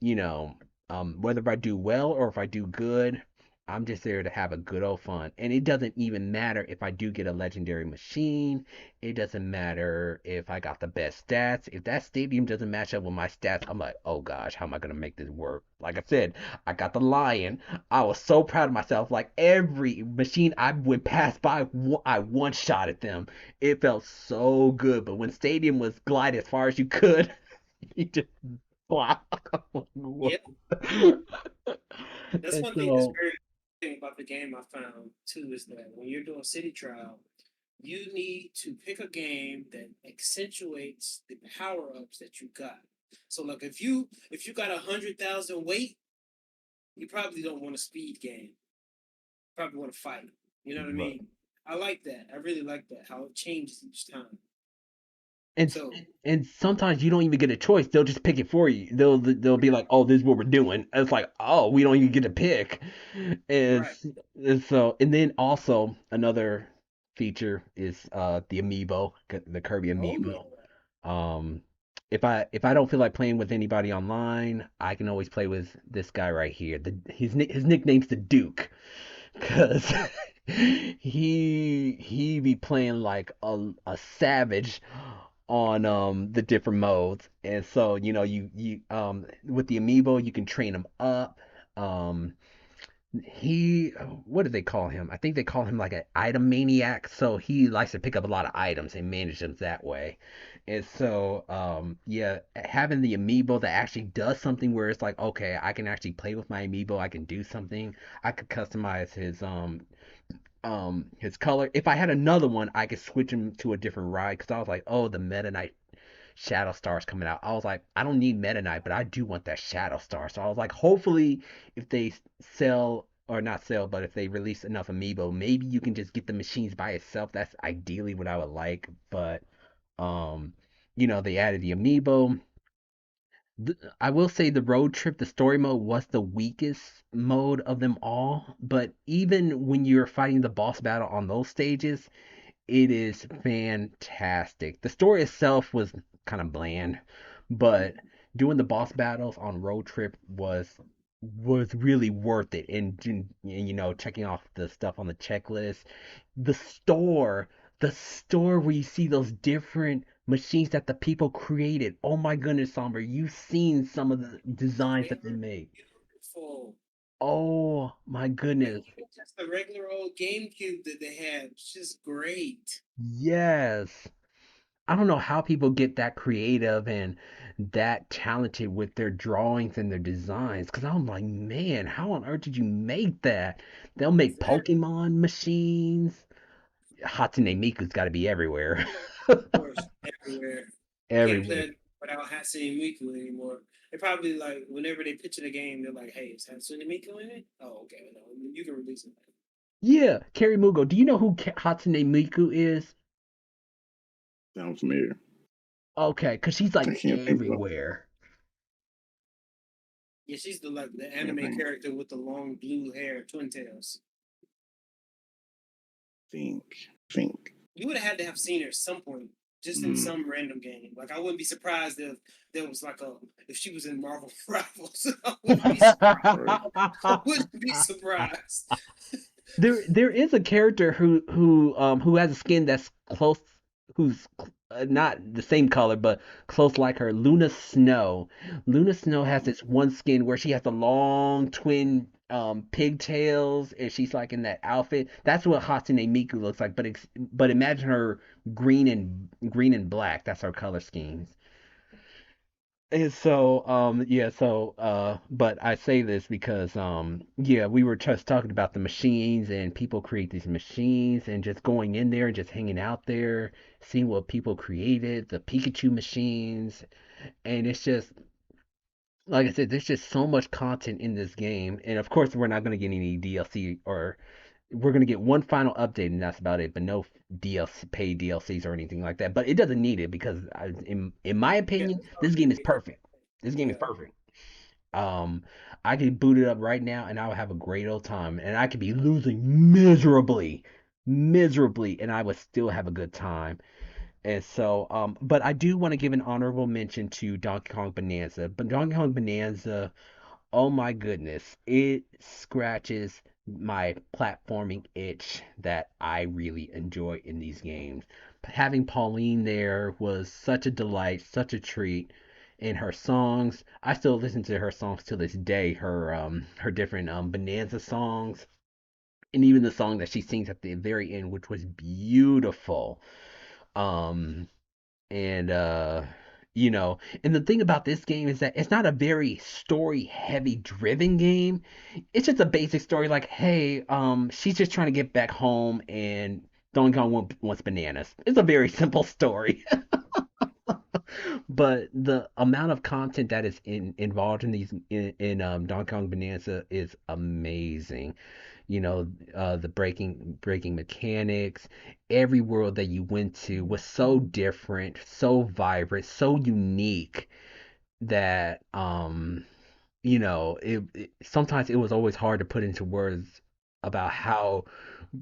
you know, whether if I do well or if I do good, I'm just there to have a good old fun. And it doesn't even matter if I do get a legendary machine. It doesn't matter if I got the best stats. If that stadium doesn't match up with my stats, I'm like, oh gosh, how am I gonna make this work? Like I said, I got the lion. I was so proud of myself. Like every machine I went past by, I one shot at them. It felt so good. But when stadium was glide as far as you could, you just wow. Yep. That's And one thing that's so, very thing about the game I found too is that when you're doing city trial, you need to pick a game that accentuates the power ups that you got. So like if you got 100,000 weight, you probably don't want a speed game. You probably want to fight. You know what I but mean? I like that. I really like that how it changes each time. and So and sometimes you don't even get a choice. They'll just pick it for you. They'll be like, "Oh, this is what we're doing." And it's like, "Oh, we don't even get to pick." And, right. s- and so, and then also another feature is the amiibo, the Kirby Oh yeah. amiibo. Um, if I don't feel like playing with anybody online, I can always play with this guy right here. His nickname's the Duke, cause he be playing like a savage on the different modes. And so you with the amiibo you can train him up. um he what do they call him? I think they call him like an item maniac. So he likes to pick up a lot of items and manage them that way. And so yeah, having the amiibo that actually does something where it's like, okay, I can actually play with my amiibo, I can do something. I could customize his color. If I had another one, I could switch him to a different ride because I was like, oh, the Meta Knight Shadow Star's coming out. I was like, I don't need Meta Knight, but I do want that Shadow Star. So I was like, hopefully, if they sell or not sell, but if they release enough amiibo, maybe you can just get the machines by itself. That's ideally what I would like. But um, they added the amiibo. I will say the road trip, the story mode was the weakest mode of them all. But even when you're fighting the boss battle on those stages, it is fantastic. The story itself was kind of bland, but doing the boss battles on Road Trip was really worth it. And checking off the stuff on the checklist, the store, the store where you see those different machines that the people created. Oh my goodness, Somber, you've seen some of the designs They that they were made. beautiful. Oh my Like goodness. even just the regular old GameCube that they had, it's just great. Yes. I don't know how people get that creative and that talented with their drawings and their designs. Because I'm like, man, how on earth did you make that? They'll make Exactly. Pokemon machines. Hatsune Miku's got to be everywhere. Of course, everywhere. You can't play Everywhere. it without Hatsune Miku anymore. They probably like whenever they pitch in a game, they're like, "Hey, is Hatsune Miku in it? Oh, okay, no, you can release it." Yeah, Carrie Mugo. Do you know who Hatsune Miku is? Sound familiar? Okay, because she's I like can't think of. everywhere. Yeah, she's the Can't anime think. character with the long blue hair, twin tails. Think. Think. You would have had to have seen her at some point, just in Mm, some random game. Like I wouldn't be surprised if there was like a if she was in Marvel Rivals. I wouldn't be surprised. right. I wouldn't be surprised. There is a character who has a skin that's close, who's not the same color but close like her. Luna Snow. Luna Snow has this one skin where she has the long twin pigtails and she's like in that outfit. That's what Hatsune Miku looks like. But imagine her green and black. That's her color schemes. And so, yeah, so, but I say this because, yeah, we were just talking about the machines and people create these machines and just going in there and just hanging out there, seeing what people created, the Pikachu machines. And it's just, like I said, there's just so much content in this game. And of course, we're not going to get any DLC or we're gonna get one final update, and that's about it. But no DLC, paid DLCs or anything like that. But it doesn't need it because, in my Yeah, opinion, it's this game already is perfect. This game is yeah. perfect. Um, I could boot it up right now, and I would have a great old time. And I could be losing miserably, and I would still have a good time. And so, but I do want to give an honorable mention to Donkey Kong Bonanza. But Donkey Kong Bonanza, oh my goodness, it scratches my platforming itch that I really enjoy in these games. Having Pauline there was such a delight, such a treat. And her songs, I still listen to her songs to this day. Her different Bonanza songs, and even the song that she sings at the very end, which was beautiful. Um, and you know, and the thing about this game is that it's not a very story heavy driven game. It's just a basic story like, hey, she's just trying to get back home, and Donkey Kong wants bananas. It's a very simple story. But the amount of content that is involved in in Donkey Kong Bonanza is amazing. You know, the breaking mechanics, every world that you went to was so different, so vibrant, so unique that sometimes it was always hard to put into words about how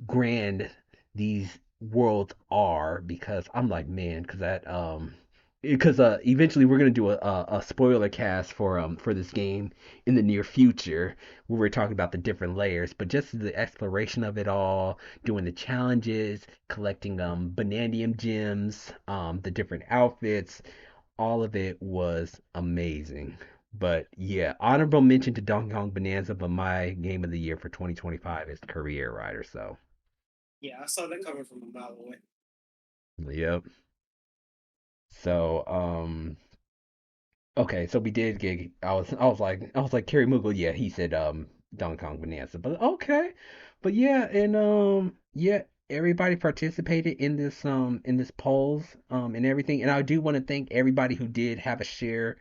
grand these worlds are, because I'm like, man, because eventually we're gonna do a spoiler cast for this game in the near future, where we're talking about the different layers. But just the exploration of it all, doing the challenges, collecting Bananium gems, the different outfits, all of it was amazing. But yeah, honorable mention to Donkey Kong Bonanza, but my game of the year for 2025 is Career Rider. So, Yeah, I saw that coming from a mile away. yep. So, okay, so we did get. I was like Kerry Mughal. Yeah, he said Donkey Kong Bonanza, but okay, but yeah, and yeah, everybody participated in this polls and everything, and I do want to thank everybody who did have a share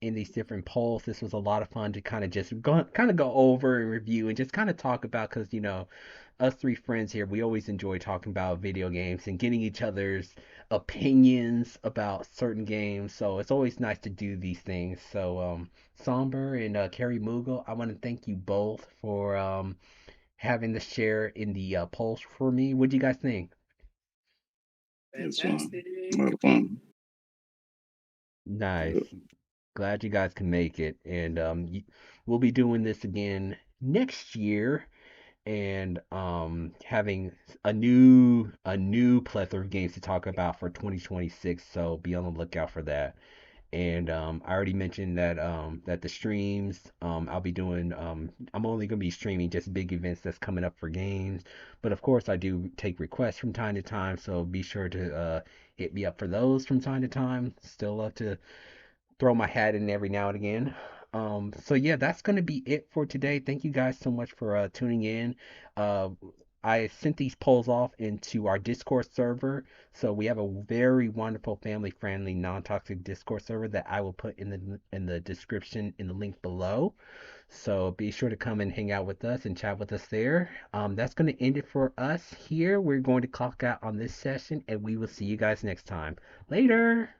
in these different polls. This was a lot of fun to kind of go over and review and just kind of talk about, because us three friends here, we always enjoy talking about video games and getting each other's opinions about certain games. So it's always nice to do these things. So, Somber and Carrie Mughal, I want to thank you both for having the share in the polls for me. What do you guys think? It's fun. Fantastic. A lot of fun. Nice. Yep. Glad you guys can make it. And we'll be doing this again next year, and having a new plethora of games to talk about for 2026. So be on the lookout for that. And I already mentioned that the streams, I'll be doing, I'm only gonna be streaming just big events that's coming up for games. But of course I do take requests from time to time, so be sure to hit me up for those from time to time. Still love to throw my hat in every now and again. So yeah, that's gonna be it for today. Thank you guys so much for tuning in. Uh, I sent these polls off into our Discord server, so we have a very wonderful, family-friendly, non-toxic Discord server that I will put in the description in the link below. So be sure to come and hang out with us and chat with us there. That's going to end it for us here. We're going to clock out on this session, and we will see you guys next time. Later.